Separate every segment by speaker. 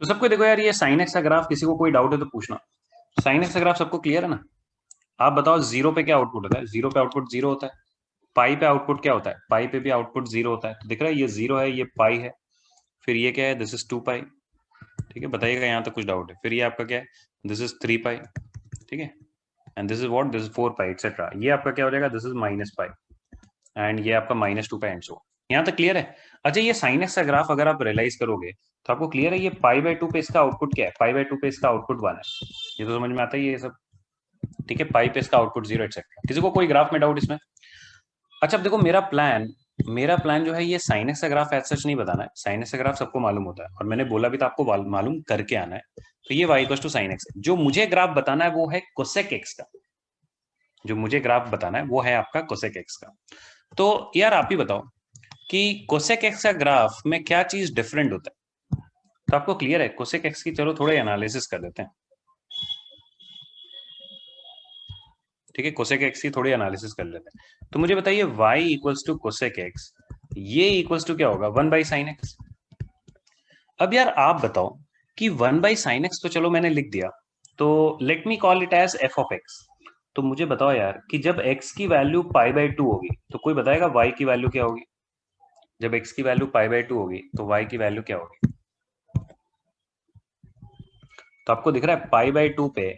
Speaker 1: तो सबको देखो यार, ये साइन एक्स का ग्राफ, किसी को कोई डाउट है तो पूछना। साइन एक्स का ग्राफ सबको क्लियर है ना? आप बताओ, जीरो पे क्या आउटपुट होता है? जीरो पे आउटपुट जीरो होता है। पाई पे आउटपुट क्या होता है? पाई पे भी आउटपुट जीरो होता है। तो दिख रहा है, ये जीरो है, ये पाई है, फिर ये क्या है? दिस इज 2 पाई। ठीक है, बताइएगा यहाँ तक कुछ डाउट है? फिर ये आपका क्या है? दिस इज 3 पाई। ठीक है, and this is what? This is 4 pi etcetera. ये आपका क्या हो जाएगा? दिस इज -पाई, एंड ये आपका -2 पाई एंड सो। यहाँ तक क्लियर है? अच्छा, ये साइन एक्स का ग्राफ अगर आप रियलाइज करोगे तो आपको क्लियर है, ये पाई/2 पे इसका आउटपुट क्या है? पाई/2 पे इसका आउटपुट 1 है। ये तो समझ में आता है ये सब। ठीक है, पाई पे इसका आउटपुट 0 एक्सेट्रा। किसी को कोई ग्राफ में डाउट इसमें? अच्छा, अब देखो, मेरा प्लान जो है, ये साइन एक्स का ग्राफ एज सच नहीं बताना है। साइन एक्स का ग्राफ सबको मालूम होता है, और मैंने बोला भी था आपको मालूम करके आना है। तो ये y equal to sine x है। जो मुझे ग्राफ बताना है वो है कोसेक एक्स का। जो मुझे ग्राफ बताना है वो है आपका कोसेक एक्स का। तो यार आप ही बताओ कि कोसेक एक्स का ग्राफ में क्या चीज डिफरेंट होता है? तो आपको क्लियर है कोसेक एक्स की? चलो थोड़ा एनालिसिस कर देते हैं। ठीक है, कोसेक एक्स की थोड़ी एनालिसिस कर लेते हैं। तो मुझे बताइए, y equals to cosec x, ये इक्वल्स टू क्या होगा? 1/sin x। अब यार आप बताओ कि 1/sin x तो चलो मैंने लिख दिया, तो let me call it as f(x). तो मुझे बताओ यार कि जब x की वैल्यू पाई/2 होगी तो कोई बताएगा y की वैल्यू क्या होगी? जब x की वैल्यू पाई/2 होगी तो y की वैल्यू क्या होगी? तो आपको दिख रहा है पाई/2 पे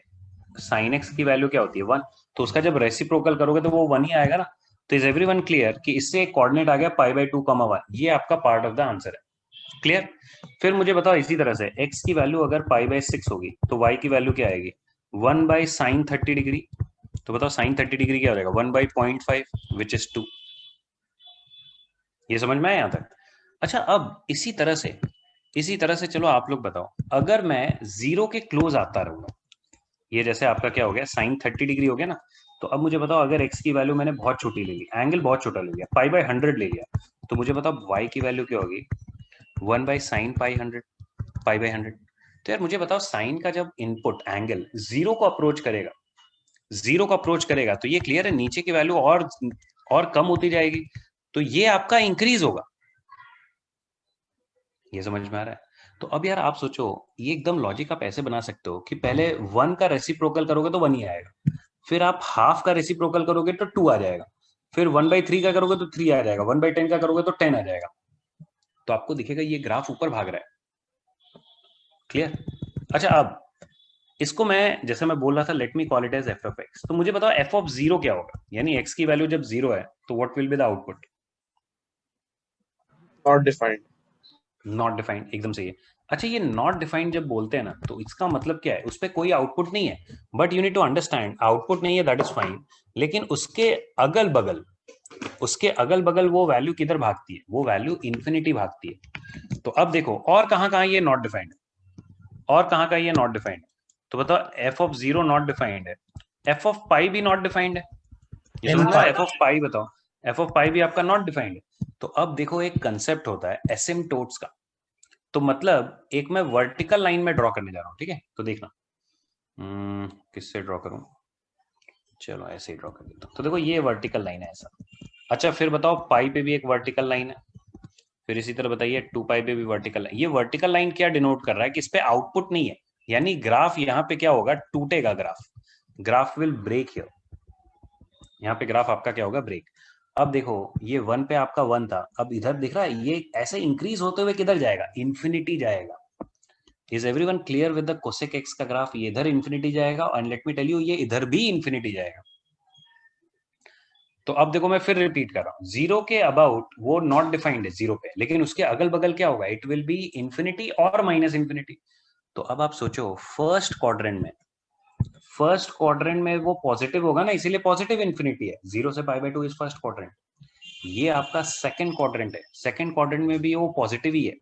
Speaker 1: साइन एक्स की वैल्यू क्या होती है? 1। तो उसका जब रेसिप्रोकल करोगे तो वो 1 ही आएगा ना। तो इज एवरीवन क्लियर कि इससे एक कोऑर्डिनेट आ गया पाई/2, 1। ये आपका पार्ट ऑफ द आंसर है। क्लियर? फिर मुझे बताओ, इसी तरह से x की वैल्यू अगर पाई/6 होगी तो y की वैल्यू क्या आएगी? 1/sin 30 degree. तो बताओ साइन 30 डिग्री क्या हो जाएगा? 1/0.5 विच इज 2। ये समझ में आया यहाँ तक? अच्छा, अब इसी तरह से चलो आप लोग बताओ, अगर मैं जीरो के क्लोज आता रहूंगा, ये जैसे आपका क्या हो गया? साइन 30 डिग्री हो गया ना। तो अब मुझे बताओ, अगर x की वैल्यू मैंने बहुत छोटी ले ली, एंगल बहुत छोटा ले लिया, पाई/100 ले लिया, तो मुझे बताओ y की वैल्यू क्या होगी? 1/sin π100, पाई/100। तो यार मुझे बताओ, साइन का जब इनपुट एंगल जीरो को अप्रोच करेगा तो ये क्लियर है नीचे की वैल्यू और कम होती जाएगी, तो ये आपका इंक्रीज होगा। ये समझ में आ रहा है? तो अब यार आप सोचो, ये एकदम लॉजिक आप ऐसे बना सकते हो कि पहले 1 का रेसिप्रोकल करोगे तो 1 ही आएगा, फिर आप हाफ का रेसिप्रोकल करोगे तो 2 आ जाएगा, फिर 1/3 का करोगे तो 3 आ जाएगा, 1/10 का करोगे तो 10 आ जाएगा। तो आपको दिखेगा ये ग्राफ ऊपर भाग रहा है। क्लियर? अच्छा, अब इसको मैं, जैसे मैं बोल रहा था, let me call it as f(x). तो मुझे बताओ f(0) क्या होगा? यानी x की वैल्यू जब 0 है तो what will be the output?
Speaker 2: Not defined.
Speaker 1: Not defined, एकदम सही है। अच्छा, ये नॉट डिफाइंड जब बोलते हैं ना, तो इसका मतलब क्या है? उस पर कोई आउटपुट नहीं है। But you need to understand, output नहीं है दैट इज फाइन, लेकिन उसके अगल बगल वो वैल्यू किधर भागती है? वो वैल्यू इंफिनिटी भागती है। तो अब देखो, और कहाँ कहाँ ये नॉट डिफाइंड है, और कहाँ कहाँ ये नॉट डिफाइंड है? तो बताओ, f(0) नॉट डिफाइंड है, f(π) भी नॉट डिफाइंड है। ये
Speaker 2: इन
Speaker 1: समझ में?
Speaker 2: पाई।
Speaker 1: f(π) बताओ, f(π) भी आपका नॉट डिफाइंड है। तो अब देखो, एक कंसेप्ट होता है एसिम्टोट्स का। तो मतलब एक मैं वर्टिकल लाइन में ड्रॉ करने जा रहा हूं, ठीक है? तो देखना, किससे ड्रॉ करूं? चलो ऐसे ही ड्रॉ कर देता हूं। तो देखो, ये वर्टिकल लाइन है ऐसा। अच्छा, फिर बताओ, पाई पे भी एक वर्टिकल लाइन है। फिर इसी तरह बताइए, 2 पाई पे भी वर्टिकल लाइन। ये वर्टिकल लाइन क्या डिनोट कर रहा है? कि इस पे आउटपुट नहीं है, यानी ग्राफ यहाँ पे क्या होगा? टूटेगा graph. Graph will break here. यहाँ पे ग्राफ आपका क्या होगा? ब्रेक। अब देखो, ये 1 पे आपका 1 था, अब इधर दिख रहा है ये ऐसे इंक्रीज होते हुए किधर जाएगा? इन्फिनिटी जाएगा। Is everyone clear with the cosec x का ग्राफ? ये इधर इन्फिनिटी जाएगा, and let me tell you, ये इधर भी इन्फिनिटी जाएगा। तो अब देखो, मैं फिर रिपीट कर रहा हूं, जीरो के अबाउट वो नॉट डिफाइंड है जीरो पे, लेकिन उसके अगल बगल क्या होगा? इट विल बी इन्फिनिटी और माइनस इन्फिनिटी। तो अब आप सोचो, फर्स्ट क्वाड्रेंट में वो पॉजिटिव होगा ना, इसीलिए पॉजिटिव इन्फिनिटी है। 0 से π/2 इज फर्स्ट क्वाड्रेंट। ये आपका सेकंड क्वाड्रेंट है, सेकंड क्वाड्रेंट में भी वो पॉजिटिव ही है।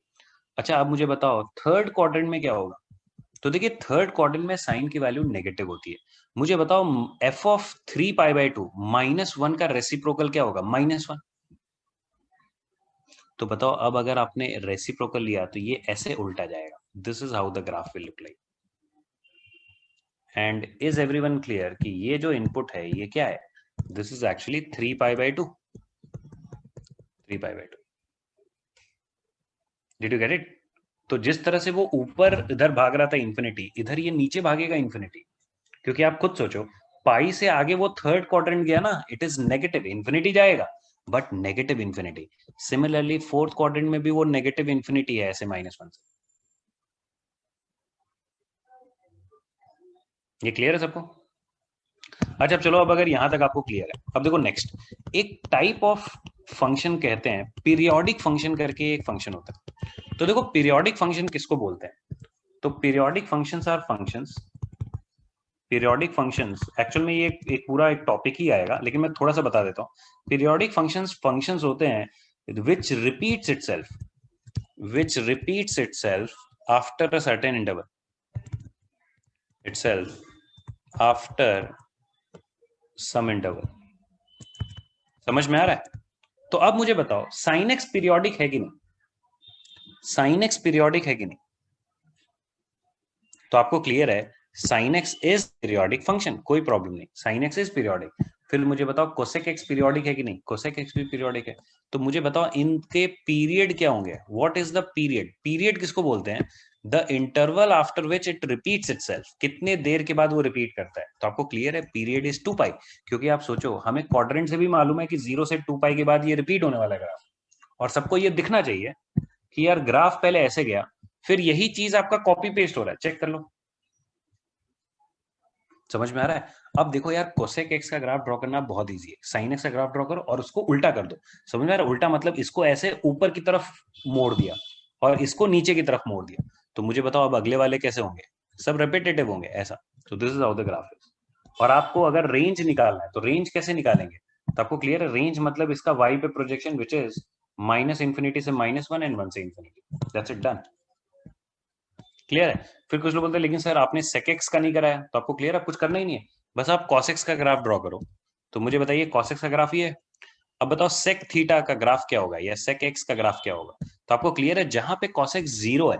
Speaker 1: अच्छा, अब मुझे बताओ, थर्ड क्वाड्रेंट में क्या होगा? तो देखिए, थर्ड क्वाड्रेंट में साइन की वैल्यू नेगेटिव होती है। मुझे बताओ, f(3π/2) -1 का रेसिप्रोकल क्या होगा? -1। तो बताओ, अब अगर आपने रेसिप्रोकल लिया तो ये ऐसे उल्टा जाएगा। This is how the graph will look like. And is everyone clear कि ये जो इनपुट है ये क्या है? This is actually 3π/2। 3π/2। Did you get it? तो जिस तरह से वो ऊपर इधर भाग रहा था इन्फिनिटी, इधर ये नीचे भागेगा इन्फिनिटी, क्योंकि आप खुद सोचो पाई से आगे वो थर्ड क्वाड्रेंट गया ना, इट इज नेगेटिव, इन्फिनिटी जाएगा but negative infinity. Similarly fourth quadrant में भी वो नेगेटिव इन्फिनिटी है, ऐसे -1 से। ये क्लियर है सबको? अच्छा अब चलो, अब अगर यहां तक आपको क्लियर है, अब देखो नेक्स्ट, एक टाइप ऑफ फंक्शन कहते हैं पीरियोडिक फंक्शन करके एक फंक्शन होता है। तो देखो पीरियोडिक फंक्शन किसको बोलते हैं? तो periodic functions are functions, periodic functions actual में ये एक पूरा एक टॉपिक ही आएगा, लेकिन मैं थोड़ा सा बता देता हूँ। पीरियोडिक फंक्शंस फंक्शंस होते हैं which repeats itself after a certain interval, itself after some interval. समझ में आ रहा है? तो अब मुझे बताओ साइन एक्स पीरियोडिक है कि नहीं? साइन एक्स पीरियोडिक है कि नहीं? तो आपको क्लियर है sine x is periodic function, कोई प्रॉब्लम नहीं, साइन एक्स इज पीरियोडिक। फिर मुझे बताओ कोसेक एक्स पीरियोडिक है कि नहीं? कोसेक एक्स भी पीरियोडिक है। तो मुझे बताओ इनके पीरियड क्या होंगे? What is the period? Period किसको बोलते हैं? The interval after which it repeats itself, कितने देर के बाद वो रिपीट करता है। तो आपको क्लियर है पीरियड इज 2 पाई, क्योंकि आप सोचो हमें क्वाड्रेंट से भी मालूम है कि 0 से 2 पाई के बाद ये रिपीट होने वाला ग्राफ, और सबको ये दिखना चाहिए कि यार ग्राफ पहले ऐसे गया, फिर यही चीज आपका कॉपी पेस्ट हो रहा है, चेक कर लो। समझ में आ रहा है? अब देखो यार कोसेक एक्स का ग्राफ ड्रॉ करना बहुत इजी है, साइन एक्स का ग्राफ ड्रॉ करो और उसको उल्टा कर दो। समझ में आ रहा है? उल्टा मतलब इसको ऐसे ऊपर की तरफ मोड़ दिया और इसको नीचे की तरफ मोड़ दिया। तो मुझे बताओ अब अगले वाले कैसे होंगे? सब रिपीटेटिव होंगे ऐसा। तो this is how the graph is. और आपको अगर रेंज निकालना है तो रेंज कैसे निकालेंगे? तो आपको क्लियर है, रेंज मतलब इसका वाई पे प्रोजेक्शन विच इज -इंफिनिटी से -1 एंड 1 से infinity. That's it, done. Clear है? फिर कुछ लोग बोलते हैं लेकिन सर आपने sec x का नहीं कराया। तो आपको क्लियर है, कुछ करना ही नहीं है, बस आप cos x का ग्राफ ड्रॉ करो। तो मुझे बताइए cos x का ग्राफ ये है। अब बताओ sec थीटा का ग्राफ क्या होगा या sec x का ग्राफ क्या होगा? तो आपको क्लियर है, जहां पे cos x 0 है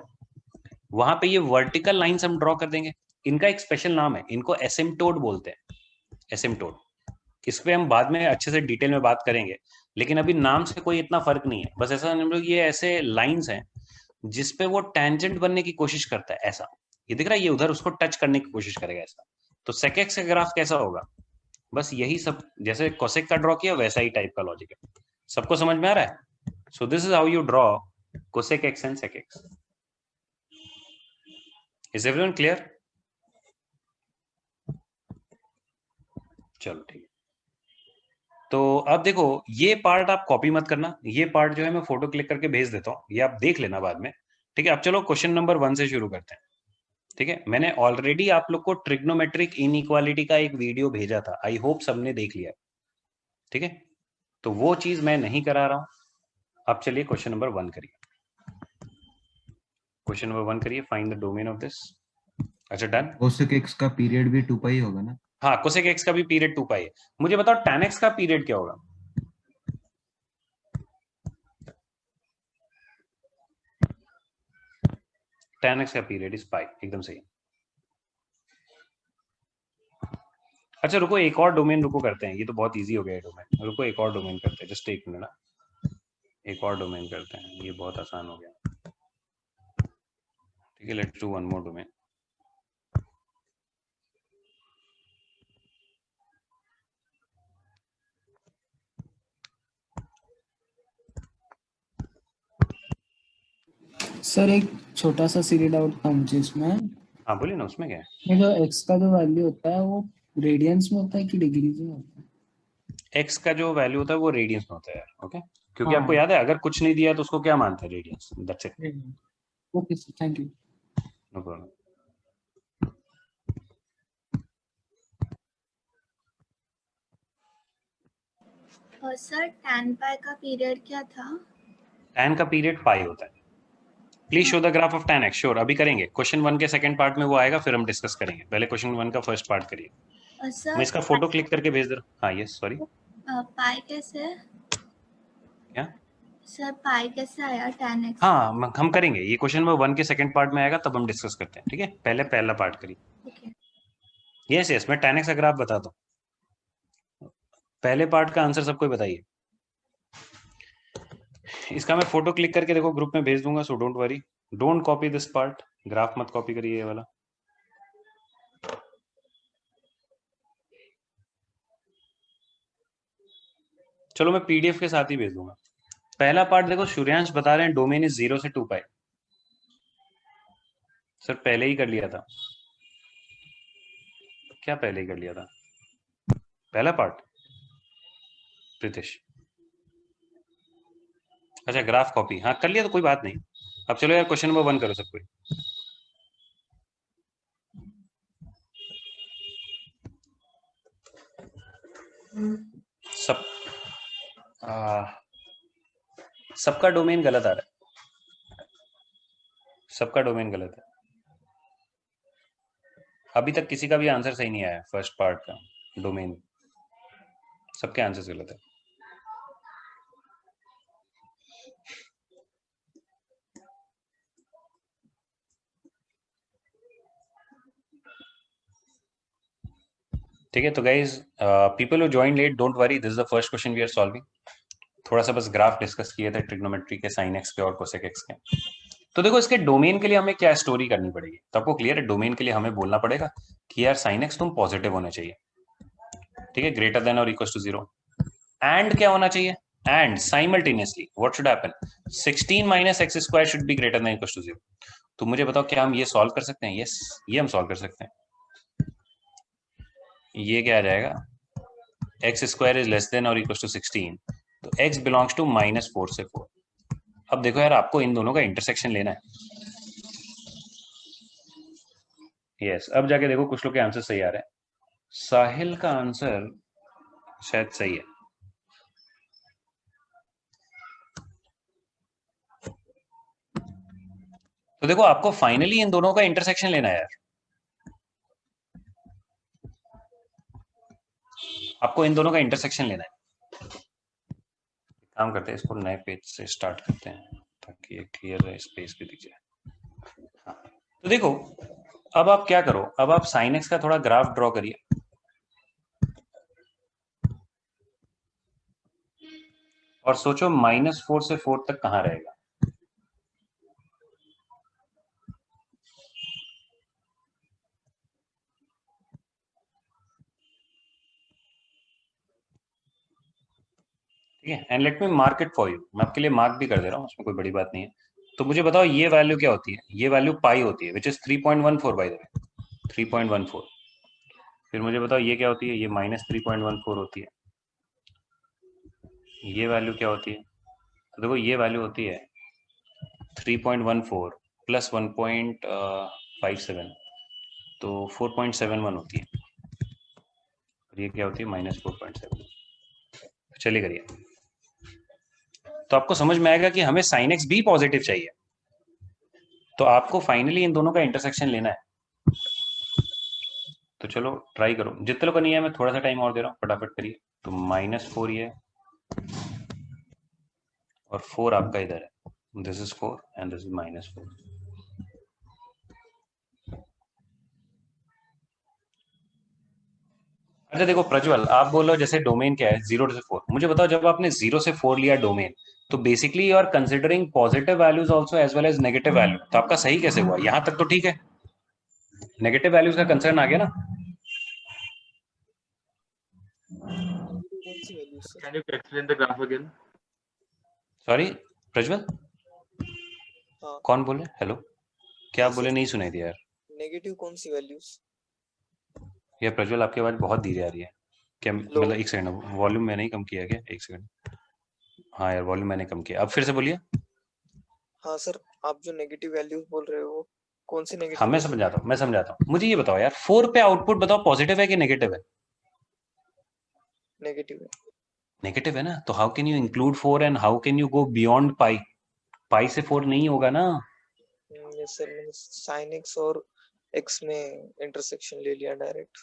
Speaker 1: वहां पे ये वर्टिकल लाइंस हम ड्रॉ कर देंगे। इनका एक स्पेशल नाम है, इनको एसिम्प्टोट बोलते हैं, एसिम्प्टोट। इस पे हम बाद में अच्छे से डिटेल में बात करेंगे, लेकिन अभी नाम से कोई इतना फर्क नहीं है। बस ऐसा हम लोग, ये ऐसे लाइंस हैं जिसपे वो टेंजेंट बनने की कोशिश करता है, ऐसा। ये दिख रहा है, ये उधर उसको टच करने की कोशिश करेगा, ऐसा। तो सेक एक्स का ग्राफ कैसा होगा? बस यही सब, जैसे कोसेक का ड्रॉ किया वैसा ही टाइप का लॉजिक है। सबको समझ में आ रहा है? So this is how you draw cosec x and sec x. Is everyone clear? चलो ठीक है। तो अब देखो ये पार्ट आप कॉपी मत करना, ये पार्ट जो है मैं फोटो क्लिक करके भेज देता हूँ, ये आप देख लेना बाद में। ठीक है, अब चलो क्वेश्चन नंबर 1 से शुरू करते हैं। ठीक है, मैंने ऑलरेडी आप लोग को ट्रिग्नोमेट्रिक इनइक्वालिटी का एक वीडियो भेजा था, आई होप सबने देख लिया। ठीक है, तो वो चीज मैं नहीं करा रहा हूं। अब चलिए क्वेश्चन नंबर 1 करिए। क्वेश्चन नंबर 1 करिए, find the domain of this. अच्छा डन।
Speaker 2: कोसेक एक्स का पीरियड भी 2 पाई होगा ना?
Speaker 1: हाँ, कोसेक एक्स का भी पीरियड 2 पाई है। मुझे बताओ tan एक्स का पीरियड क्या होगा? tan एक्स का पीरियड इज पाई, एकदम सही। अच्छा रुको, एक और डोमेन रुको करते हैं, ये तो बहुत इजी हो गया है डोमेन। रुको एक और डोमेन करते हैं, जस्ट एक मिनट ना, एक और डोमेन करते हैं, ये बहुत आसान हो गया। ठीक है, let's do one more domain.
Speaker 3: Sir एक छोटा सा सीरी डाउट था मुझे इसमें।
Speaker 1: हाँ बोलिए ना, उसमें क्या है?
Speaker 3: ये जो एक्स का जो वैल्यू होता है वो रेडियंस में होता है कि डिग्रीज में होता है?
Speaker 1: एक्स का जो वैल्यू होता है वो रेडियंस में होता है यार। ओके, क्योंकि आपको
Speaker 3: हाँ।
Speaker 1: याद है अगर कुछ नहीं दिया तो उसको क्या मानते हैं? Radians, that's it.
Speaker 3: Okay sir, thank you.
Speaker 1: No problem.
Speaker 4: Sir tan pi का पीरियड क्या था?
Speaker 1: tan का पीरियड पाई होता है। Please show the graph of tan x। Sure, अभी करेंगे। क्वेश्चन 1 के सेकंड पार्ट में वो आएगा, फिर हम डिस्कस करेंगे। पहले क्वेश्चन 1 का फर्स्ट पार्ट करिए। मैं
Speaker 4: सर
Speaker 1: इसका फोटो क्लिक करके भेज दे रहा हूँ। हाँ यस, सॉरी
Speaker 4: पाई कैसे?
Speaker 1: क्या?
Speaker 4: सर पाई कैसे आया tan x?
Speaker 1: हाँ हम करेंगे, ये क्वेश्चन नंबर 1 के सेकंड पार्ट में आएगा, तब हम डिस्कस करते हैं। ठीक है, पहले पहला पार्ट करिए।
Speaker 4: ओके।
Speaker 1: यस यस, मैं tan x का ग्राफ बताता हूँ। पहले पार्ट का आंसर सबको बताइए। इसका मैं फोटो क्लिक करके देखो ग्रुप में भेज दूंगा, so don't worry. Don't copy this part, graph मत कॉपी करिए ये वाला। चलो मैं पीडीएफ के साथ ही भेज दूंगा। पहला पार्ट देखो, सूर्यांश बता रहे हैं डोमेन इज 0 से 2 पाई। सर पहले ही कर लिया था। क्या पहले ही कर लिया था? पहला पार्ट प्रीतिश, अच्छा ग्राफ कॉपी, हाँ कर लिया तो कोई बात नहीं। अब चलो यार क्वेश्चन नंबर 1 करो सब कोई। सब सबका डोमेन गलत आ रहा है, सबका डोमेन गलत है। अभी तक किसी का भी आंसर सही नहीं आया फर्स्ट पार्ट का डोमेन, सबके आंसर्स गलत है। ठीक है तो guys, people who join late don't worry, this is the first question we are solving. थोड़ा सा बस ग्राफ डिस्कस किए थे ट्रिग्नोमेट्री के, साइन एक्स के और कोसेक एक्स के। तो देखो इसके डोमेन के लिए हमें क्या स्टोरी करनी पड़ेगी, तो आपको क्लियर है डोमेन के लिए हमें बोलना पड़ेगा कि यार साइन एक्स तुम पॉजिटिव होने चाहिए, ठीक है, ग्रेटर देन और इक्वल टू 0। एंड क्या होना चाहिए, and simultaneously what should happen, 16 minus x square should be greater than equal to 0। तो मुझे बताओ क्या हम ये सॉल्व कर सकते हैं? यस, ये हम सॉल्व कर सकते हैं। ये क्या आ जाएगा, x square is less than और इक्वल टू 16, तो एक्स बिलोंग्स टू -4 से 4। अब देखो यार आपको इन दोनों का इंटरसेक्शन लेना है। यस, अब जाके देखो कुछ लोग के आंसर सही आ रहे हैं। साहिल का आंसर शायद सही है। तो देखो आपको फाइनली इन दोनों का इंटरसेक्शन लेना है यार, आपको इन दोनों का इंटरसेक्शन लेना है। काम करते हैं, इसको नए पेज से स्टार्ट करते हैं ताकि ये क्लियर रहे, स्पेस भी दिख जाए। हाँ तो देखो, अब आप क्या करो, अब आप साइन एक्स का थोड़ा ग्राफ ड्रॉ करिए। और सोचो -4 से 4 तक कहां रहेगा। ठीक है, and let me mark it for you, मैं आपके लिए मार्क भी कर दे रहा हूँ, उसमें कोई बड़ी बात नहीं है। तो मुझे बताओ ये वैल्यू क्या होती है, ये वैल्यू पाई होती है, which is 3.14 by the way, 3.14। फिर मुझे बताओ ये क्या होती है, ये -3.14 होती है। ये वैल्यू क्या होती है, तो देखो ये वैल्यू होती है 3.14 प्लस 1.57, तो 4.71 होती है। और ये क्या होती है, -4.7। चलिए करिए, तो आपको समझ में आएगा कि हमें साइन एक्स भी पॉजिटिव चाहिए। तो आपको फाइनली इन दोनों का इंटरसेक्शन लेना है। तो चलो ट्राई करो, जितने लोग का नहीं है मैं थोड़ा सा टाइम और दे रहा हूँ, फटाफट करिए। तो -4 ये और 4 आपका इधर है, this is 4 and this is -4। अच्छा देखो प्रज्वल, आप बोल रहे हो जैसे डोमेन क्या है 0 से 4, मुझे बताओ जब आपने 0 से 4 लिया डोमेन, तो basically you are considering positive values also as well as negative value, तो आपका सही कैसे हुआ? यहां तक तो ठीक है, नेगेटिव वैल्यूज का कंसर्न आ गया ना।
Speaker 5: Can you explain the graph again?
Speaker 1: Sorry Prajwal,
Speaker 6: हाँ
Speaker 1: कौन बोले? हेलो, क्या
Speaker 6: हाँ
Speaker 1: बोले?
Speaker 6: सर,
Speaker 1: नहीं सुनाई दिया यार।
Speaker 6: नेगेटिव कौन सी वैल्यूज?
Speaker 1: यार प्रज्वल आपकी आवाज बहुत धीरे आ रही है, क्या
Speaker 6: लो
Speaker 1: मतलब? एक सेकंड, वॉल्यूम मैंने ही कम किया क्या? एक सेकंड, हाँ यार वॉल्यूम मैंने कम किया, अब फिर से बोलिए।
Speaker 6: हाँ सर, आप जो नेगेटिव वैल्यूज बोल रहे हो वो कौन सी
Speaker 1: हाँ
Speaker 6: नेगेटिव?
Speaker 1: मैं समझाता हूँ, मैं समझाता हूँ। मुझे ये बताओ यार 4 पे आउटपुट बताओ पॉजिटिव है कि नेगेटिव है?
Speaker 6: नेगेटिव है।
Speaker 1: नेगेटिव है ना, तो how can you include 4 and how can you go beyond pi? Pi से 4 नहीं होगा ना।
Speaker 6: यस सर, मैंने साइन एक्स और एक्स में इंटरसेक्शन ले लिया डायरेक्ट।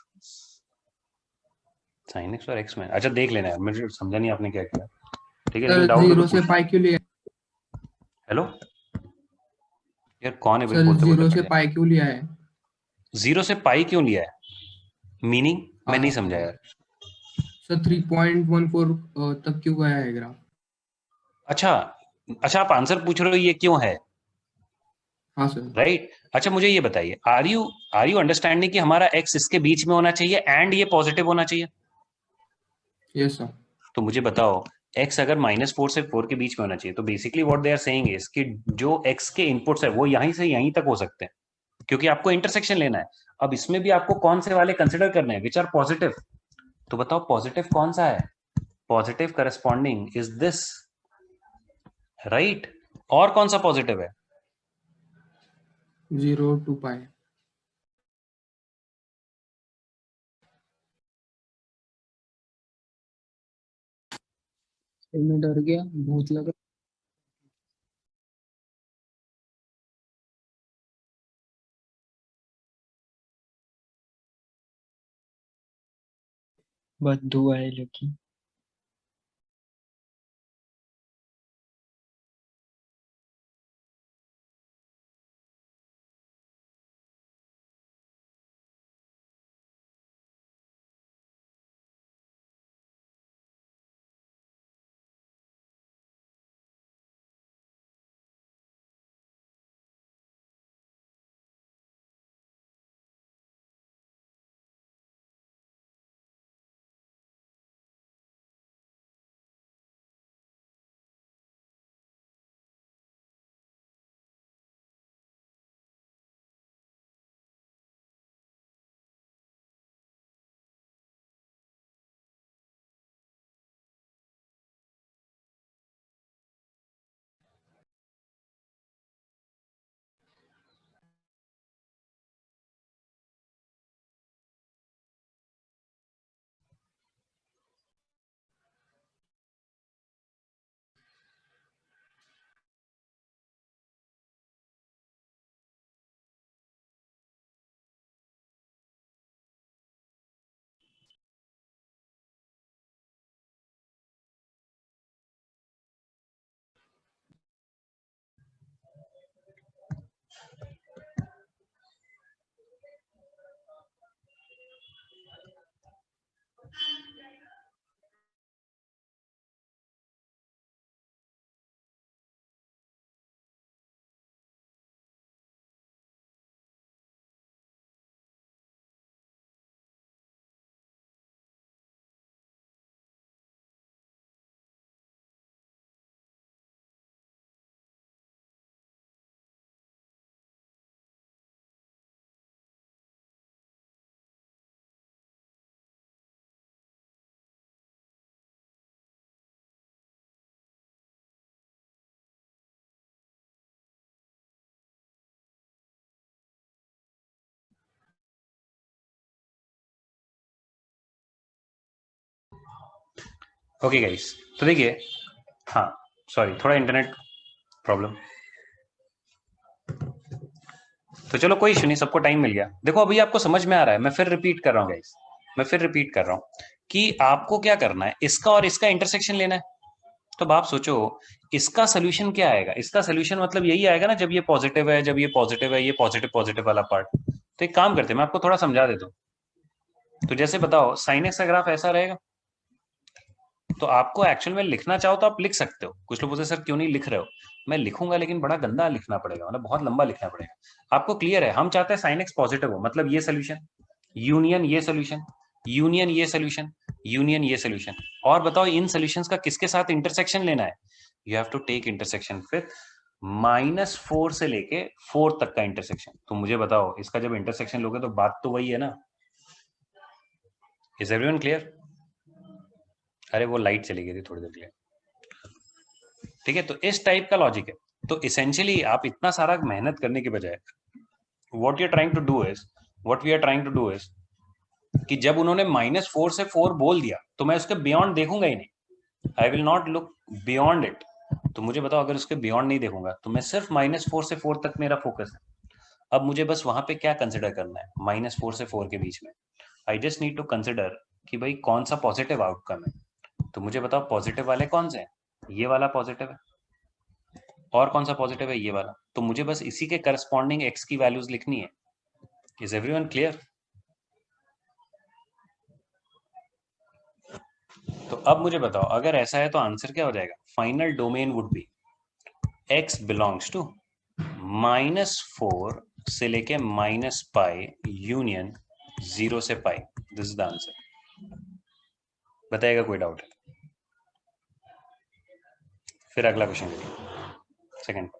Speaker 1: साइन एक्स और एक्स में, अच्छा देख लेना है, मुझे समझा नहीं आपने क्या किया। ठीक है,
Speaker 7: सर
Speaker 1: लेकिन डाउट हो
Speaker 7: 0
Speaker 1: तो
Speaker 7: से
Speaker 1: पूछना।
Speaker 7: पाई क्यों लिया?
Speaker 1: हेलो यार, कौन है भाई
Speaker 7: सर
Speaker 1: बोलते
Speaker 7: 0
Speaker 1: बोलते
Speaker 7: से
Speaker 1: पड़
Speaker 7: पाई क्यों लिया है?
Speaker 1: जाए। 0 से पाई क्यों लिया है, मीनिंग मैं नहीं समझा यार।
Speaker 7: सर 3.14 तक क्यों गया है ग्राफ?
Speaker 1: अच्छा अच्छा, आप आंसर पूछ रहे हो ये क्यों है?
Speaker 7: हाँ सर।
Speaker 1: राइट। अच्छा मुझे ये बताइए, आर यू अंडरस्टैंडिंग कि हमारा एक्स इसके बीच में होना चाहिए एंड ये पॉजिटिव होना चाहिए?
Speaker 7: Yes sir.
Speaker 1: तो मुझे बताओ, x अगर -4 से 4 के बीच में होना चाहिए, तो basically what they are saying is कि जो x के इनपुट्स है वो यहीं से यहीं तक हो सकते हैं, क्योंकि आपको इंटरसेक्शन लेना है। अब इसमें भी आपको कौन से वाले कंसिडर करने हैं, विच आर पॉजिटिव। तो बताओ पॉजिटिव कौन सा है? Positive corresponding is this, right. और कौन सा पॉजिटिव है?
Speaker 7: 0 to pi।
Speaker 3: मैं डर गया, भूत लगा।
Speaker 8: बद्दू आए लेकिन
Speaker 1: ओके गाइस, तो देखिए, हाँ सॉरी, थोड़ा इंटरनेट प्रॉब्लम। तो चलो कोई इशू नहीं, सबको टाइम मिल गया। देखो अभी आपको समझ में आ रहा है, मैं फिर रिपीट कर रहा हूँ गाइस, मैं फिर रिपीट कर रहा हूँ कि आपको क्या करना है, इसका और इसका इंटरसेक्शन लेना है। तो अब आप सोचो इसका सोल्यूशन क्या आएगा। इसका सोल्यूशन मतलब यही आएगा ना, जब ये पॉजिटिव है, जब ये पॉजिटिव है, ये पॉजिटिव पॉजिटिव वाला पार्ट। तो एक काम करते हैं, मैं आपको थोड़ा समझा देता हूँ। तो जैसे बताओ साइन एक्स का ग्राफ ऐसा रहेगा। तो आपको एक्चुअल में लिखना चाहो तो आप लिख सकते हो। कुछ लोग बोलते हैं सर क्यों नहीं लिख रहे हो। मैं लिखूंगा लेकिन बड़ा गंदा लिखना पड़ेगा, मतलब बहुत लंबा लिखना पड़ेगा। आपको क्लियर है, हम चाहते हैं साइन एक्स पॉजिटिव हो, मतलब ये सोल्यूशन यूनियन ये सोल्यूशन, यूनियन ये सोल्यूशन, यूनियन ये सोल्यूशन। और बताओ इन सोल्यूशंस का किसके साथ इंटरसेक्शन लेना है। You have to take intersection with -4 से लेके 4 तक का इंटरसेक्शन। तो मुझे बताओ इसका जब इंटरसेक्शन लोगे तो बात तो वही है ना। Is everyone clear? अरे वो लाइट चली गई थी थोड़ी देर के लिए। ठीक है, तो इस टाइप का लॉजिक है। तो इसेंशियली आप इतना सारा मेहनत करने के बजाय what you are trying to do is, what we are trying to do is कि जब उन्होंने -4 से 4 बोल दिया तो मैं उसके बियॉन्ड देखूंगा ही नहीं। I will not look beyond it. तो मुझे बताओ अगर उसके बियॉन्ड नहीं देखूंगा तो मैं सिर्फ -4 से 4 तक मेरा फोकस है। अब मुझे बस वहां पे क्या कंसिडर करना है, -4 से 4 के बीच में I just need to consider कि भाई कौन सा पॉजिटिव आउटकम है। तो मुझे बताओ पॉजिटिव वाले कौन से हैं। ये वाला पॉजिटिव है, और कौन सा पॉजिटिव है, ये वाला। तो मुझे बस इसी के करस्पॉन्डिंग एक्स की वैल्यूज लिखनी है। Is everyone clear? तो अब मुझे बताओ अगर ऐसा है तो आंसर क्या हो जाएगा। Final domain would be x belongs to -4 से लेके -पाई यूनियन 0 से पाई। This is the answer. बताइएगा कोई डाउट है? फिर अगला क्वेश्चन देखिए, सेकंड।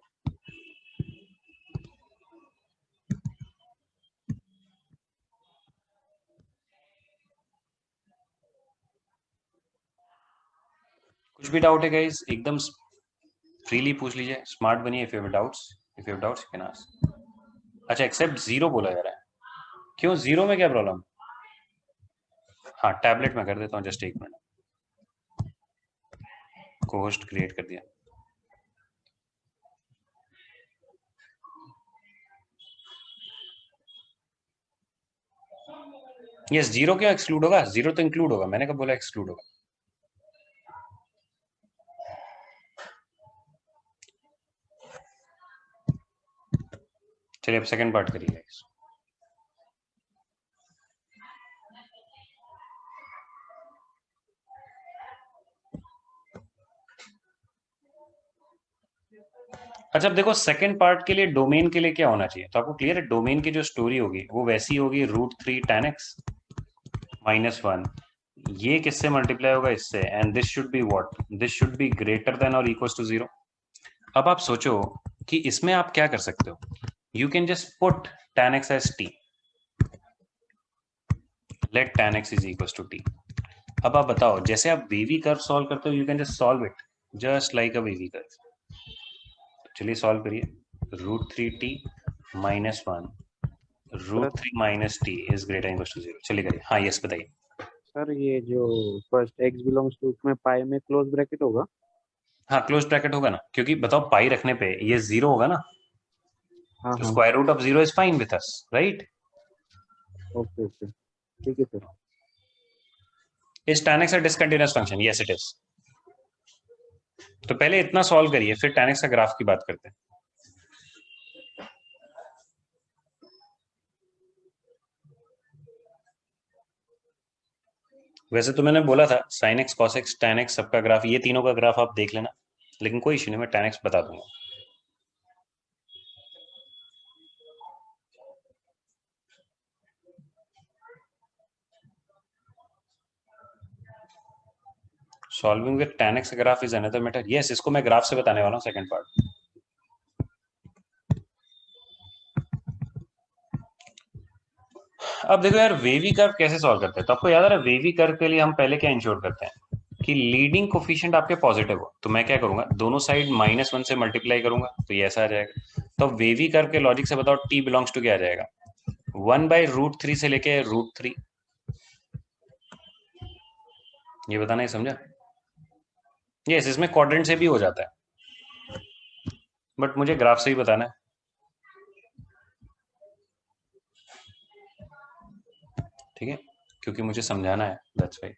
Speaker 1: कुछ भी डाउट है गाइस, एकदम फ्रीली पूछ लीजिए, स्मार्ट बनिए। If you have doubts you can ask. अच्छा, एक्सेप्ट 0 बोला जा रहा है, क्यों 0 में क्या प्रॉब्लम? हाँ, टैबलेट में कर देता हूँ, जस्ट 1 मिनट। को होस्ट क्रिएट कर दिया। यस, 0 क्यों एक्सक्लूड होगा? 0 तो इंक्लूड होगा, मैंने कब बोला एक्सक्लूड होगा? चलिए अब सेकंड पार्ट करिए गाइस। अच्छा, अब देखो सेकंड पार्ट के लिए डोमेन के लिए क्या होना चाहिए, तो आपको क्लियर है डोमेन की जो स्टोरी होगी वो वैसी होगी √3 tan x -1। ये किससे मल्टीप्लाई होगा? इससे। And this should be what? This should be greater than और इक्वल टू 0। अब आप सोचो कि इसमें आप क्या कर सकते हो। You can just put tan x as t, let tan x is equal to t। अब आप बताओ, जैसे आप वेवी कर्व सॉल्व करते हो, you can just solve it just like a wavy curve. चलिए सॉल्व करिए। √3t -1 √3 - t is greater equal to 0। चलिए करिए। हाँ यस, बताइए।
Speaker 9: सर ये जो फर्स्ट x बिलोंग्स टू, उसमें पाई में क्लोज ब्रैकेट होगा?
Speaker 1: हाँ, क्लोज ब्रैकेट होगा ना, क्योंकि बताओ पाई रखने पे ये 0 होगा ना,
Speaker 9: हाँ
Speaker 1: तो
Speaker 9: हाँ,
Speaker 1: square root of 0 is fine with us, right?
Speaker 9: Okay okay, ठीक है sir.
Speaker 1: Is tan x a discontinuous function? Yes it is. तो पहले इतना सॉल्व करिए, फिर tan x का ग्राफ की बात करते हैं। वैसे तो मैंने बोला था sin x cos x tan x सबका ग्राफ, ये तीनों का ग्राफ आप देख लेना, लेकिन कोई इश्यू नहीं, मैं tan x बता दूंगा। Solving with tan x graph is another matter. Yes, इसको मैं ग्राफ से बताने वाला हूँ सेकंड पार्ट। अब देखो यार, वेवी कर्व कैसे सॉल्व करते हैं, तो आपको याद है वेवी कर्व के लिए हम पहले क्या इंश्योर करते हैं कि लीडिंग कोफिशिएंट आपके पॉजिटिव हो। तो मैं क्या करूंगा, दोनों साइड -1 से मल्टीप्लाई करूंगा, तो ये ऐसा आ जाएगा। तो वेवी कर्व के लॉजिक से बताओ t बिलोंग्स टू क्या आ जाएगा? 1/√3 से लेके √3। ये बताना है, समझा? यस, इसमें क्वाड्रेंट से भी हो जाता है, बट मुझे ग्राफ से ही बताना है। ठीक है, क्योंकि मुझे समझाना है, दैट्स व्हाई।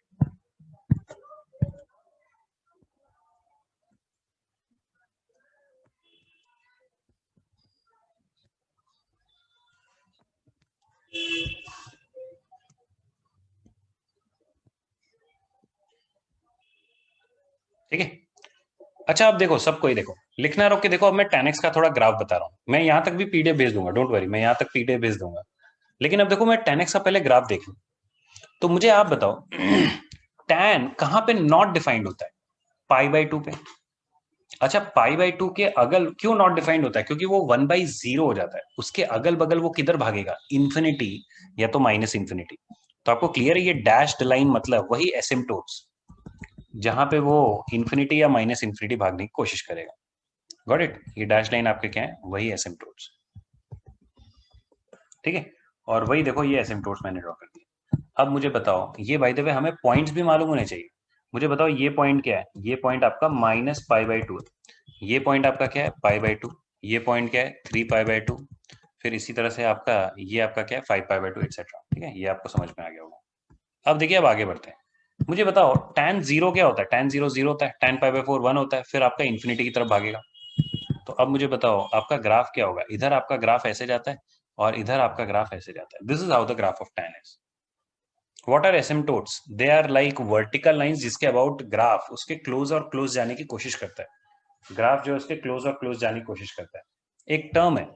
Speaker 1: ठीक है। अच्छा, अब देखो, सबको ही देखो, लिखना रोक के देखो। अब मैं tan x का थोड़ा ग्राफ बता रहा हूँ, मैं यहां तक भी पीडीएफ भेज दूंगा, डोंट वरी, मैं यहां तक पीडीएफ भेज दूंगा। लेकिन अब देखो, मैं tan x का पहले ग्राफ देख लूं, तो मुझे आप बताओ tan कहां पे नॉट डिफाइंड होता है? π/2 पे। अच्छा, π/2 के अगल क्यों नॉट डिफाइंड होता है? क्योंकि वो 1/0 हो जाता है, उसके अगल बगल वो किधर भागेगा? इंफिनिटी या तो -इंफिनिटी। तो आपको क्लियर है, ये डैश्ड लाइन मतलब वही एसिम्पटोट्स जहां पे वो इंफिनिटी या -इंफिनिटी भागने की कोशिश करेगा। Got it? ये डैश लाइन आपके क्या है? वही एसिम्पटोट्स। ठीक है, और वही देखो, ये एसिम्पटोट्स मैंने ड्रॉ कर दिया। अब मुझे बताओ, ये बाय द वे हमें पॉइंट्स भी मालूम होने चाहिए। मुझे बताओ ये पॉइंट क्या है? ये पॉइंट आपका -π/2 है। ये पॉइंट आपका क्या है? π/2। ये पॉइंट क्या है? 3π/2। फिर इसी तरह से आपका ये आपका क्या है? 5π/2 एक्सेट्रा। ठीक है, ये आपको समझ में आ गया होगा। अब देखिए, अब आगे बढ़ते हैं। मुझे बताओ tan 0 क्या होता है? tan 0 0 होता है, tan π/4 1 होता है, फिर आपका इंफिनिटी की तरफ भागेगा। तो अब मुझे बताओ आपका ग्राफ क्या होगा? इधर आपका ग्राफ ऐसे जाता है और इधर आपका ग्राफ ऐसे जाता है। This is how the graph of tan is. What are asymptotes? They are like vertical lines जिसके अबाउट ग्राफ उसके क्लोज और क्लोज जाने की कोशिश करता है। ग्राफ जो है उसके क्लोज और क्लोज जाने की कोशिश करता है। एक टर्म है।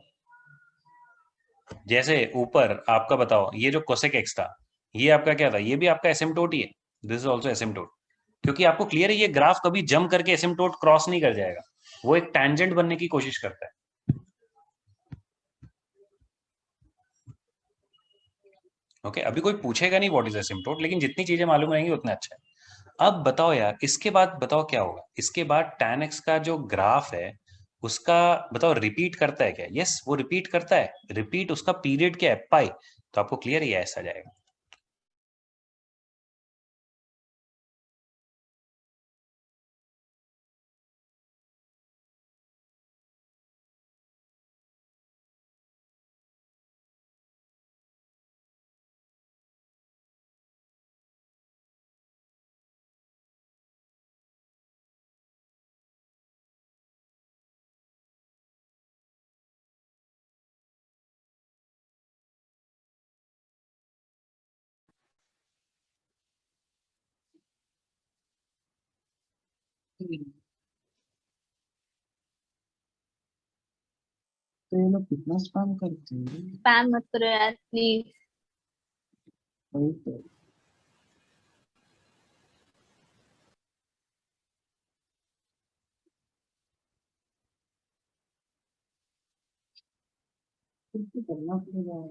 Speaker 1: जैसे ऊपर आपका बताओ, ये जो कोसेक एक्स था, ये आपका क्या था? ये भी आपका एसिम्प्टोट ही है। दिस इज ऑल्सो एसिम्प्टोट, क्योंकि आपको क्लियर है ये ग्राफ कभी जंप करके एसिम्प्टोट क्रॉस नहीं कर जाएगा, वो एक टैंजेंट बनने की कोशिश करता है। ओके अभी कोई पूछेगा नहीं व्हाट इज एसिम्प्टोट, लेकिन जितनी चीजें मालूम रहेंगी उतना अच्छा है। अब बताओ यार, इसके बाद बताओ क्या होगा? इसके बाद tan x का जो ग्राफ है उसका बताओ रिपीट करता है क्या? यस वो रिपीट करता है। रिपीट उसका पीरियड क्या है? पाई। तो आपको क्लियर है ये ऐसा जाएगा।
Speaker 3: तो ये लोग कितना स्पैम करते हैं?
Speaker 4: स्पैम मत करो यार प्लीज।
Speaker 3: वही तो। कुछ तो करना पड़ेगा।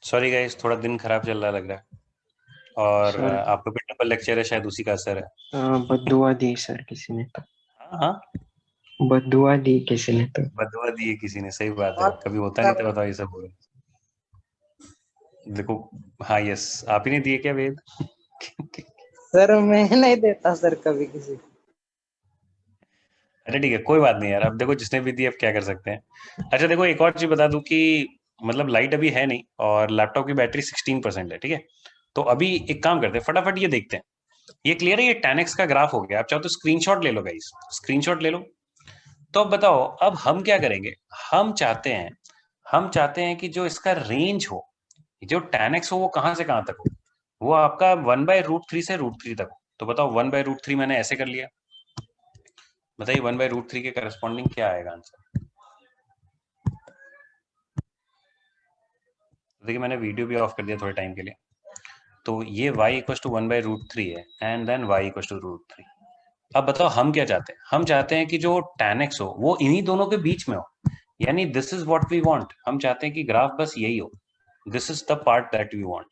Speaker 1: सॉरी गाइस, थोड़ा दिन खराब चल रहा लग रहा है, और
Speaker 8: सर
Speaker 1: आपका भी डबल लेक्चर है, शायद उसी का असर है।
Speaker 8: बददुआ दी सर किसी ने तो।
Speaker 1: हाँ हाँ,
Speaker 8: बददुआ दी किसी ने तो।
Speaker 1: बदवा दी है किसी ने, सही बात है। कभी होता नहीं था, बताओ ये सब हो रहा है। देखो, हाँ यस, आप ही ने दिए क्या वेद?
Speaker 6: सर मैं नहीं देता सर कभी किसी को।
Speaker 1: अच्छा ठीक है, कोई बात नहीं यार, अब देखो जिसने भी दी अब क्या कर सकते हैं। अच्छा देखो, एक और चीज बता दूं कि मतलब लाइट अभी है नहीं और लैपटॉप की बैटरी 16% है, ठीक है? तो अभी एक काम करते हैं, फटाफट ये देखते हैं। ये क्लियर है, ये tan x का ग्राफ हो गया। आप चाहो तो स्क्रीनशॉट ले लो गाइस, स्क्रीनशॉट ले लो। तो अब बताओ, अब हम क्या करेंगे? हम चाहते हैं कि जो इसका रेंज हो, जो tan x हो, वो कहां से कहां तक हो? वो आपका 1/√3 से √3 तक हो। तो बताओ 1/√3 मैंने ऐसे कर लिया, बताइए 1/√3 के करस्पॉन्डिंग क्या आएगा आंसर? देखिए मैंने वीडियो भी ऑफ कर दिया थोड़े टाइम के लिए। तो ये y इक्वल टू 1/√3 है, and then y equal to √3। अब बताओ हम क्या चाहते हैं? हम चाहते हैं कि जो tan x हो वो इन्हीं दोनों के बीच में हो, यानी this is what we want. हम चाहते हैं कि ग्राफ बस यही हो, this is the part that we want.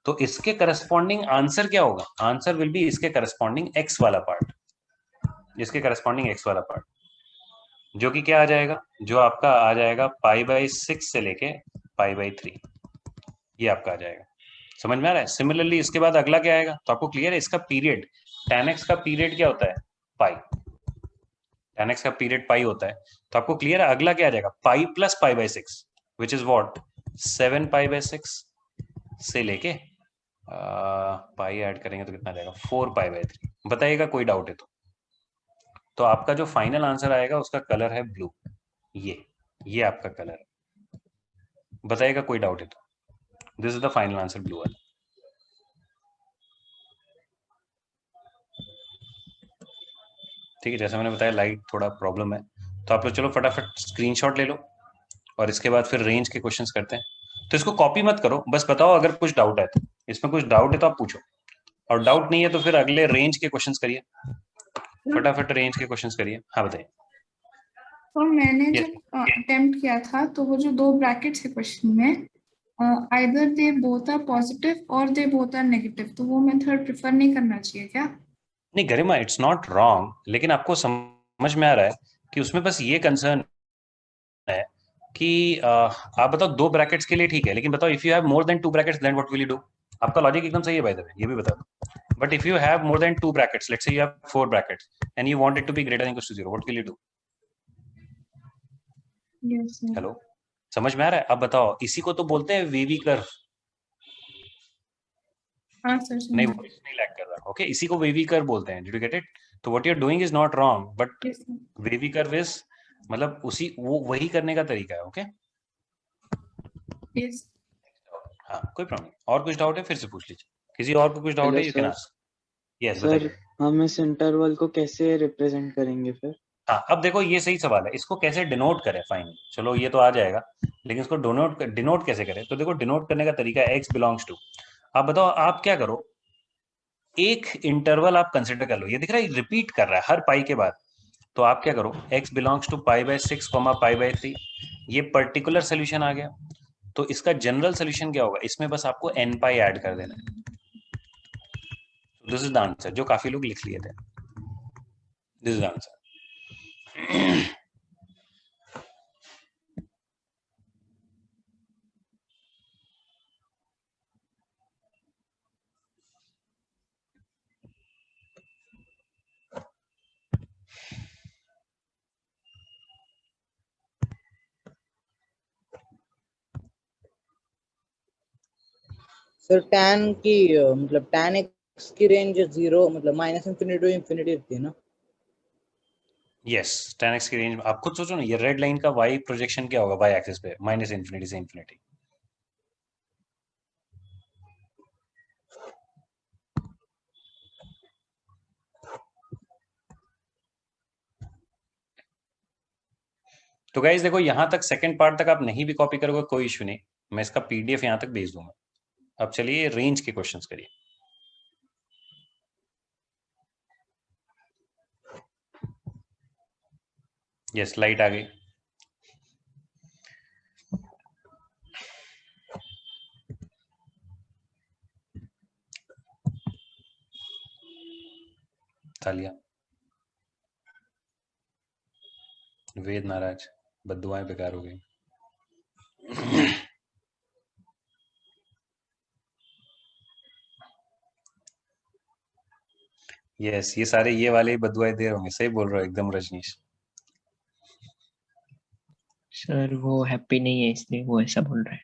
Speaker 1: तो इसके करस्पॉन्डिंग आंसर क्या होगा? आंसर विल बी इसके करस्पॉन्डिंग x वाला पार्ट, इसके करस्पॉन्डिंग x वाला पार्ट, जो कि क्या आ जाएगा? जो आपका आ जाएगा π/6 से लेके π/3, ये आपका आ जाएगा। समझ में आ रहा है? सिमिलरली इसके बाद अगला क्या आएगा? तो आपको क्लियर है इसका पीरियड, tan x का पीरियड क्या होता है? पाई। tan x का पीरियड पाई होता है। तो आपको क्लियर है अगला क्या आ जाएगा? Pi plus π/6, which is what? 7 π/6 से लेके पाई ऐड करेंगे तो कितना आ जाएगा? 4 π/3। बताइएगा कोई डाउट है तो आपका जो फाइनल आंसर आएगा उसका कलर है ब्लू। ये आपका कलर है। बताइएगा कोई डाउट है तो। This is the final answer, blue वाला। ठीक है, जैसा मैंने बताया लाइट थोड़ा प्रॉब्लम है, तो आप लोग चलो फटाफट स्क्रीनशॉट ले लो और इसके बाद फिर रेंज के क्वेश्चंस करते हैं। तो इसको कॉपी मत करो, बस बताओ अगर कुछ डाउट है तो। इसमें कुछ डाउट है तो आप पूछो, और डाउट नहीं है तो फिर अगले रेंज के क्वेश्चंस करिए। फटाफट रेंज के क्वेश्चंस करिए। हाँ बताइए।
Speaker 10: तो मैंने
Speaker 1: Yes.
Speaker 10: जब अटेम्प्ट किया था तो वो जो दो ब्रैकेट्स है क्वेश्चन में, either they both are positive और दे बोथ आर नेगेटिव, तो वो मेथड प्रेफर नहीं करना चाहिए क्या?
Speaker 1: नहीं गरिमा, इट्स नॉट रॉन्ग, लेकिन आपको समझ में आ रहा है कि उसमें बस ये कंसर्न है कि आप बताओ 2 ब्रैकेट्स के लिए ठीक है, लेकिन बताओ if you have more than 2 brackets then what will you do? आपका लॉजिक एकदम सही है बाय द वे, ये भी बता दो। But if you have more than 2 brackets, let's say you have 4 brackets and you want it to be greater than equal to 0, what will you do?
Speaker 10: Yes, sir.
Speaker 1: Hello, समझ में आ रहा है? अब बताओ, इसी को तो बोलते हैं वेवी कर्व।
Speaker 10: हाँ सर,
Speaker 1: नहीं,
Speaker 10: समझ
Speaker 1: वॉइस नहीं लैग कर रहा। ओके, इसी को वेवी कर्व बोलते हैं। Did you get it? तो what you are doing is not wrong, but
Speaker 10: Yes, sir.
Speaker 1: Wavy curve is मतलब उसी वो वही करने का तरीका है। Okay,
Speaker 10: Yes.
Speaker 1: हाँ, कोई प्रॉब्लम नहीं। और कुछ डाउट है फिर से पूछ लीजिए। किसी और को कुछ डाउट
Speaker 8: हेलो
Speaker 1: है, you can
Speaker 8: sir.
Speaker 1: Ask. Yes,
Speaker 8: sir
Speaker 1: बताइए।
Speaker 8: हम इस इंटरवल को कैसे रिप्रेजेंट करेंगे फिर?
Speaker 1: हाँ, अब देखो ये सही सवाल है, इसको कैसे डिनोट करें? फाइन, चलो ये तो आ जाएगा, लेकिन इसको डिनोट कैसे करें? तो देखो, डिनोट करने का तरीका है x बिलोंग्स टू। आप बताओ, आप क्या करो, एक इंटरवल आप कंसिडर कर लो, ये दिख रहा है रिपीट कर रहा है हर पाई के बाद। तो आप क्या करो, x बिलोंग्स टू π/6, π/3, ये पर्टिकुलर सोल्यूशन आ गया। तो इसका जनरल सोल्यूशन क्या होगा? इसमें बस आपको n पाई ऐड कर देना है। दिस इज द आंसर, जो काफी लोग लिख लिए थे। This is the answer.
Speaker 11: Sir tan की मतलब tan x की रेंज 0 मतलब -∞ टू इंफिनिटी रहती है ना?
Speaker 1: यस, tan x की रेंज आप खुद सोचो ना, ये रेड लाइन का y प्रोजेक्शन क्या होगा y एक्सिस पे? -∞ से इंफिनिटी। तो गाइज देखो, यहां तक सेकंड पार्ट तक आप नहीं भी कॉपी करोगे कोई इशू नहीं, मैं इसका पीडीएफ यहां तक भेज दूंगा। अब चलिए रेंज के क्वेश्चंस करिए। यस, लाइट आ गई। तालिया। वेद नाराज, बद्दुआएं बेकार हो गई। यस, ये सारे ये वाले ही बद्दुआएं दे रहे होंगे। सही बोल रहे हो एकदम रजनीश।
Speaker 8: सर वो हैप्पी नहीं है इसलिए वो ऐसा बोल रहा है।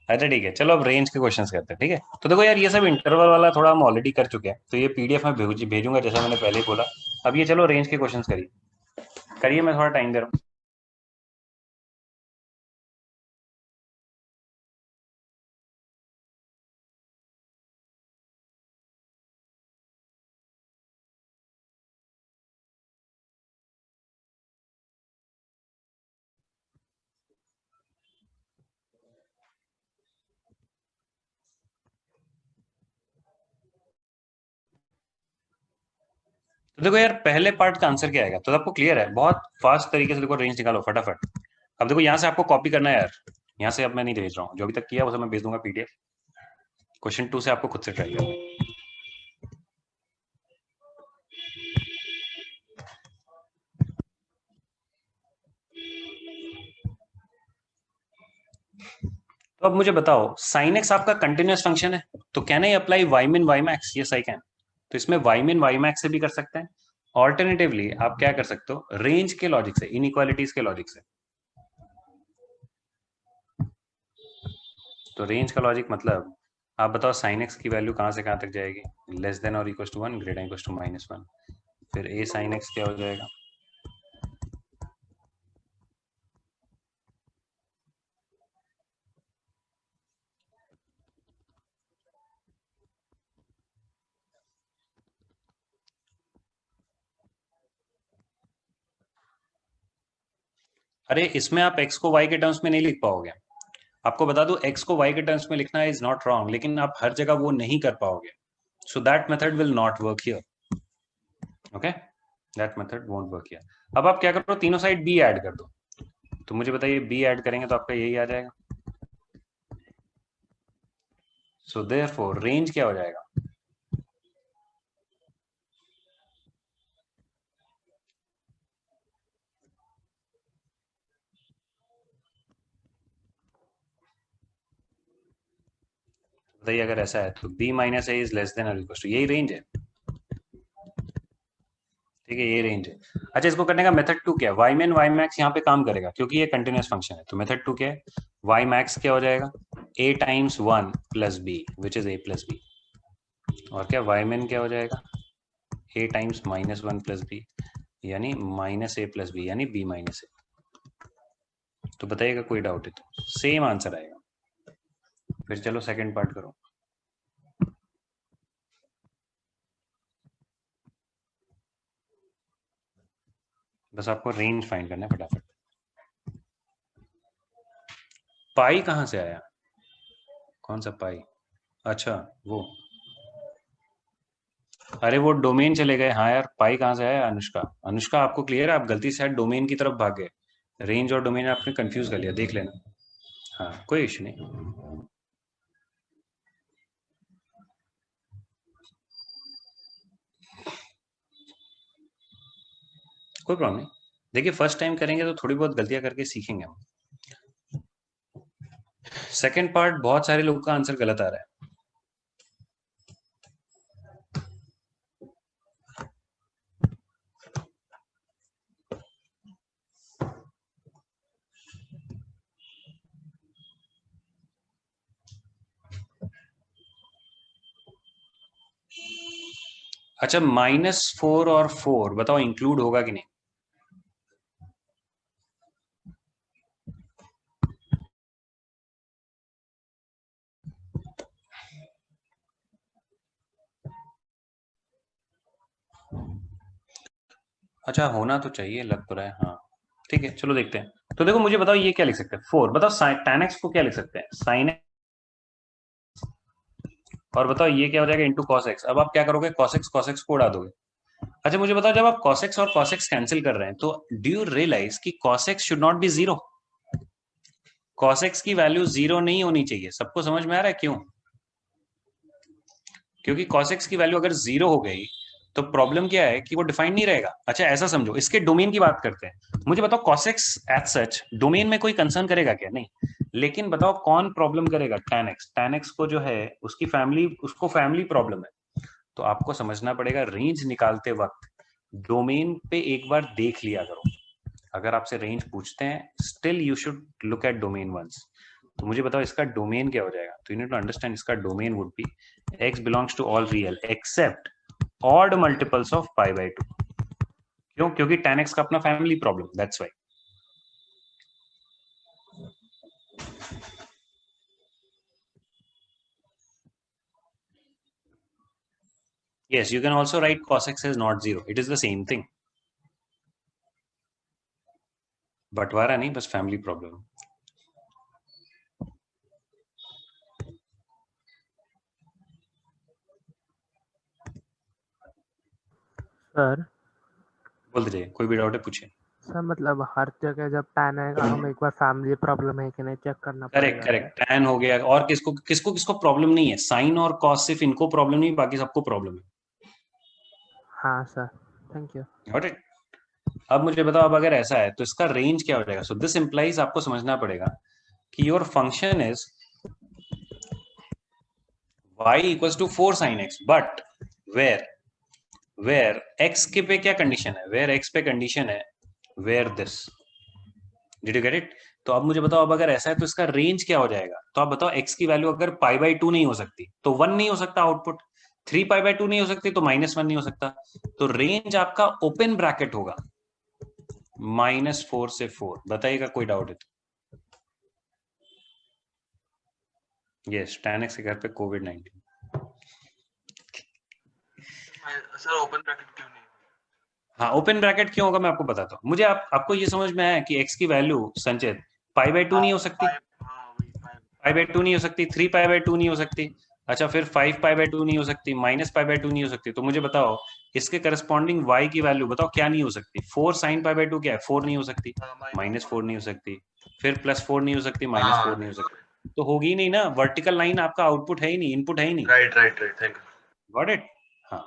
Speaker 1: अच्छा ठीक है, चलो अब रेंज के क्वेश्चंस करते हैं। ठीक है, तो देखो यार, ये सब इंटरवल वाला थोड़ा हम ऑलरेडी कर चुके हैं, तो ये पीडीएफ में भेजूंगा जैसा मैंने पहले ही बोला। अब ये चलो रेंज के क्वेश्चंस करिए, मैं थोड़ा टाइम दे रहा हूँ। तो देखो यार, पहले पार्ट का आंसर क्या आएगा? तो आपको क्लियर है, बहुत फास्ट तरीके से देखो रेंज निकालो फटाफट। अब देखो यहाँ से आपको कॉपी करना है यार, यहाँ से अब मैं नहीं भेज रहा हूँ, जो अभी तक किया वो सब मैं भेज दूंगा पीडीएफ। क्वेश्चन 2 से आपको खुद से ट्राई करना है। तो अब मुझे बताओ, sin x आपका कंटिन्यूअस फंक्शन है, तो can I apply y min y max? Yes I can. तो इसमें y min y max से भी कर सकते हैं। ऑल्टरनेटिवली आप क्या कर सकते हो, रेंज के लॉजिक से, इनइक्वालिटीज के लॉजिक से। तो रेंज का लॉजिक मतलब आप बताओ, sin x की वैल्यू कहां से कहां तक जाएगी? लेस देन और equal to 1, greater equal to -1। फिर a sin x क्या हो जाएगा? अरे इसमें आप x को y के टर्म्स में नहीं लिख पाओगे। आपको बता दूं, x को y के टर्म्स में लिखना इज नॉट रॉन्ग, लेकिन आप हर जगह वो नहीं कर पाओगे। So that method will not work here. Okay, that method won't work here. अब आप क्या करो, तीनों साइड b ऐड कर दो। तो मुझे बताइए, b ऐड करेंगे तो आपका यही आ जाएगा। सो देयरफॉर रेंज क्या हो जाएगा? बताइए अगर ऐसा है तो b minus A is less than और इक्वल टू, यही रेंज है, ठीक है, ये रेंज है। अच्छा, इसको करने का मेथड 2 क्या है? वाई मैन वाई मैक्स यहाँ पे काम करेगा क्योंकि ये कंटिन्यूस फंक्शन है। तो मेथड 2 क्या है? वाई मैक्स क्या हो जाएगा? a times 1 plus b which is a plus b, और क्या वाई मैन क्या हो जाएगा? a टाइम्स माइनस 1 प्लस बी यानी माइनस a प्लस बी यानी b माइनस a। तो बताइएगा कोई डाउट है तो, सेम आंसर आएगा। फिर चलो सेकंड पार्ट करो। बस आपको रेंज फाइंड करना है फटाफट। पाई कहां से आया? कौन सा पाई? अच्छा वो, अरे वो डोमेन चले गए। हाँ यार, पाई कहां से आया? अनुष्का, अनुष्का आपको क्लियर है? आप गलती से डोमेन की तरफ भाग गए, रेंज और डोमेन आपने कंफ्यूज कर लिया, देख लेना। हाँ कोई इश्यू नहीं। कोई प्रॉब्लम नहीं, देखिए फर्स्ट टाइम करेंगे तो थोड़ी बहुत गलतियां करके सीखेंगे हम। सेकंड पार्ट बहुत सारे लोगों का आंसर गलत आ रहा है। अच्छा, -4 और 4 बताओ इंक्लूड होगा कि नहीं? अच्छा होना तो चाहिए, लग तो रहा है। हाँ ठीक है, चलो देखते हैं। तो देखो मुझे बताओ ये क्या लिख सकते हैं? 4, बताओ tan x को क्या लिख सकते हैं? sin x, और बताओ ये क्या हो जाएगा? Into cos x। अब आप क्या करोगे? cos x को उड़ा दोगे। अच्छा मुझे बताओ, जब आप cos x और cos x कैंसिल कर रहे हैं तो डू यू रियलाइज कि cos x should not be 0? cos x की वैल्यू 0 नहीं होनी चाहिए। सबको समझ में आ रहा है क्यों? क्योंकि cos x की वैल्यू अगर 0 हो गई तो प्रॉब्लम क्या है कि वो डिफाइंड नहीं रहेगा। अच्छा ऐसा समझो, इसके डोमेन की बात करते हैं। मुझे बताओ cos x as such domain में कोई कंसर्न करेगा क्या? नहीं। लेकिन बताओ कौन प्रॉब्लम करेगा? tan x को जो है उसकी फैमिली, उसको फैमिली प्रॉब्लम है। तो आपको समझना पड़ेगा रेंज निकालते वक्त डोमेन पे एक बार देख लिया करो। अगर आपसे रेंज पूछते हैं still you should look at domain once. तो मुझे बताओ इसका डोमेन क्या हो जाएगा? तो यू नीड टू अंडरस्टैंड इसका domain would be x belongs to all real except odd multiples of π/2। क्यों? क्योंकि tan x का अपना family problem, that's why. Yes, you can also write cos x as not 0. It is the same thing. बंटवारा नहीं, बस family problem.
Speaker 12: Sir
Speaker 1: बोल दीजिए, कोई भी डाउट है पूछिए।
Speaker 12: सर मतलब हर जगह जब टैन आएगा हम एक बार फैमिली प्रॉब्लम है कि नहीं चेक करना
Speaker 1: करेक्ट
Speaker 12: पड़ेगा।
Speaker 1: करेक्ट, tan हो गया। और किसको किसको किसको प्रॉब्लम नहीं है? साइन और कॉस सिर्फ इनको प्रॉब्लम नहीं, बाकी सबको प्रॉब्लम है।
Speaker 12: हाँ sir, thank you.
Speaker 1: Got it? अब मुझे बताओ, अब अगर ऐसा है तो इसका रेंज क्या हो जाएगा? सो दिस इंप्लाइज, आपको समझना पड़ेगा कि your function is y equals to 4 sin x, but where x के पे क्या कंडीशन है? वेयर x पे कंडीशन है where this. Did you get it? तो अब मुझे बताओ, अब अगर ऐसा है तो इसका रेंज क्या हो जाएगा? तो आप बताओ x की वैल्यू अगर π/2 नहीं हो सकती तो 1 नहीं हो सकता आउटपुट, 3 π/2 नहीं हो सकती तो -1 नहीं हो सकता। तो रेंज आपका ओपन ब्रैकेट होगा -4 से 4। बताइएगा कोई डाउट है तो। यस, tan x के घर पे COVID-19।
Speaker 5: सर ओपन ब्रैकेट क्यों नहीं?
Speaker 1: हाँ ओपन ब्रैकेट क्यों होगा मैं आपको बताता हूँ। मुझे आपको ये समझ में आया कि x की वैल्यू संचित π/2 नहीं हो सकती, π/2 नहीं हो सकती, 3 π/2 नहीं हो सकती। अच्छा फिर 5 π/2 नहीं हो सकती, -π/2 नहीं हो सकती। तो मुझे बताओ इसके करस्पॉन्डिंग y की वैल्यू बताओ क्या नहीं हो सकती? 4 sin π/2 क्या है? 4 नहीं हो सकती, -4 नहीं हो सकती, फिर +4 नहीं हो सकती, -4 नहीं हो सकती। तो होगी ही नहीं ना, वर्टिकल लाइन आपका आउटपुट है ही नहीं, इनपुट है ही नहीं।
Speaker 5: Right right right, thank you.
Speaker 1: Got it? हाँ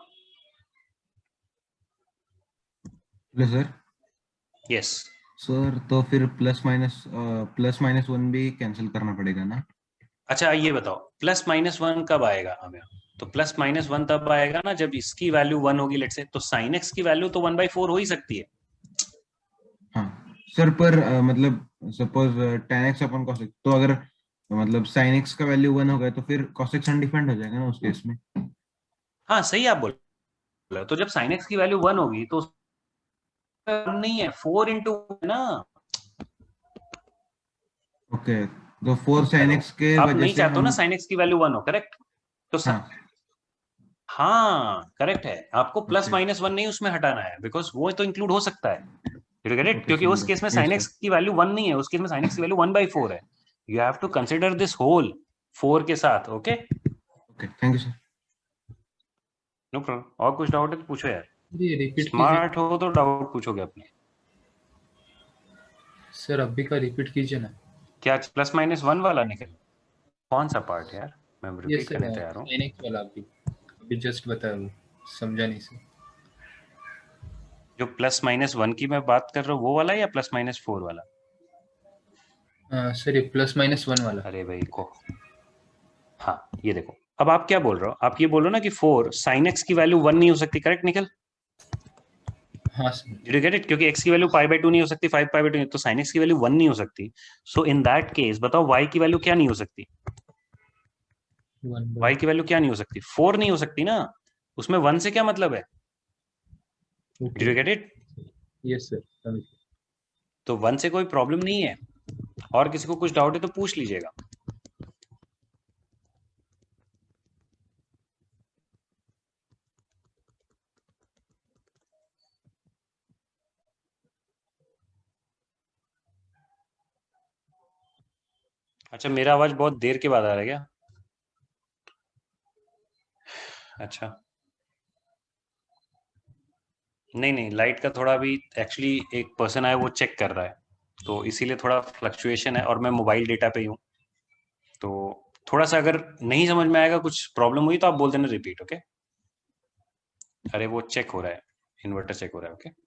Speaker 2: हेलो सर।
Speaker 1: यस।
Speaker 2: सर तो फिर प्लस माइनस 1 भी कैंसिल करना पड़ेगा ना?
Speaker 1: अच्छा ये बताओ प्लस माइनस वन कब आएगा हमें? तो प्लस माइनस वन तब आएगा ना जब इसकी वैल्यू 1 होगी लेट से, तो sin x की वैल्यू तो 1/4 हो ही सकती है।
Speaker 2: हाँ सर, पर मतलब सपोज tan x अपन cos x, तो अगर मतलब sin x का वैल्यू 1 हो गया तो फिर cos x अनडिफाइंड हो जाएगा ना उस केस में।
Speaker 1: हाँ सही आप बोल रहे हो। तो जब sin x की वैल्यू 1 होगी तो नहीं है 4 इंटू ना।
Speaker 2: ओके, तो 4 sin x के
Speaker 1: आप
Speaker 2: वजह
Speaker 1: नहीं
Speaker 2: से
Speaker 1: चाहते हो
Speaker 2: हम,
Speaker 1: ना sin x की वैल्यू 1 हो, करेक्ट? तो
Speaker 2: हाँ
Speaker 1: हाँ करेक्ट है, आपको प्लस
Speaker 2: ओके
Speaker 1: माइनस 1 नहीं उसमें हटाना है, बिकॉज वो तो इंक्लूड हो सकता है। You get it?
Speaker 2: ओके
Speaker 1: क्योंकि
Speaker 2: समझ
Speaker 1: उस केस में
Speaker 2: गया,
Speaker 1: sin
Speaker 2: यस
Speaker 1: x
Speaker 2: सर।
Speaker 1: की वैल्यू 1 नहीं है, उस केस में sin x की वैल्यू 1/4 है। You have to consider this whole 4 के साथ। Okay
Speaker 2: okay thank you sir.
Speaker 1: No problem. और कुछ डाउट है तो पूछो यार,
Speaker 13: ये रिपीट कीजिए
Speaker 1: स्मार्ट हो तो डाउट पूछोगे अपने।
Speaker 13: सर, अभी का रिपीट कीजिए ना।
Speaker 1: क्या प्लस माइनस 1 वाला निकल? कौन सा पार्ट है यार? मैं
Speaker 13: ये
Speaker 1: रिपीट
Speaker 13: सर
Speaker 1: करने तैयार हूँ।
Speaker 13: sin x वाला अभी जस्ट बताया, वो समझा नहीं सर।
Speaker 1: जो प्लस माइनस 1 की मैं बात कर रहा हूँ वो वाला या प्लस माइनस 4 वाला?
Speaker 13: सर ये प्लस माइनस 1 वाला।
Speaker 1: अरे भाई को, हाँ ये देखो, अब आप क्या बोल रहे हो? आप ये बोल रहे हो ना कि 4 sin x की वैल्यू 1 नहीं हो सकती, करेक्ट निकल?
Speaker 13: हाँ sir.
Speaker 1: Did you get it? क्योंकि x की वैल्यू π/2 नहीं हो सकती, 5π/2 नहीं, तो sin x की वैल्यू 1 नहीं हो सकती। सो इन दैट केस बताओ y की वैल्यू क्या नहीं हो सकती? y की वैल्यू क्या नहीं हो सकती? 4 नहीं हो सकती ना, उसमें 1 से क्या मतलब है? Did you get it?
Speaker 13: Yes sir.
Speaker 1: तो 1 से कोई प्रॉब्लम नहीं है। और किसी को कुछ डाउट है तो पूछ लीजिएगा। अच्छा मेरा आवाज बहुत देर के बाद आ रहा है क्या? अच्छा नहीं लाइट का थोड़ा अभी एक्चुअली एक पर्सन आया वो चेक कर रहा है, तो इसीलिए थोड़ा फ्लक्चुएशन है, और मैं मोबाइल डेटा पे ही हूँ। तो थोड़ा सा अगर नहीं समझ में आएगा, कुछ प्रॉब्लम हुई तो आप बोल देना रिपीट। ओके? अरे वो चेक हो रहा है, इन्वर्टर चेक हो रहा है। ओके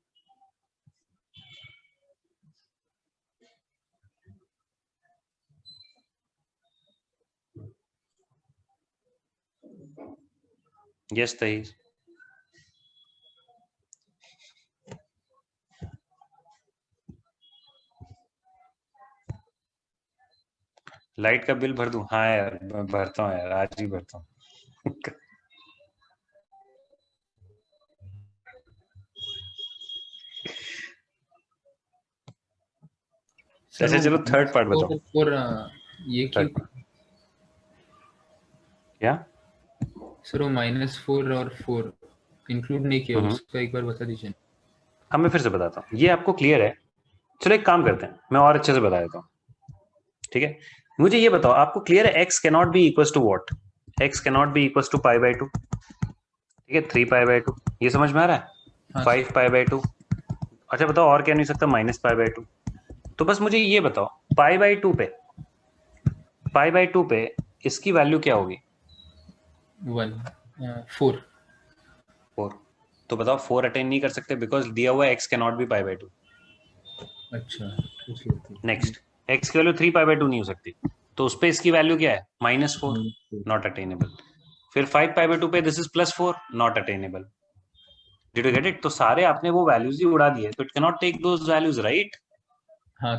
Speaker 1: यस तही। लाइट का बिल भर दूं? हाँ यार मैं भरता हूँ यार, आज ही भरता हूँ। अच्छा चलो थर्ड पार्ट बताओ।
Speaker 13: और ये क्यों
Speaker 1: क्या
Speaker 13: सर, वो -4 और 4 इंक्लूड नहीं किया, उसका एक बार बता दीजिए।
Speaker 1: अब मैं फिर से बताता हूँ, ये आपको क्लियर है? चलो एक काम करते हैं, मैं और अच्छे से बता देता हूँ। ठीक है, मुझे ये बताओ आपको क्लियर है x cannot be equal to what? x cannot be equal to π/2। ठीक है, 3π/2, ये समझ में आ रहा है? 5π/2। अच्छा बताओ और क्या नहीं सकता? -π/2। तो बस मुझे ये बताओ π/2 पे इसकी वैल्यू क्या होगी?
Speaker 13: 4।
Speaker 1: तो बताओ 4 अटेन नहीं कर सकते बिकॉज दिया हुआ x कैनॉट बी π/2।
Speaker 13: अच्छा
Speaker 1: नेक्स्ट, x की वैल्यू 3π/2 नहीं हो सकती, तो उस पे इसकी वैल्यू क्या है? -4, नॉट अटेनेबल। फिर 5π/2 पे this is +4, not attainable. Did you get it? तो सारे आपने वो वैल्यूज ही उड़ा दिए, तो it can not take those values, right?
Speaker 13: हाँ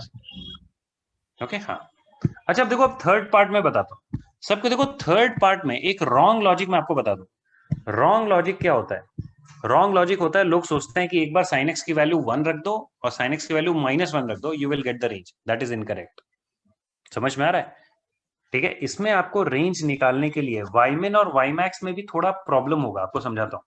Speaker 1: ओके हाँ। अच्छा अब देखो, अब थर्ड पार्ट में बताता हूँ सबको। देखो थर्ड पार्ट में एक रॉन्ग लॉजिक मैं आपको बता दूं। रॉन्ग लॉजिक क्या होता है? रॉन्ग लॉजिक होता है, लोग सोचते हैं कि एक बार sin x की वैल्यू 1 रख दो और sin x की वैल्यू -1 रख दो, you will get the range. That is incorrect. समझ में आ रहा है? ठीक है, इसमें आपको रेंज निकालने के लिए ymin और ymax में भी थोड़ा प्रॉब्लम होगा, आपको समझाता हूँ।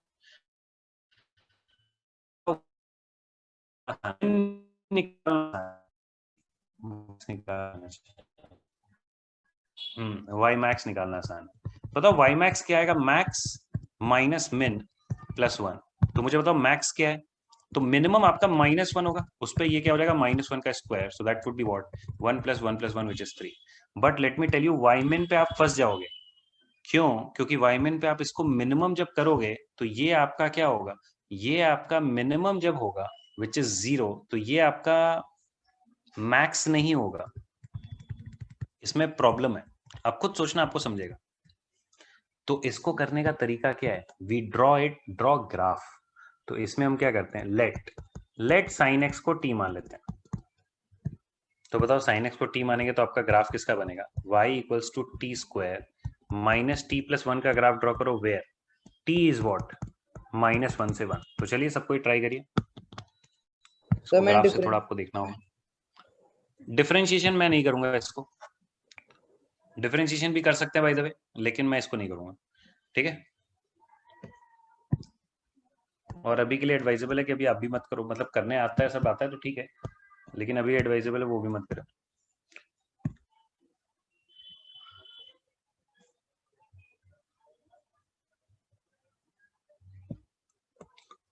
Speaker 1: ymax निकालना आसान है। बताओ ymax क्या आएगा? मैक्स माइनस मिन +1। तो मुझे बताओ मैक्स क्या है? तो मिनिमम आपका -1 होगा, उस पर ये क्या हो जाएगा? -1 का square, so that would be what? 1 + 1 + 1 which is 3। But let me tell you, ymin पे आप फंस जाओगे। क्यों? क्योंकि ymin पे आप इसको मिनिमम जब करोगे तो ये आपका क्या होगा? ये आपका मिनिमम जब होगा विच इज 0, तो ये आपका मैक्स नहीं होगा। इसमें प्रॉब्लम है। आप खुद सोचना, आपको समझेगा। तो इसको करने का तरीका क्या है? We draw graph. तो इसमें हम क्या करते हैं, लेट साइन एक्स को टी मान लेते हैं। तो बताओ साइन एक्स को टी मानेंगे तो आपका ग्राफ किसका बनेगा? y equals to t square minus t plus 1 का ग्राफ ड्रॉ करो, वेयर t इज व्हाट, -1 से 1। तो चलिए सबको ट्राई करिए, ग्राफ से थोड़ा आपको देखना होगा। डिफरेंशिएशन मैं नहीं करूंगा, इसको डिफरेंशिएशन भी कर सकते हैं बाय द वे, लेकिन मैं इसको नहीं करूंगा, ठीक है। और अभी के लिए एडवाइजेबल है कि अभी आप भी मत करो, मतलब करने आता है, सब आता है तो ठीक है, लेकिन अभी एडवाइजेबल है वो भी मत करो।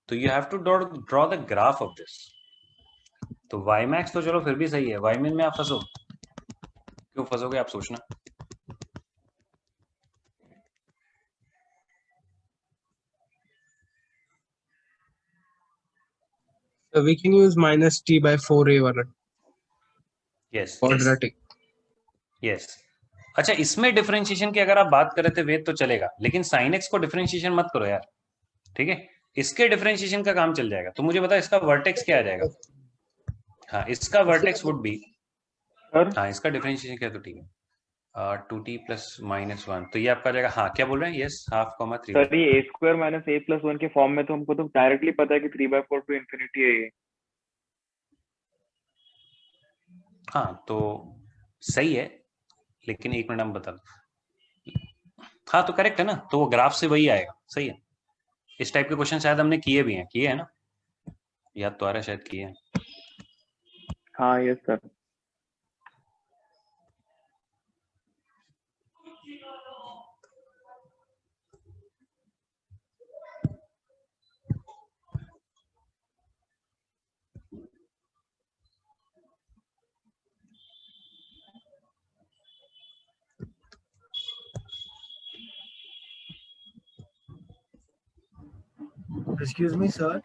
Speaker 1: तो you have to draw the graph of this. तो वाई मैक्स तो चलो फिर भी सही है, वाई मिन में आप फंसो, क्यों फंसोगे आप सोचना।
Speaker 14: So we can use minus t by 4a वाला
Speaker 1: यस
Speaker 14: quadratic.
Speaker 1: यस। अच्छा, इसमें डिफरेंशिएशन की अगर आप बात कर रहे थे वेद तो चलेगा, लेकिन साइन एक्स को डिफरेंशिएशन मत करो यार, ठीक है। इसके डिफरेंशिएशन का काम चल जाएगा। तो मुझे बता इसका वर्टेक्स क्या आ जाएगा? हाँ, इसका वर्टेक्स वुड बी, हाँ इसका डिफरेंशिएशन क्या, तो ठीक है 2t प्लस -1, तो ये आपका जाएगा, हाँ क्या बोल रहे हैं, यस हाफ कॉमा 3।
Speaker 9: सर ये a square minus a plus 1 के फॉर्म में तो हमको तो डायरेक्टली पता है कि 3/4 टू इन्फिनिटी है ये।
Speaker 1: हाँ तो सही है, लेकिन एक मिनट हम बता दो। हाँ तो करेक्ट है ना, तो वो ग्राफ से वही आएगा, सही है। इस टाइप के क्वेश्चन शायद हमने किए भी हैं, किए हैं ना, याद तो आ रहा है, शायद किए हैं।
Speaker 9: हाँ yes sir.
Speaker 15: Excuse me, sir.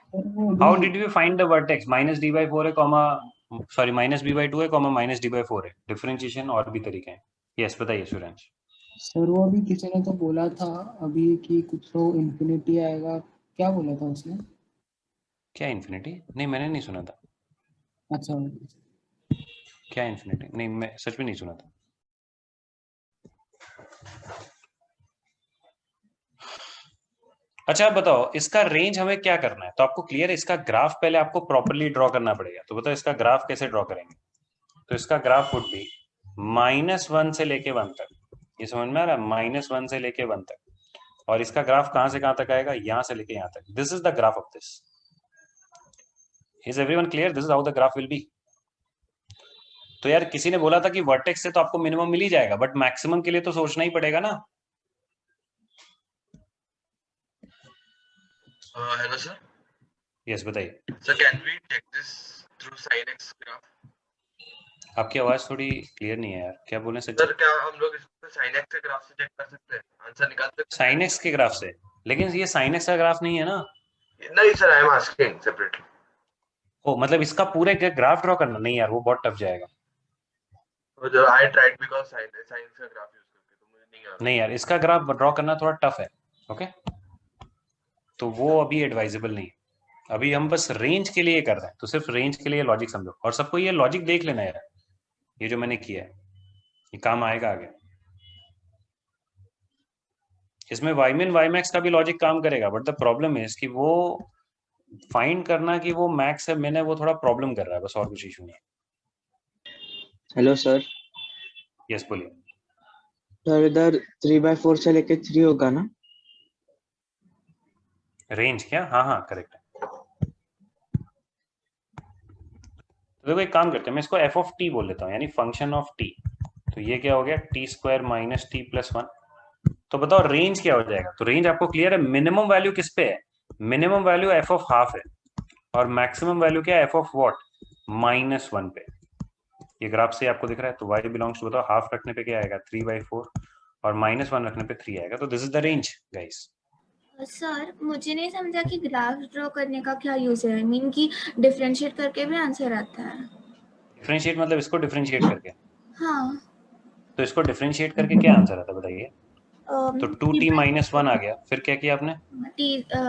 Speaker 1: How did you find the vertex -d/4a, -b/2a, -d/4a? Differentiation और भी तरीके हैं। यस बताइए सूरज।
Speaker 3: सर वो अभी किसी ने तो बोला था अभी कि कुछ तो इन्फिनिटी आएगा, क्या बोला था उसने?
Speaker 1: क्या इन्फिनिटी? नहीं मैंने नहीं सुना था।
Speaker 3: अच्छा,
Speaker 1: क्या इन्फिनिटी? नहीं मैं सच में नहीं सुना था। अच्छा बताओ इसका रेंज हमें क्या करना है? तो आपको क्लियर है, इसका ग्राफ पहले आपको प्रॉपर्ली ड्रॉ करना पड़ेगा। तो बताओ इसका ग्राफ कैसे ड्रॉ करेंगे? तो इसका ग्राफ वुड बी -1 से लेके 1 तक, ये समझ में आ रहा है, -1 से लेके 1 तक। और इसका ग्राफ कहां से कहां तक आएगा? यहां से लेके यहां तक। This is the graph of this. Is everyone clear? This is how the graph will B. तो यार किसी ने बोला था कि वर्टेक्स से तो आपको मिनिमम मिल ही जाएगा, बट मैक्सिमम के लिए तो सोचना ही पड़ेगा ना।
Speaker 5: Hello sir.
Speaker 1: यस बताइए
Speaker 5: sir, can we check this through sin x graph?
Speaker 1: आपकी आवाज थोड़ी क्लियर नहीं है यार, क्या बोले सर?
Speaker 5: सर क्या हम लोग इसको sin x के ग्राफ से चेक कर सकते हैं, आंसर निकाल सकते हैं?
Speaker 1: sin x के ग्राफ से? लेकिन ये sin x का ग्राफ नहीं है ना।
Speaker 5: नहीं sir, I am asking separately.
Speaker 1: ओ मतलब इसका पूरे ग्राफ ड्रॉ करना? नहीं यार वो बहुत टफ जाएगा।
Speaker 5: जो I tried because sin x का ग्राफ यूज करके तो मुझे नहीं आ रहा।
Speaker 1: नहीं यार इसका ग्राफ ड्रॉ करना थोड़ा टफ है, ओके। तो वो अभी एडवाइजेबल नहीं है। अभी हम बस रेंज के लिए कर रहे हैं, तो सिर्फ रेंज के लिए लॉजिक समझो, और सबको ये लॉजिक देख लेना यार, ये जो मैंने किया है ये काम आएगा आगे। इसमें वाईमिन वाईमैक्स का भी लॉजिक काम करेगा, बट द प्रॉब्लम है कि वो फाइंड करना कि वो मैक्स है मैंने, वो थोड़ा प्रॉब्लम कर रहा है, बस और कुछ इशू नहीं है।
Speaker 8: Hello sir.
Speaker 1: यस बोलिए।
Speaker 8: सर इधर 3/4 से लेके 3 होगा ना
Speaker 1: रेंज? क्या? हाँ हाँ करेक्ट है। तो देखो एक काम करते हैं, मैं इसको f ऑफ t बोल लेता हूँ, यानी फंक्शन ऑफ t। तो ये क्या हो गया, t square minus t plus 1। तो बताओ रेंज क्या हो जाएगा? तो रेंज आपको क्लियर है, मिनिमम वैल्यू किस पे है? Minimum value f of half है, और मैक्सिमम वैल्यू क्या है? f of what? -1 पे। ये ग्राफ से आपको दिख रहा है। तो y बिलोंग्स टू, बताओ हाफ रखने पे क्या आएगा? 3/4, और -1 रखने पे 3 आएगा। तो this is the range guys.
Speaker 4: Sir मुझे नहीं समझा कि ग्राफ ड्रॉ करने का क्या यूज है। आई मीन कि डिफरेंशिएट करके भी आंसर आता है।
Speaker 1: डिफरेंशिएट मतलब इसको डिफरेंशिएट करके?
Speaker 4: हाँ
Speaker 1: तो इसको डिफरेंशिएट करके क्या आंसर आता है बताइए? तो 2t माइनस 1 आ गया, फिर क्या किया आपने?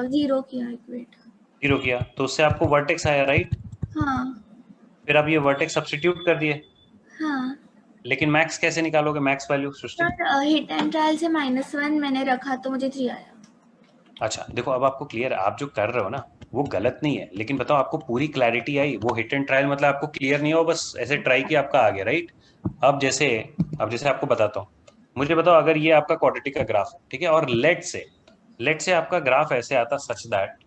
Speaker 4: जीरो किया इक्वेट।
Speaker 1: 0 किया, तो उससे आपको वर्टेक्स आया, राइट?
Speaker 4: हाँ
Speaker 1: फिर आप ये वर्टेक्स सब्स्टिट्यूट कर दिए,
Speaker 4: हाँ
Speaker 1: लेकिन मैक्स कैसे निकालोगे? Max value Srishti?
Speaker 4: Sir hit and trial से -1 मैंने रखा तो मुझे 3 आया।
Speaker 1: अच्छा देखो, अब आपको क्लियर है, आप जो कर रहे हो ना वो गलत नहीं है, लेकिन बताओ आपको पूरी क्लैरिटी आई? वो हिट एंड ट्रायल मतलब आपको क्लियर नहीं हो, बस ऐसे ट्राई किया आपका आ गया, राइट? अब जैसे आपको बताता हूँ, मुझे बताओ अगर ये आपका क्वाड्रेटिक का ग्राफ है, ठीक है, और लेट से आपका ग्राफ ऐसे आता सच दैट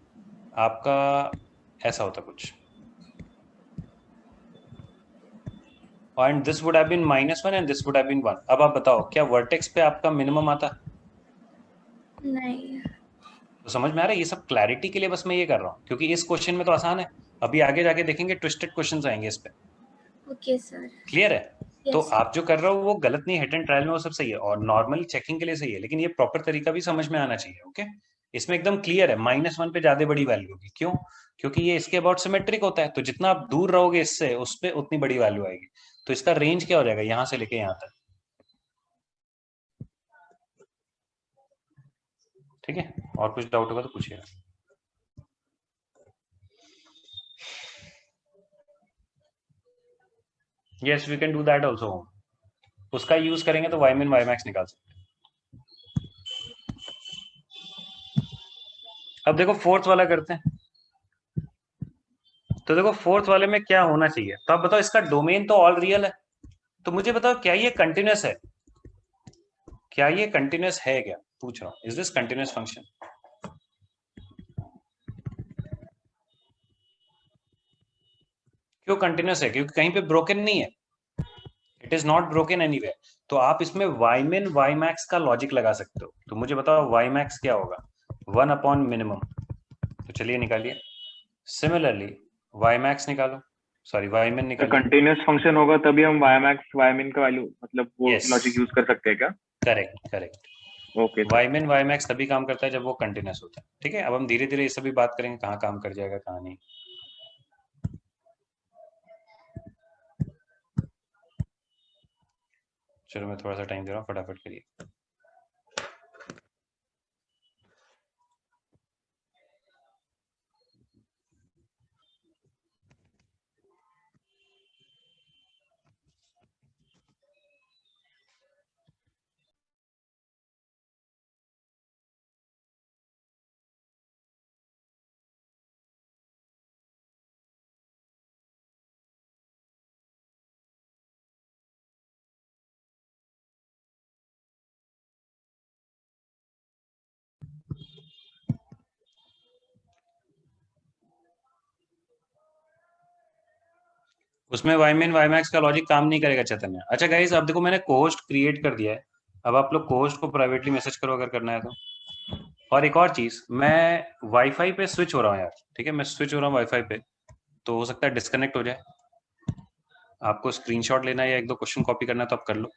Speaker 1: आपका ऐसा होता कुछ, and this would have been -1 and this would have been 1। अब आप बताओ क्या वर्टेक्स पे आपका मिनिमम आता?
Speaker 4: नहीं।
Speaker 1: तो समझ में आ रहा है? ये सब क्लैरिटी के लिए बस मैं ये कर रहा हूँ, क्योंकि इस क्वेश्चन में तो आसान है, अभी आगे जाके देखेंगे ट्विस्टेड क्वेश्चंस आएंगे इस पे।
Speaker 4: Okay sir.
Speaker 1: क्लियर है? तो
Speaker 4: यस।
Speaker 1: आप जो कर रहे हो वो गलत नहीं, हिट एंड ट्रायल में वो सब सही है और नॉर्मल चेकिंग के लिए सही है, लेकिन ये प्रॉपर तरीका भी समझ में आना चाहिए। ओके, इसमें एकदम क्लियर है, -1 पे ज्यादा बड़ी वैल्यू होगी। क्यों? क्योंकि ये इसके अबाउट सिमेट्रिक होता है, तो जितना आप दूर रहोगे इससे उस पर उतनी बड़ी वैल्यू आएगी। तो इसका रेंज क्या हो जाएगा यहाँ से लेके यहाँ तक? ठीक है, और कुछ डाउट होगा तो पूछिएगा। Yes we can do that also. उसका यूज करेंगे तो वाई मिन वाई मैक्स निकाल सकते हैं। अब देखो फोर्थ वाला करते हैं। तो देखो फोर्थ वाले में क्या होना चाहिए, तो आप बताओ, इसका डोमेन तो ऑल रियल है, तो मुझे बताओ क्या ये कंटिन्यूस है? क्या ये कंटिन्यूस है? क्या पूछ रहा हूं, इज दिस कंटिन्यूस फंक्शन? क्यों कंटिन्यूस है? क्योंकि कहीं पे ब्रोकन नहीं है, it is not broken anywhere. तो आप इसमें वाई मिन वाई मैक्स का लॉजिक लगा सकते हो। तो मुझे बताओ वाई मैक्स क्या होगा? 1/मिनिमम। तो चलिए निकालिए। सिमिलरली वाई मैक्स निकालो, सॉरी वाई मिन
Speaker 15: तो
Speaker 1: निकालिए।
Speaker 15: कंटिन्यूस फंक्शन होगा तभी हम वाई मैक्स वाई मिन का वैल्यू मतलब वो
Speaker 1: Yes.
Speaker 15: लॉजिक यूज कर सकते हैं क्या?
Speaker 1: Correct correct.
Speaker 15: Okay sir.
Speaker 1: Y min y max तभी काम करता है जब वो कंटिन्यूस होता है। ठीक है, अब हम धीरे धीरे ये सभी बात करेंगे, कहाँ काम कर जाएगा कहाँ नहीं। चलो मैं थोड़ा सा टाइम दे रहा हूँ, फटाफट करिए। उसमें वाई मिन वाई मैक्स का लॉजिक काम नहीं करेगा चैतन्य। अच्छा गाइस, अब देखो मैंने कोहोस्ट क्रिएट कर दिया है, अब आप लोग कोहोस्ट को प्राइवेटली मैसेज करो अगर करना है तो। और एक और चीज, मैं वाईफाई पे स्विच हो रहा हूँ यार, ठीक है, मैं स्विच हो रहा हूँ वाईफाई पे, तो हो सकता है डिस्कनेक्ट हो जाए। आपको स्क्रीनशॉट लेना है या 1-2 क्वेश्चन कॉपी करना है तो आप कर लो।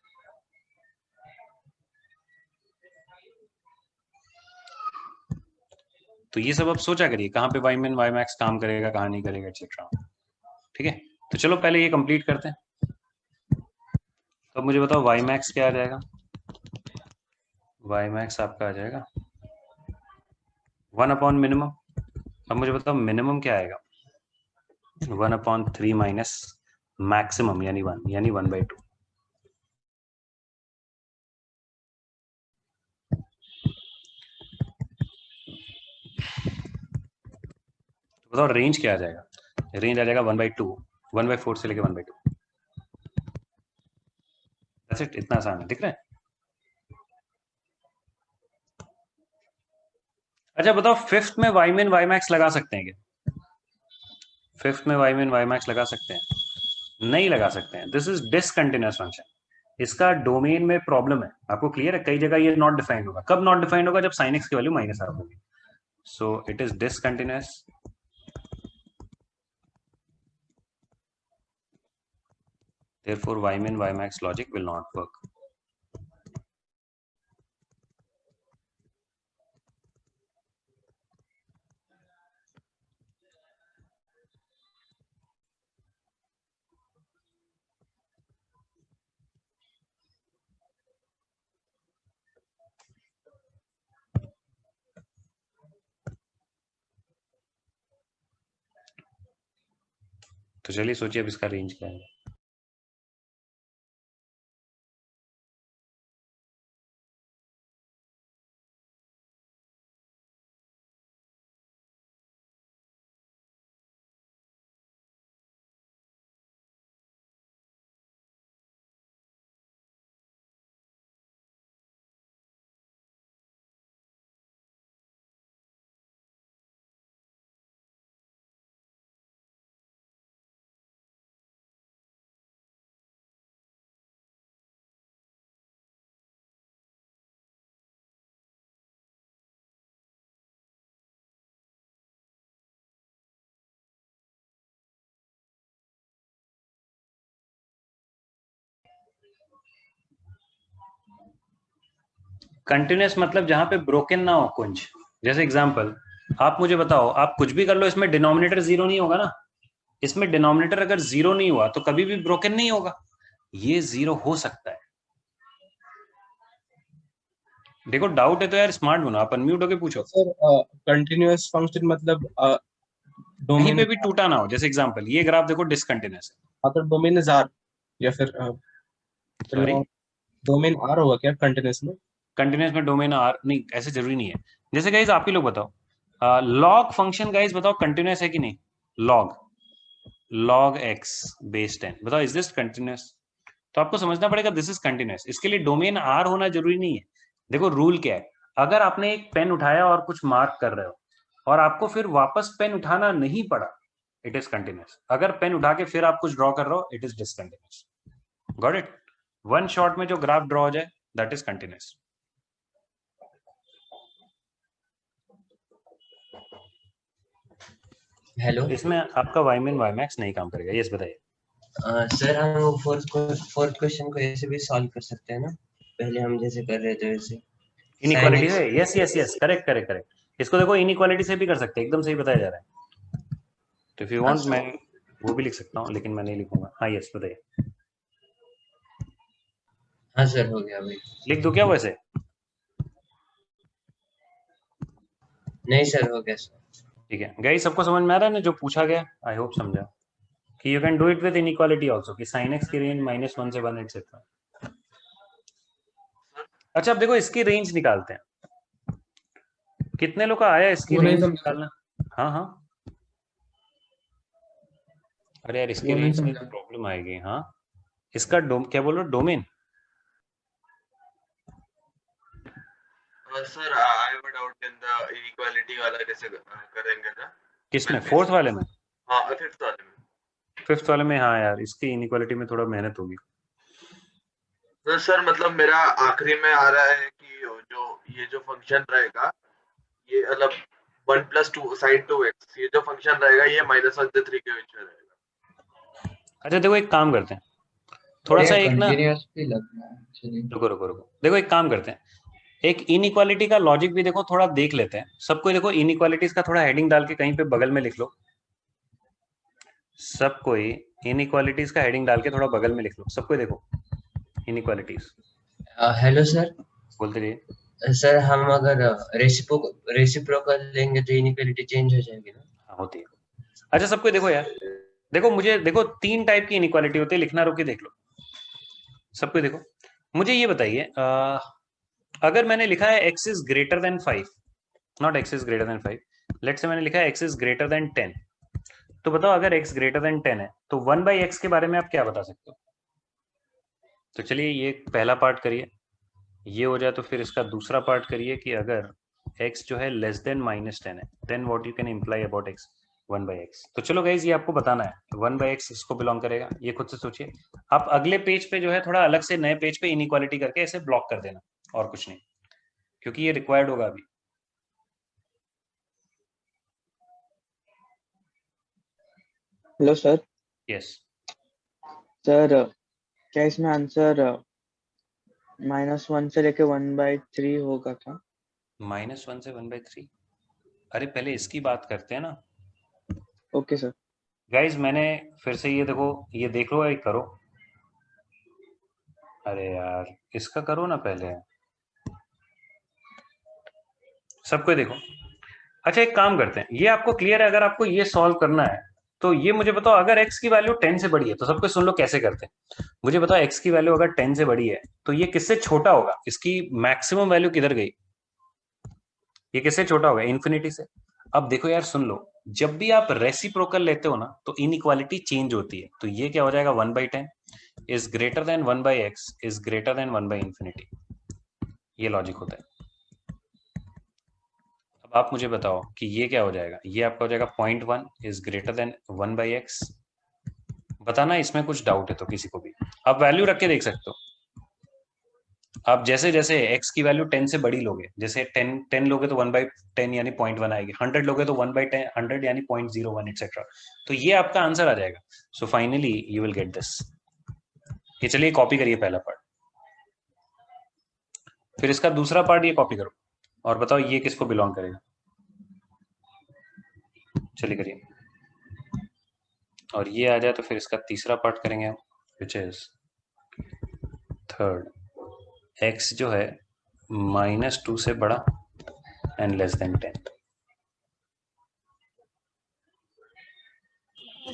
Speaker 1: तो ये सब अब सोचा करिए, कहाँ पे वाई मिन वाई मैक्स काम करेगा, कहाँ नहीं करेगा, एक्सेट्रा। ठीक है, तो चलो पहले ये कंप्लीट करते हैं। तो अब मुझे बताओ वाई मैक्स क्या आ जाएगा? वाई मैक्स आपका आ जाएगा 1/मिनिमम। अब मुझे बताओ मिनिमम क्या आएगा? 1/3 माइनस मैक्सिमम यानी 1, यानी 1/2। तो बताओ रेंज क्या आ जाएगा? रेंज आ जाएगा 1/2, 1/4 से लेके 1/2। दैट्स इट, इतना आसान है, दिख रहा है? अच्छा बताओ, फिफ्थ में वाई मिन वाई मैक्स लगा सकते हैं क्या? फिफ्थ में वाई मिन वाई मैक्स लगा सकते हैं? नहीं लगा सकते हैं। दिस इज डिसकंटिन्यूअस फंक्शन, इसका डोमेन में प्रॉब्लम है। आपको क्लियर है? कई जगह ये नॉट डिफाइंड होगा। कब नॉट डिफाइंड होगा? जब sin x की वैल्यू माइनस हाफ होगी। So it is discontinuous. therefore y min y max logic will not work. तो चलिए सोचिए अब इसका रेंज क्या है। कंटिन्यूस मतलब जहां पे ब्रोकन ना हो कुंज। जैसे एग्जांपल आप मुझे बताओ, आप कुछ भी कर लो, इसमें डिनोमिनेटर जीरो नहीं होगा ना। इसमें डिनोमिनेटर अगर जीरो नहीं हुआ तो कभी भी ब्रोकन नहीं होगा। ये जीरो हो सकता है। देखो डाउट है तो यार स्मार्ट बनो, आप अनम्यूट होके पूछो।
Speaker 14: सर कंटिन्यूअस फंक्शन मतलब
Speaker 1: कहीं
Speaker 14: डोमेन
Speaker 1: पे भी टूटा ना हो। जैसे एग्जांपल ये ग्राफ देखो डिसकंटिन्यूअस है।
Speaker 14: मतलब डोमेन इज आर या फिर
Speaker 1: सॉरी
Speaker 14: डोमेन आर होगा क्या कंटिन्यूअस में?
Speaker 1: कंटिन्यूस में डोमेन आर नहीं, ऐसे जरूरी नहीं है। जैसे गाइस आप ही लोग बताओ, लॉग फंक्शन गाइस बताओ कंटिन्यूस है कि नहीं। लॉग एक्स बेस 10 बताओ इज दिस कंटिन्यूस? तो आपको समझना पड़ेगा दिस इज कंटिन्यूस। इसके लिए डोमेन आर होना जरूरी नहीं है। देखो रूल क्या है, अगर आपने एक पेन उठाया और कुछ मार्क कर रहे हो और आपको फिर वापस पेन उठाना नहीं पड़ा, इट इज कंटिन्यूस। अगर पेन उठा के फिर आप कुछ ड्रॉ कर रहे हो, it is discontinuous. Got it? One shot में जो ग्राफ ड्रॉ हो जाए दैट इज कंटिन्यूस।
Speaker 16: हेलो
Speaker 1: इसमें आपका वाईमिन वाईमैक्स नहीं काम करेगा। यस बताइए।
Speaker 16: सर हम फोर्थ क्वेश्चन को ऐसे भी सॉल्व कर सकते हैं ना, पहले हम जैसे कर रहे थे वैसे।
Speaker 1: इनइक्वालिटी से, yes yes yes, correct correct correct. इसको देखो इनइक्वालिटी से भी कर सकते हैं, एकदम सही बताया जा रहा है। तो इफ यू वांट मैं वो भी लिख सकता हूँ, लेकिन मैं नहीं लिखूंगा। हाँ यस बताइए।
Speaker 16: हाँ सर हो गया भाई।
Speaker 1: लिख दो क्या वैसे?
Speaker 16: नहीं सर हो गया सर।
Speaker 1: ठीक है गाइस, सबको समझ में आ रहा है ना जो पूछा गया? आई होप समझा कि you can do it with inequality also, कि sin x की रेंज -1 से 1 एटसेट्रा। अच्छा अब देखो इसकी रेंज निकालते हैं। कितने लोग का आया इसकी
Speaker 7: वो नहीं
Speaker 1: रेंज
Speaker 7: समझा।
Speaker 1: निकालना? हाँ हाँ। अरे यार इसकी
Speaker 7: वो नहीं
Speaker 1: रेंज में
Speaker 7: समझा।
Speaker 1: प्रॉब्लम आएगी। हाँ इसका क्या बोल रहे हो, domain?
Speaker 5: Sir I have a doubt in the inequality वाला कैसे करेंगे ना?
Speaker 1: किसमें, फोर्थ वाले में?
Speaker 5: हाँ फिफ्थ वाले में।
Speaker 1: फिफ्थ वाले में हाँ यार, इसकी इनइक्वालिटी में थोड़ा मेहनत होगी।
Speaker 5: तो सर मतलब मेरा आखिरी में आ रहा है कि ये जो फंक्शन रहेगा ये मतलब 1 + 2 sin 2x, ये जो फंक्शन रहेगा ये -1 से 3 के बीच में रहेगा।
Speaker 1: अच्छा देखो एक काम करते हैं, थोड़ा सा एक ना,
Speaker 13: कंटिन्यूअस भी लगना है चलिए।
Speaker 1: रुको रुको रुको, देखो एक काम करते हैं, एक इनइक्वालिटी का लॉजिक भी देखो थोड़ा देख लेते हैं। सबको देखो इनइक्वालिटीज का थोड़ा हेडिंग डाल के कहीं पे बगल में लिख लो। सब कोई इनइक्वालिटीज का हेडिंग डाल के थोड़ा बगल में लिख लो। सबको देखो इनइक्वालिटीज।
Speaker 16: Hello sir.
Speaker 1: बोलते रहिए।
Speaker 16: सर हम अगर रेसिप्रोकल लेंगे तो इनइक्वालिटी चेंज हो जाएगी ना?
Speaker 1: हाँ होती है। अच्छा सबको देखो यार, देखो मुझे देखो 3 टाइप की इनइक्वालिटी होती है, लिखना रोक के देख लो। सबको देखो, मुझे ये बताइए, अगर मैंने लिखा है x is greater than 5, not x is greater than 5, let say मैंने लिखा है x इज ग्रेटर देन 10, तो बताओ अगर x ग्रेटर देन 10 है तो 1/x के बारे में आप क्या बता सकते हो? तो चलिए ये पहला पार्ट करिए, ये हो जाए तो फिर इसका दूसरा पार्ट करिए कि अगर x जो है लेस देन -10 है, then what you can imply about x 1/x। तो चलो गाइज ये आपको बताना है 1/x इसको बिलोंग करेगा, ये खुद से सोचिए। आप अगले पेज पे जो है थोड़ा अलग से नए पेज पे इनइक्वालिटी करके ऐसे ब्लॉक कर देना, और कुछ नहीं, क्योंकि ये रिक्वायर्ड होगा अभी।
Speaker 17: Hello sir.
Speaker 1: यस
Speaker 17: सर क्या इसमें आंसर -1 से लेके 1/3 होगा क्या?
Speaker 1: -1 से 1/3? अरे पहले इसकी बात करते हैं ना।
Speaker 17: Okay sir.
Speaker 1: गाइज मैंने फिर से ये देखो, ये देख लो, एक करो। अरे यार इसका करो ना पहले, सबको देखो। अच्छा एक काम करते हैं, ये आपको क्लियर है? अगर आपको ये सॉल्व करना है तो ये मुझे बताओ, अगर x की वैल्यू 10 से बड़ी है तो सब कुछ सुन लो कैसे करते हैं। मुझे बताओ x की वैल्यू अगर 10 से बड़ी है तो ये किससे छोटा होगा, इसकी मैक्सिमम वैल्यू किधर गई, ये किससे छोटा होगा, इन्फिनिटी से। अब देखो यार सुन लो, जब भी आप रेसिप्रोकल लेते हो ना तो इनइक्वालिटी चेंज होती है। तो ये क्या हो जाएगा, 1/10 is greater than 1/x is greater then 1/infinity। ये लॉजिक होता है। अब आप मुझे बताओ कि ये क्या हो जाएगा, ये आपका हो जाएगा 0.1 इज ग्रेटर देन 1/x। बताना इसमें कुछ डाउट है तो किसी को भी, आप वैल्यू रख के देख सकते हो। आप जैसे जैसे x की वैल्यू 10 से बड़ी लोगे, जैसे 10 लोगे तो 1/10 यानी 0.1 आएगी, 100 लोगे तो 1/10 100 यानी 0.01 एक्सेट्रा। तो ये आपका आंसर आ जाएगा। So finally you will get this. ये चलिए कॉपी करिए पहला पार्ट, फिर इसका दूसरा पार्ट ये कॉपी करो और बताओ ये किसको बिलोंग करेगा। चलिए करिए, और ये आ जाए तो फिर इसका तीसरा पार्ट करेंगे हम, विच इज थर्ड। x जो है -2 से बड़ा and less than 10।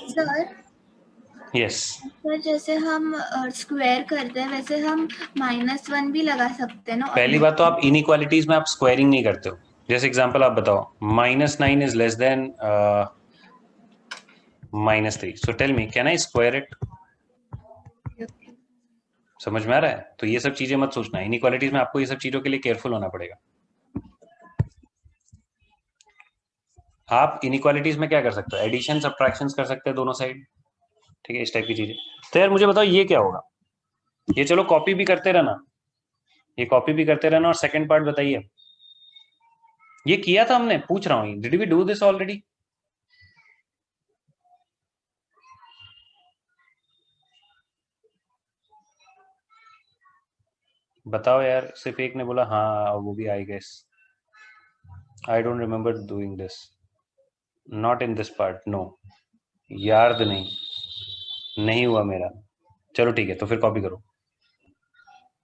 Speaker 4: Sir
Speaker 1: yes
Speaker 4: sir जैसे हम स्क्वायर करते हैं वैसे हम -1 भी लगा सकते हैं ना।
Speaker 1: पहली बात तो आप इनइक्वालिटीज में आप स्क्वायरिंग नहीं करते हो। जैसे एग्जांपल आप बताओ -9 is less than -3, so tell me can I square it. समझ में आ रहा है? तो ये सब चीजें मत सोचना, इनइक्वालिटीज में आपको ये सब चीजों के लिए केयरफुल होना पड़ेगा। आप इनइक्वालिटीज में क्या कर सकते हो, एडिशन सब्ट्रैक्शंस कर सकते हैं दोनों साइड, ठीक है, इस टाइप की चीजें। तो यार मुझे बताओ ये क्या होगा, ये चलो कॉपी भी करते रहना, ये कॉपी भी करते रहना। और सेकंड पार्ट बताइए, ये किया था हमने, पूछ रहा हूँ, did we do this already? बताओ यार, सिर्फ एक ने बोला हाँ, वो भी I guess. I don't remember doing this, not in this part, no, याद नहीं हुआ मेरा। चलो ठीक है, तो फिर कॉपी करो।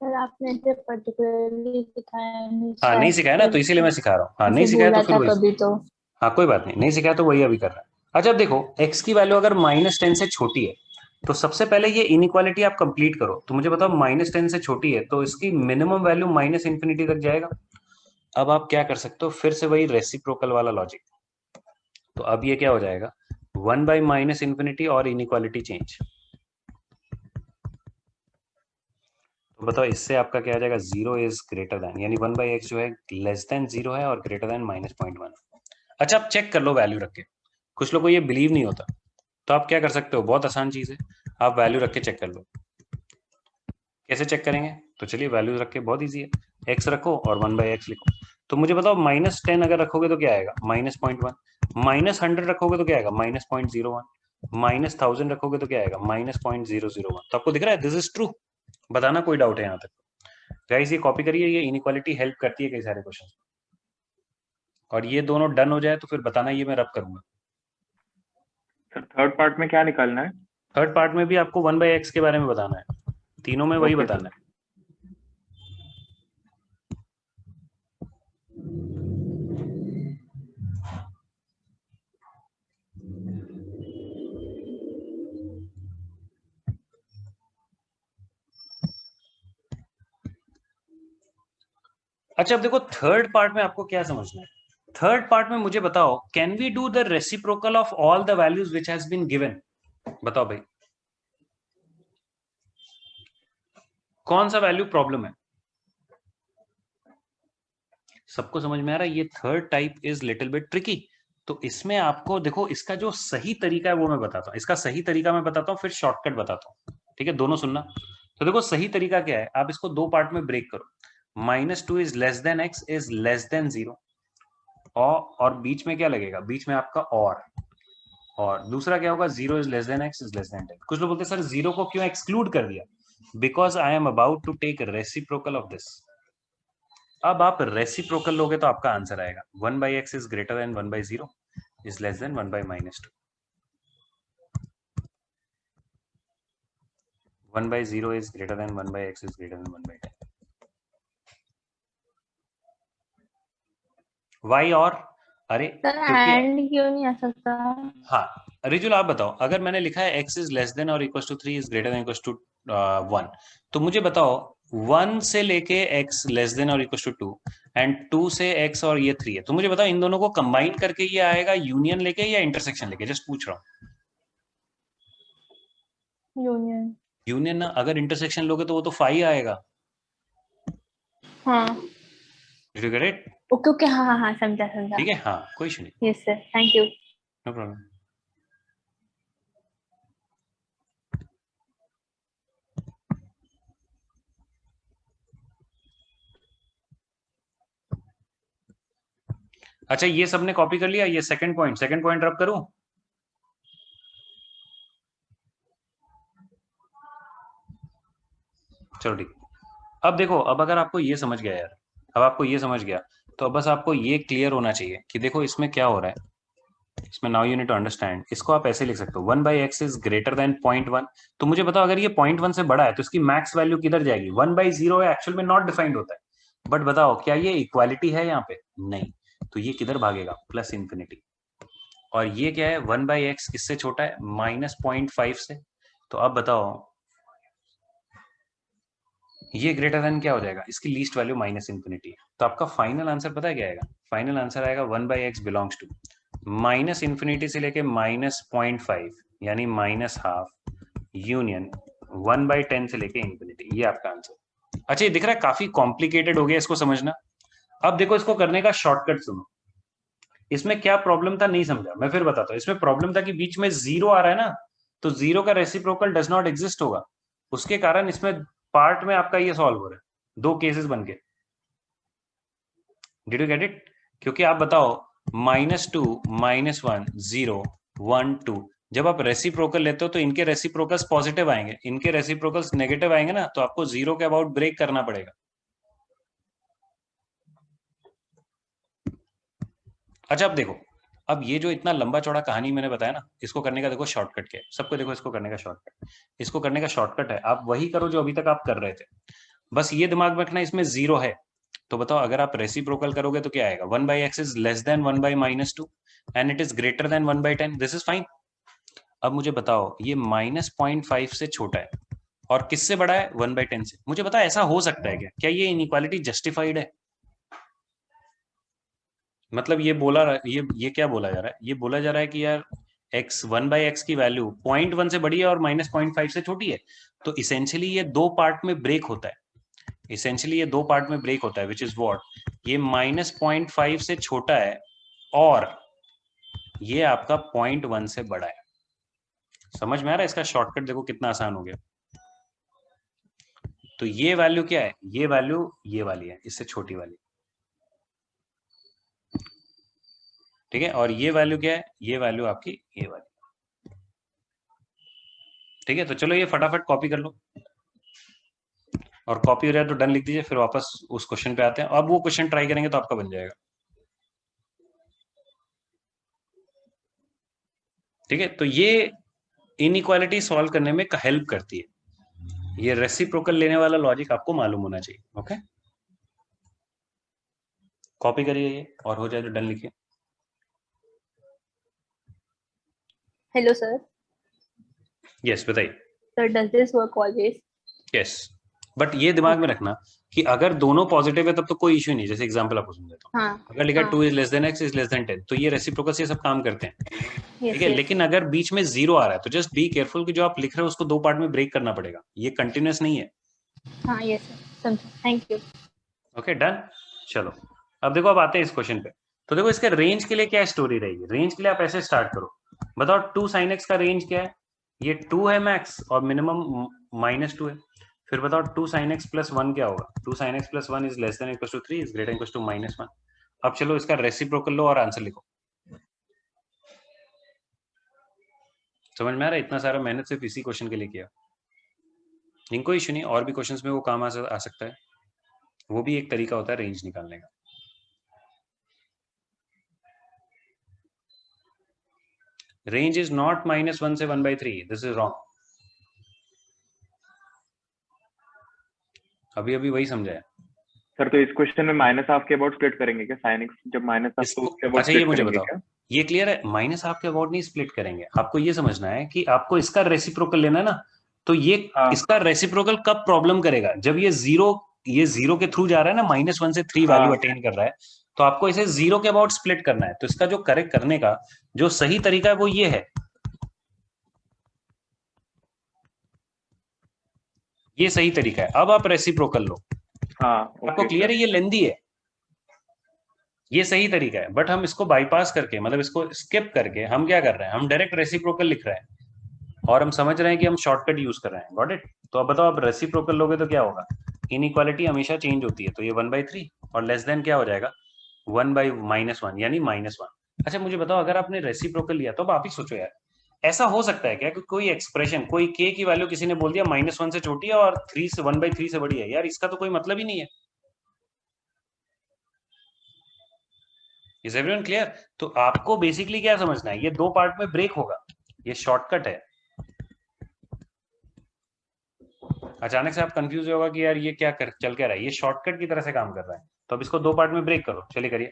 Speaker 18: सर आपने इसे पर्टिकुलरली सिखाया नहीं।
Speaker 1: हाँ नहीं सिखाया ना, तो इसीलिए मैं सिखा रहा हूँ। हाँ नहीं सिखाया तो फिर वही,
Speaker 18: कभी तो
Speaker 1: हाँ कोई बात नहीं, नहीं सिखाया तो वही अभी कर रहा है। अच्छा अब देखो, x की वैल्यू अगर -10 से छोटी है तो सबसे पहले ये इनइक्वालिटी आप कंप्लीट करो। तो मुझे बताओ -10 से छोटी है तो इसकी मिनिमम वैल्यू -infinity तक जाएगा। अब आप क्या कर सकते हो, फिर से वही रेसिप्रोकल वाला लॉजिक। तो अब ये क्या हो जाएगा, 1/-infinity और इनइक्वालिटी चेंज। तो बताओ इससे आपका क्या आ जाएगा, 0 इज ग्रेटर देन, यानी 1/x जो है लेस देन 0 है और ग्रेटर देन -0.1। अच्छा आप चेक कर लो वैल्यू रख के, कुछ लोगों को ये बिलीव नहीं होता, तो आप क्या कर सकते हो, बहुत आसान चीज है, आप वैल्यू रख के चेक कर लो। कैसे चेक करेंगे, तो चलिए वैल्यू रख के, बहुत ईजी है, x रखो और 1/x लिखो। तो मुझे बताओ -10 अगर रखोगे तो क्या आएगा, -0.1, -100 रखोगे तो क्या आएगा, -0.01, -1000 रखोगे तो क्या आएगा, -0.001। तो आपको दिख रहा है, दिस इज ट्रू। बताना कोई डाउट है यहाँ तक? गाइस ये कॉपी करिए, ये इनइक्वालिटी हेल्प करती है कई सारे क्वेश्चन। और ये दोनों डन हो जाए तो फिर बताना, ये मैं रब करूंगा।
Speaker 15: सर थर्ड पार्ट में क्या निकालना है?
Speaker 1: थर्ड पार्ट में भी आपको 1/x के बारे में बताना है, तीनों में वही बताना है। अच्छा अब देखो थर्ड पार्ट में आपको क्या समझना है। थर्ड पार्ट में मुझे बताओ, can we do the reciprocal of all the values which has been given? बताओ भाई कौन सा वैल्यू प्रॉब्लम है? सबको समझ में आ रहा है? ये third type is little bit tricky. तो इसमें आपको देखो, इसका जो सही तरीका है वो मैं बताता हूँ, इसका सही तरीका मैं बताता हूँ, फिर शॉर्टकट बताता हूँ, ठीक है, दोनों सुनना। तो देखो सही तरीका क्या है, आप इसको दो पार्ट में ब्रेक करो। -2 is less then x is less then 0, और बीच में क्या लगेगा, बीच में आपका और दूसरा क्या होगा, 0 is less then x is less than 10। कुछ लोग बोलते हैं सर 0 को क्यों एक्सक्लूड कर दिया? Because I am about to take reciprocal of this. अब आप रेसिप्रोकल लोगे तो आपका आंसर आएगा 1/x is greater than 1/0 is less than 1/-2। 1/0 is greater than 1/x is greater than 1/10। Y और, अरे
Speaker 18: सर एंड क्यों नहीं आ सकता?
Speaker 1: हाँ रिजुल आप बताओ, अगर मैंने लिखा है x इज लेस देन और equal to 3 is greater than equal to 1, तो मुझे बताओ 1 से लेके x लेस देन और इक्वल टू 2 एंड 2 से x और ये 3 है, तो मुझे बताओ इन दोनों को कंबाइन करके ये आएगा यूनियन लेके या इंटरसेक्शन लेके? जस्ट पूछ रहा हूँ।
Speaker 18: यूनियन।
Speaker 1: यूनियन ना, अगर इंटरसेक्शन लोगे तो वो तो 5 आएगा।
Speaker 18: हाँ
Speaker 1: Did you get it?
Speaker 18: Okay okay, हाँ हाँ हाँ, समझा समझा।
Speaker 1: ठीक है, हाँ कोई इशू नहीं,
Speaker 18: yes sir, thank you.
Speaker 1: No problem. अच्छा ये सबने कॉपी कर लिया, ये सेकंड पॉइंट रब करूं? चलो ठीक। अब देखो, अब अगर आपको ये समझ गया यार, अब आपको ये समझ गया, तो अब बस आपको ये क्लियर होना चाहिए कि देखो इसमें क्या हो रहा है। इसमें now you need to understand, इसको आप ऐसे लिख सकते हो 1/x इज ग्रेटर देन 0.1। तो मुझे बताओ अगर ये 0.1 से बड़ा है तो इसकी मैक्स वैल्यू किधर जाएगी? 1/0 है, एक्चुअल में नॉट डिफाइंड होता है, बट बताओ क्या ये इक्वालिटी है यहाँ पे? नहीं, तो ये किधर भागेगा? Plus infinity. और ये क्या है? 1/x किससे छोटा है? -0.5 से। तो अब बताओ ये ग्रेटर देन क्या हो जाएगा? इसकी लीस्ट वैल्यू -इन्फिनिटी है। तो आपका फाइनल आंसर पता है क्या आएगा? फाइनल आंसर आएगा 1/x बिलोंग्स टू -इन्फिनिटी से लेके -0.5 यानी -हाफ यूनियन 1/10 से लेके इन्फिनिटी। ये आपका आंसर। अच्छा ये दिख रहा है काफी कॉम्प्लिकेटेड हो गया इसको समझना। अब देखो इसको करने का शॉर्टकट सुनो। इसमें क्या प्रॉब्लम था नहीं समझा, मैं फिर बताता हूँ। इसमें प्रॉब्लम था कि बीच में 0 आ रहा है ना, तो 0 का रेसिप्रोकल डज नॉट एग्जिस्ट होगा, उसके कारण इसमें पार्ट में आपका ये सॉल्व हो रहा है, 2 केसेस बन के। Did you get it? क्योंकि आप बताओ -2 -1 0 1 2, जब आप रेसिप्रोकल लेते हो तो इनके रेसिप्रोकल्स पॉजिटिव आएंगे, इनके रेसिप्रोकल्स नेगेटिव आएंगे ना, तो आपको 0 के अबाउट ब्रेक करना पड़ेगा। अच्छा अब देखो, अब ये जो इतना लंबा चौड़ा कहानी मैंने बताया ना, इसको करने का देखो शॉर्टकट क्या है सबको। देखो इसको करने का शॉर्टकट, इसको करने का शॉर्टकट है आप वही करो जो अभी तक आप कर रहे थे। बस ये दिमाग में रखना इसमें 0 है, तो बताओ अगर आप रेसिप्रोकल करोगे तो क्या आएगा? 1/x is less than 1/-2 and it is greater than 1/10। This is fine. अब मुझे बताओ ये -0.5 से छोटा है और किससे बड़ा है? 1/10 से। मुझे बताओ ऐसा हो सकता है क्या? क्या ये इनइक्वालिटी जस्टिफाइड है? मतलब ये क्या बोला जा रहा है? ये बोला जा रहा है कि यार x 1/x की वैल्यू 0.1 से बड़ी है और -0.5 से छोटी है, तो इसेंशियली ये 2 पार्ट में ब्रेक होता है। इसेंशियली ये 2 पार्ट में ब्रेक होता है, विच इज व्हाट, ये -0.5 से छोटा है और ये आपका 0.1 से बड़ा है। समझ में आ रहा है? इसका शॉर्टकट देखो कितना आसान हो गया। तो ये वैल्यू क्या है? ये वैल्यू ये वाली है, इससे छोटी वाली, ठीक है। और ये वैल्यू क्या है? ये वैल्यू आपकी ये वाली, ठीक है। तो चलो ये फटाफट कॉपी कर लो, और कॉपी हो जाए तो डन लिख दीजिए, फिर वापस उस क्वेश्चन पे आते हैं। अब वो क्वेश्चन ट्राई करेंगे तो आपका बन जाएगा, ठीक है। तो ये इनइक्वालिटी सॉल्व करने में हेल्प करती है, ये रेसिप्रोकल लेने वाला लॉजिक आपको मालूम होना चाहिए। ओके, कॉपी करिए ये, और हो जाए तो डन लिखिए।
Speaker 18: Hello sir.
Speaker 1: यस बताइए।
Speaker 18: Sir does this work always?
Speaker 1: Yes, but ये दिमाग में रखना कि अगर दोनों पॉजिटिव है तब तो कोई इश्यू नहीं। जैसे एग्जांपल आपको सुन देता हूँ,
Speaker 18: हाँ,
Speaker 1: अगर लिखा
Speaker 18: हाँ।
Speaker 1: 2 is less then x is less than 10, तो ये रेसिप्रोकल से सब काम करते हैं,
Speaker 18: Yes,
Speaker 1: ठीक है।
Speaker 18: yes.
Speaker 1: लेकिन अगर बीच में 0 आ रहा है तो जस्ट बी केयरफुल कि जो आप लिख रहे हो उसको 2 पार्ट में ब्रेक करना पड़ेगा, ये कंटिन्यूअस नहीं है।
Speaker 18: हाँ यस सर, समझा, थैंक यू।
Speaker 1: Okay done. चलो अब देखो, अब आते हैं इस क्वेश्चन पे। तो देखो इसके रेंज के लिए क्या स्टोरी रहेगी। रेंज के लिए आप ऐसे स्टार्ट करो, बताओ 2 sin x का रेंज क्या है? ये 2 है मैक्स और मिनिमम -2 है। फिर बताओ 2 sin x + 1 क्या होगा? 2 sin x + 1 is less than equal to 3 is greater equal to -1। अब चलो इसका रेसिप्रोकल लो और आंसर लिखो। समझ में आ रहा है? इतना सारा मेहनत सिर्फ इसी क्वेश्चन के लिए किया। इनको इश्यू नहीं, और भी क्वेश्चंस में वो काम आ सकता है, वो भी एक तरीका होता है रेंज निकालने का। रेंज इज नॉट -1 से 1/3, दिस इज रॉन्ग। अभी अभी वही समझाया
Speaker 15: सर। तो इस क्वेश्चन में -हाफ के अबाउट स्प्लिट करेंगे क्या? sin x जब -हाफ तो उसके अबाउट
Speaker 1: अच्छा ये
Speaker 15: स्प्लिट
Speaker 1: मुझे
Speaker 15: करेंगे
Speaker 1: बताओ,
Speaker 15: क्या?
Speaker 1: ये क्लियर है? माइनस हाफ के अबाउट नहीं स्प्लिट करेंगे, आपको ये समझना है कि आपको इसका रेसिप्रोकल लेना है ना, तो ये इसका रेसिप्रोकल कब प्रॉब्लम करेगा? जब ये जीरो के थ्रू जा रहा है ना, -1 से 3 वैल्यू अटेन कर रहा है, तो आपको इसे 0 के अबाउट स्प्लिट करना है। तो इसका जो करेक्ट करने का जो सही तरीका है वो ये है, ये सही तरीका है। अब आप रेसिप्रोकल लो। आपको क्लियर है? ये लेंदी है, ये सही तरीका है, बट हम इसको बाईपास करके, मतलब इसको स्किप करके हम क्या कर रहे हैं, हम डायरेक्ट रेसिप्रोकल लिख रहे हैं और हम समझ रहे हैं कि हम शॉर्टकट यूज कर रहे हैं। Got it? तो अब बताओ, आप रेसिप्रोकल लोगे तो क्या होगा? इनइक्वालिटी हमेशा चेंज होती है, तो ये 1/3 और लेस देन क्या हो जाएगा, 1/-1 यानी -1। अच्छा मुझे बताओ, अगर आपने रेसिप्रोकल लिया तो अब आप ही सोचो यार, ऐसा हो सकता है क्या कि कोई एक्सप्रेशन, कोई k की वैल्यू किसी ने बोल दिया -1 से छोटी है और 1/3 से बड़ी है? यार इसका तो कोई मतलब ही नहीं है। Is everyone clear? तो आपको बेसिकली क्या समझना है, ये दो पार्ट में ब्रेक होगा, ये शॉर्टकट है। अचानक से आप कंफ्यूज होगा कि यार ये चल क्या रहा है, ये शॉर्टकट की तरह से काम कर रहा है। तो अब इसको दो पार्ट में ब्रेक करो, चलिए करिए।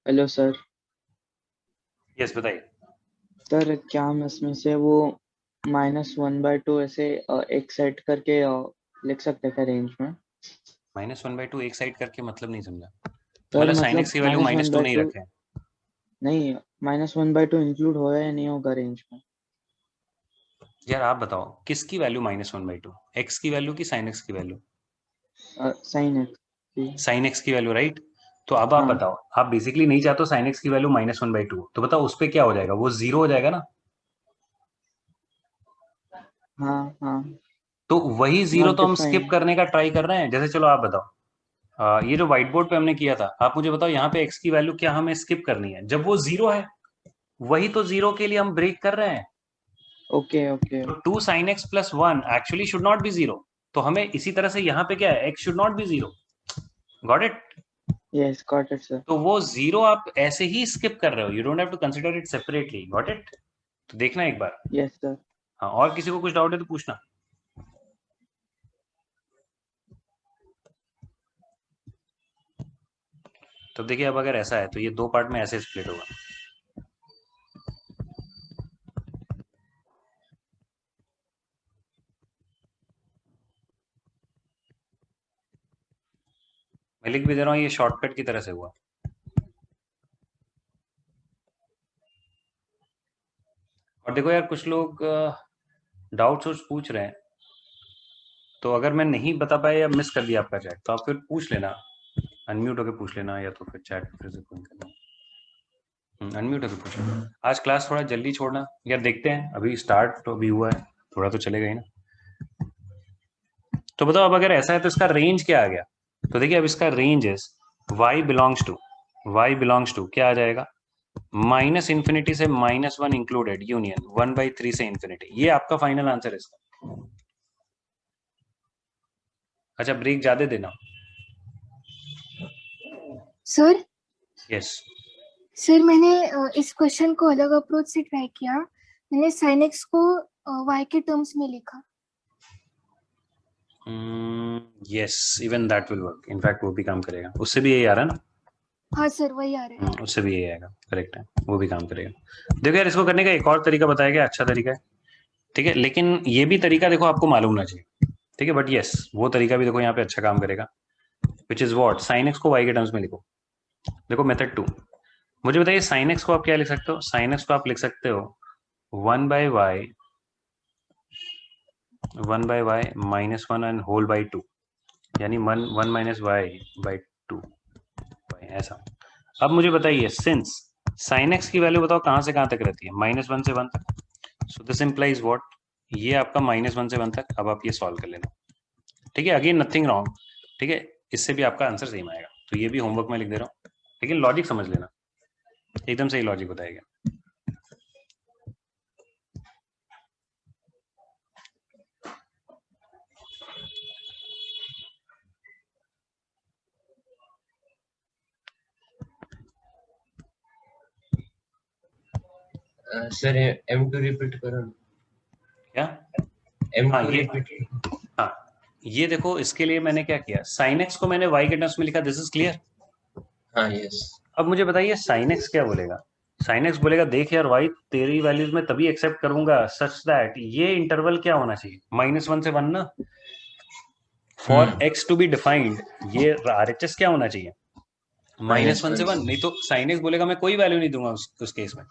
Speaker 17: Hello sir.
Speaker 1: यस बताइए।
Speaker 17: सर क्या हम इसमें से वो -1/2 ऐसे एक सेट करके लिख सकते हैं क्या रेंज में?
Speaker 1: -1/2 एक साइड करके मतलब नहीं समझा।
Speaker 17: सर
Speaker 1: मतलब sin
Speaker 17: मतलब
Speaker 1: x की वैल्यू -2 नहीं रखे।
Speaker 17: नहीं, -1/2 इंक्लूड होगा या नहीं होगा रेंज में?
Speaker 1: यार आप बताओ किसकी वैल्यू -1/2, x की वैल्यू की sin x की value?
Speaker 17: sin x
Speaker 1: sin x की वैल्यू, राइट? तो अब आप बताओ, आप बेसिकली नहीं चाहते sin x की वैल्यू -1/2, तो बताओ उस पे क्या हो जाएगा, वो 0 हो जाएगा ना?
Speaker 17: हाँ।
Speaker 1: तो वही 0 तो हम स्किप करने का ट्राई कर रहे हैं। जैसे चलो आप बताओ, ये जो व्हाइट बोर्ड पे हमने किया था, आप मुझे बताओ यहाँ पे x की वैल्यू क्या हमें स्किप करनी है? जब वो 0 है, वही तो 0 के लिए हम ब्रेक कर रहे हैं।
Speaker 17: ओके।
Speaker 1: तो 2 sin x + 1 actually should not be 0। तो हमें इसी तरह से यहाँ पे क्या है, x should not be 0। Got it?
Speaker 17: Yes got it sir.
Speaker 1: तो वो 0 आप ऐसे ही स्किप कर रहे हो, you don't have to consider it separately. Got it? तो देखना एक बार।
Speaker 17: Yes sir.
Speaker 1: हाँ, और किसी को कुछ डाउट है तो पूछना। तो देखिए, अब अगर ऐसा है तो ये दो पार्ट में ऐसे स्प्लिट होगा। मैं लिख भी दे रहा हूँ, ये शॉर्टकट की तरह से हुआ। और देखो यार, कुछ लोग डाउट्स पूछ रहे हैं, तो अगर मैं नहीं बता पाया या मिस कर दिया आपका चैट, तो आप फिर पूछ लेना, अनम्यूट होकर पूछ लेना, या तो फिर चैट फिर से फोन करना। अनम्यूट होकर पूछ लेना। आज क्लास थोड़ा जल्दी छोड़ना यार, देखते हैं, अभी स्टार्ट तो अभी हुआ है, थोड़ा तो चलेगा ही ना। तो बताओ, अब अगर ऐसा है तो इसका रेंज क्या आ गया? तो देखिए, अब इसका range is y belongs to क्या आ जाएगा, -∞ से -1 इंक्लूडेड यूनियन 1/3 से इन्फिनिटी। ये आपका फाइनल आंसर है इसका। अच्छा, ब्रेक ज्यादा देना
Speaker 19: सर।
Speaker 1: यस।
Speaker 19: सर मैंने इस क्वेश्चन को अलग अप्रोच से ट्राई किया। मैंने sin x को y के टर्म्स में लिखा।
Speaker 1: Yes, even that will work. In fact वो भी काम करेगा, उससे भी यही आ रहा है ना?
Speaker 19: हाँ सर, वही आ रहा है।
Speaker 1: उससे भी यही आएगा, करेक्ट है, वो भी काम करेगा। देखो यार, इसको करने का एक और तरीका बताया गया, अच्छा तरीका है, ठीक है, लेकिन ये भी तरीका देखो आपको मालूम होना चाहिए, ठीक है, बट यस, वो तरीका भी देखो यहाँ पे अच्छा काम करेगा, which is what, sin x को y के टर्म्स में लिखो। देखो मेथड 2, मुझे बताइए sin x को आप क्या लिख सकते हो? sin x को आप लिख सकते हो 1/y -1 एंड होल बाई 2, यानी 1 - y/2 ऐसा। अब मुझे बताइए, सिंस sin x की वैल्यू बताओ कहां से कहां तक रहती है, -1 से 1 तक। सो दिस इंप्लाइज व्हाट, ये आपका -1 से 1 तक। अब आप ये सॉल्व कर लेना, ठीक है, अगेन नथिंग रॉन्ग, ठीक है, इससे भी आपका आंसर सेम आएगा। तो ये भी होमवर्क में लिख दे रहा हूँ, लेकिन लॉजिक समझ लेना, एकदम सही लॉजिक बताएगा।
Speaker 16: सर M2 रिपीट करो।
Speaker 1: क्या?
Speaker 16: M2
Speaker 1: हाँ ये,
Speaker 16: रिपीट।
Speaker 1: हाँ ये देखो, इसके लिए मैंने क्या किया, साइन एक्स को मैंने y के टर्म्स में लिखा, दिस इज क्लियर।
Speaker 16: हाँ यस।
Speaker 1: अब मुझे बताइए साइन एक्स क्या बोलेगा। साइन एक्स बोलेगा देख यार y तेरी वैल्यूज में तभी एक्सेप्ट करूंगा सच दैट ये इंटरवल क्या होना चाहिए, -1 से 1 ना। For x to be defined ये RHS क्या होना चाहिए, -1 से 1, नहीं तो साइन एक्स बोलेगा मैं कोई वैल्यू नहीं दूंगा उस केस में।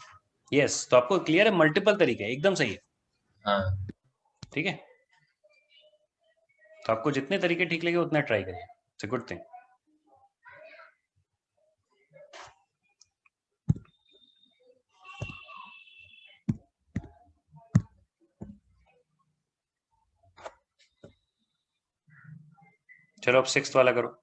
Speaker 1: यस तो आपको क्लियर है, मल्टीपल तरीके, एकदम सही है।
Speaker 16: हाँ
Speaker 1: ठीक है, तो आपको जितने तरीके ठीक लगे उतना ट्राई करिए, इट्स अ गुड थिंग। चलो अब 6th वाला करो।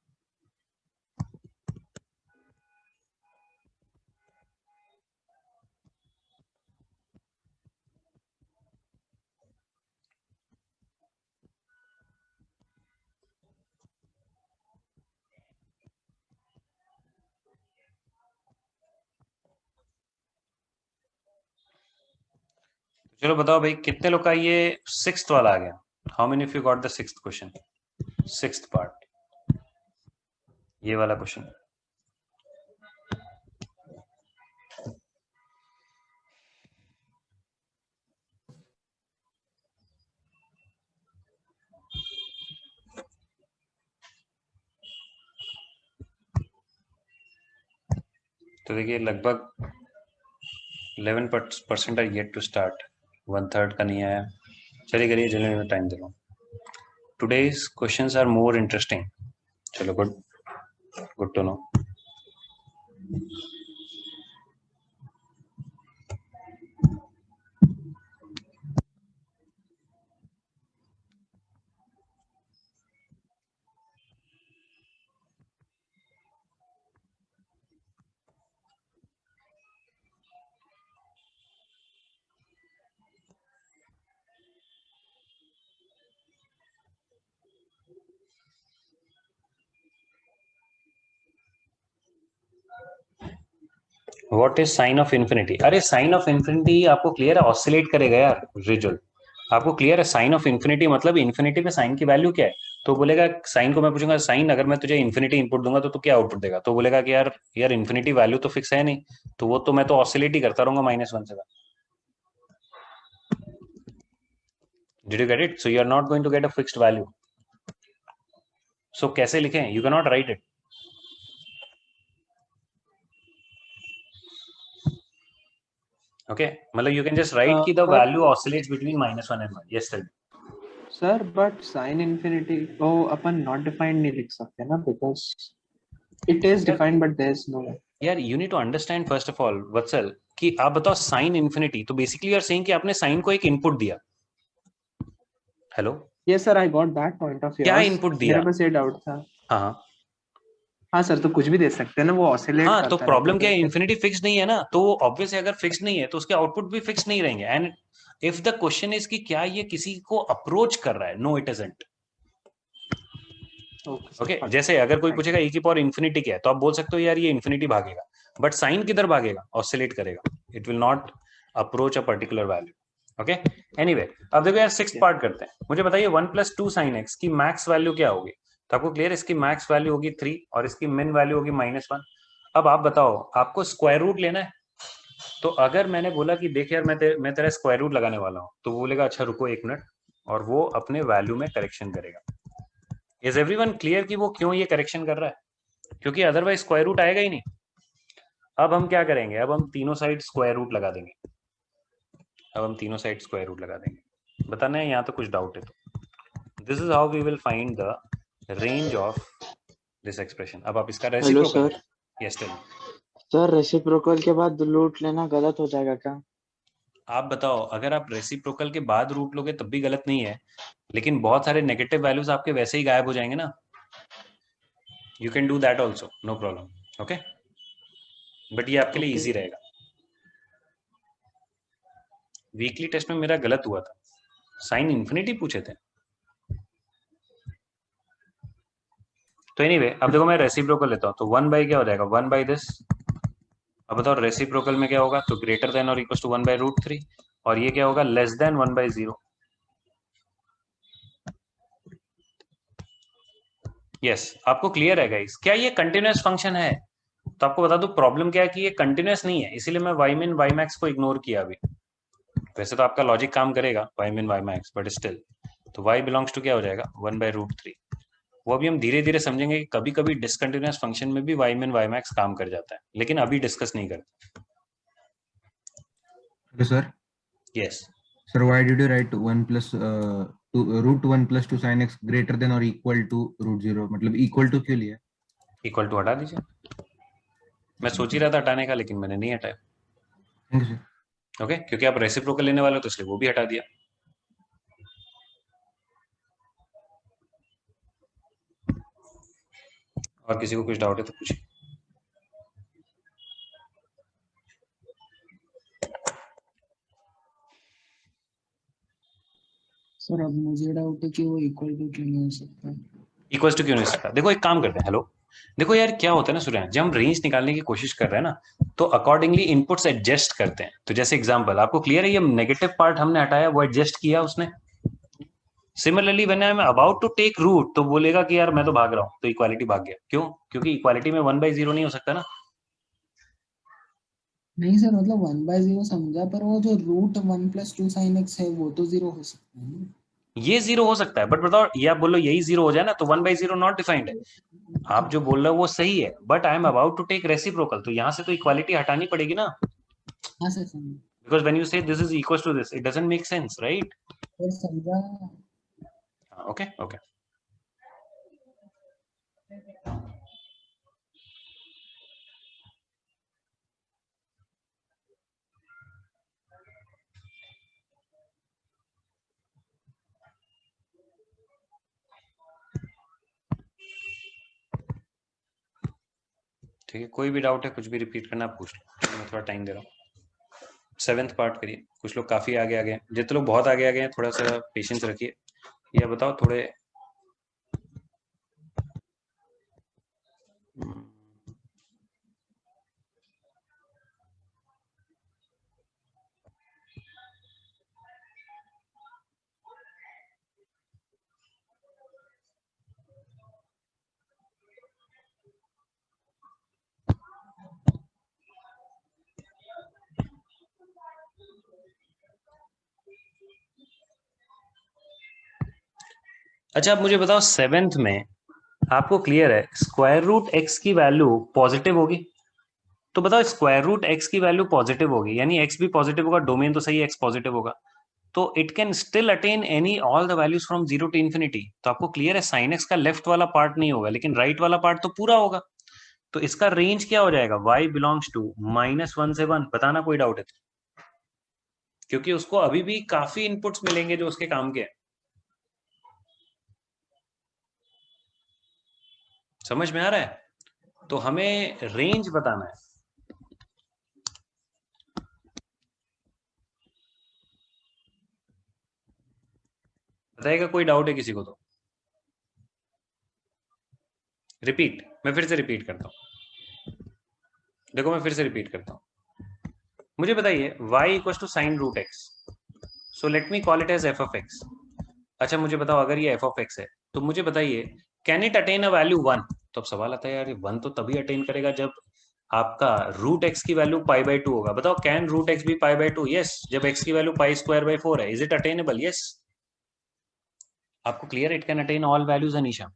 Speaker 1: चलो बताओ भाई कितने लोग का ये 6th वाला आ गया। How many of you got the 6th question, 6th part, ये वाला क्वेश्चन। तो देखिए लगभग 11% आर येट टू स्टार्ट, 1/3 का नहीं आया। चलिए करिए, जल्दी में टाइम दे रहा हूँ। Today's questions are more interesting. चलो good to know. What is sine of infinity? अरे साइन ऑफ इन्फिनिटी आपको क्लियर है, ऑसिलेट करेगा यार रिजल्ट। आपको क्लियर है साइन ऑफ इन्फिनिटी मतलब इन्फिनिटी पे साइन की वैल्यू क्या है। तो बोलेगा साइन को मैं पूछूंगा साइन अगर मैं तुझे इन्फिनिटी इनपुट दूंगा तो तू क्या आउटपुट देगा, तो बोलेगा कि यार इन्फिनिटी वैल्यू तो फिक्स है नहीं, तो वो तो मैं तो ऑसिलेट ही करता रहूंगा -1 से 1। Did you get it? So you are not going to get a fixed value. So कैसे लिखें, you can not write it. Okay मतलब यू कैन जस्ट राइट कि the value oscillates between -1 and 1। Yes tell me
Speaker 3: sir but sine infinity को अपन not defined नहीं लिख सकते ना, because it is defined but there is no.
Speaker 1: यार you need to understand first of all वत्सल कि आप बताओ साइन इन्फिनिटी, तो बेसिकली यू आर सेइंग कि आपने साइन को एक इनपुट दिया। Hello
Speaker 3: yes sir, I got that point of view.
Speaker 1: क्या इनपुट दिया?
Speaker 3: मेरे पास ये डाउट था।
Speaker 1: हाँ
Speaker 3: सर तो कुछ भी दे सकते हैं ना, वो ऑसिलेट
Speaker 1: हाँ,
Speaker 3: करता
Speaker 1: तो
Speaker 3: है।
Speaker 1: प्रॉब्लम क्या है, इन्फिनिटी फिक्स नहीं है ना, तो ऑब्वियस है अगर फिक्स नहीं है तो उसके आउटपुट भी फिक्स नहीं रहेंगे। And if the question is कि क्या ये किसी को अप्रोच कर रहा है, नो इट इजंट। ओके जैसे अगर कोई पूछेगा e की पावर इन्फिनिटी क्या है, तो आप बोल सकते हो यार ये इन्फिनिटी भागेगा, बट साइन किधर भागेगा, ऑसिलेट करेगा, it will not approach a particular value. Okay anyway अब देखो यार 6th पार्ट करते हैं। मुझे बताइए 1 + 2 sin x की मैक्स वैल्यू क्या होगी। तो आपको क्लियर, इसकी मैक्स वैल्यू होगी 3 और इसकी मिन वैल्यू होगी -1। अब आप बताओ आपको स्क्वायर रूट लेना है। तो अगर मैंने बोला कि देख यार मैं तेरा स्क्वायर रूट लगाने वाला हूँ, तो वो बोलेगा अच्छा रुको 1 मिनट, और वो अपने वैल्यू में करेक्शन करेगा। इज एवरीवन क्लियर कि वो क्यों ये करेक्शन कर रहा है? क्योंकि अदरवाइज स्क्वायर रूट आएगा ही नहीं। अब हम क्या करेंगे, अब हम तीनों साइड स्क्वायर रूट लगा देंगे। बताना है यहाँ तो कुछ डाउट है तो this is how we will find the range of this expression. अब आप इसका reciprocal. Yes tell me
Speaker 17: sir reciprocal के बाद रूट लेना गलत हो जाएगा क्या?
Speaker 1: आप बताओ, अगर आप रेसिप्रोकल के बाद रूट लोगे तब भी गलत नहीं है, लेकिन बहुत सारे नेगेटिव वैल्यूज आपके वैसे ही गायब हो जाएंगे ना। You can do that also, no problem. Okay but ये आपके लिए इजी रहेगा। वीकली टेस्ट में मेरा गलत हुआ था, साइन इन्फिनिटी पूछे थे। तो एनीवे अब देखो मैं रेसिप्रोकल लेता हूं, तो 1 बाई क्या हो जाएगा, 1 बाई दिस। अब बताओ रेसिप्रोकल में क्या होगा, तो ग्रेटर देन और इक्वल टू 1 बाई रूट 3, और ये क्या होगा, लेस देन 1 बाई 0। यस, आपको क्लियर है गाइस? क्या ये कंटिन्यूअस फंक्शन है? तो आपको बता दूं प्रॉब्लम क्या है कि ये कंटिन्यूअस नहीं है, इसीलिए मैं वाई मिन वाई मैक्स को इग्नोर किया अभी। वैसे तो आपका लॉजिक काम करेगा Y min y max, but still तो y बिलोंग्स टू क्या हो जाएगा, 1 बाई रूट 3। वो अभी हम धीरे धीरे समझेंगे कि कभी कभी डिसकंटिन्यूअस फंक्शन में भी वाई मिन वाई मैक्स काम कर जाता है, लेकिन अभी डिस्कस नहीं करते।
Speaker 2: Sir
Speaker 1: yes
Speaker 2: sir, why did you write 1 plus root 1 plus 2 sin x greater than or equal to root 0? मतलब equal to क्यों लिया?
Speaker 1: इक्वल टू हटा दीजिए, मैं सोच ही रहा था हटाने का, लेकिन मैंने नहीं हटाया।
Speaker 2: Thank you sir.
Speaker 1: ओके, क्योंकि आप रेसिप्रोकल लेने वाले हो तो इसलिए वो भी हटा दिया। और किसी को कुछ डाउट है तो पूछिए।
Speaker 9: सर अब मुझे डाउट है कि वो इक्वल टू क्यों नहीं हो सकता।
Speaker 1: इक्वल टू क्यों नहीं सकता? देखो एक काम करते हैं, हेलो देखो यार क्या होता है ना सूर्य, जब हम रेंज निकालने की कोशिश कर रहे हैं ना, तो अकॉर्डिंगली इनपुट्स एडजस्ट करते हैं। तो जैसे एग्जांपल आपको क्लियर है, ये नेगेटिव पार्ट हमने हटाया, वो एडजस्ट किया उसने। Similarly when I am about to take root, तो बोलेगा कि यार मैं तो भाग रहा हूं, तो इक्वालिटी भाग गया। क्यों? क्योंकि इक्वालिटी में 1 बाई 0 नहीं हो सकता ना।
Speaker 9: नहीं सर, मतलब 1/0 समझा, पर वो जो रूट 1 + 2 sin x है वो तो 0 हो सकता है ना?
Speaker 1: ये 0 हो सकता है, बट बताओ ये आप बोलो यही 0 हो जाए ना, तो 1 बाई 0 नॉट डिफाइंड है। आप जो बोल रहे हो वो सही है, but I am about to take reciprocal, तो यहाँ से तो इक्वालिटी हटानी पड़ेगी ना।
Speaker 9: हाँ सर समझा।
Speaker 1: Because when you say this is equal to this, it doesn't make sense, right?
Speaker 9: Sir समझा।
Speaker 1: Okay okay. ठीक है, कोई भी डाउट है कुछ भी रिपीट करना पूछ लो, मैं थोड़ा टाइम दे रहा हूँ। 7th पार्ट करिए, कुछ लोग काफी आगे आ गए हैं, जितने लोग बहुत आगे आ गए हैं थोड़ा सा पेशेंस रखिए। या बताओ थोड़े अच्छा आप मुझे बताओ 7th में आपको क्लियर है स्क्वायर रूट एक्स की वैल्यू पॉजिटिव होगी? तो बताओ स्क्वायर रूट एक्स की वैल्यू पॉजिटिव होगी, यानी एक्स भी पॉजिटिव होगा, डोमेन तो सही एक्स पॉजिटिव होगा, तो it can still attain any all the values from 0 to infinity। तो आपको क्लियर है साइन एक्स का लेफ्ट वाला पार्ट नहीं होगा, लेकिन राइट वाला पार्ट तो पूरा होगा। तो इसका रेंज क्या हो जाएगा, y बिलोंग्स टू -1 से 1। बताना कोई डाउट है तो? क्योंकि उसको अभी भी काफी इनपुट्स मिलेंगे जो उसके काम के हैं। समझ में आ रहा है? तो हमें रेंज बताना है। बताएगा कोई डाउट है किसी को तो? रिपीट, मैं फिर से रिपीट करता हूं। देखो मैं फिर से रिपीट करता हूं, मुझे बताइए y equal to sine root x, so let me call it as f of x। अच्छा मुझे बताओ अगर ये f ऑफ x है तो मुझे बताइए can it attain a value 1? तो अब सवाल आता है यार 1 तो तभी अटेन करेगा जब आपका रूट x की वैल्यू π/2 होगा। बताओ कैन रूट x भी π/2? यस, जब x की वैल्यू π²/4 है। Is it attainable? यस। आपको clear, it can attain all values Anisha,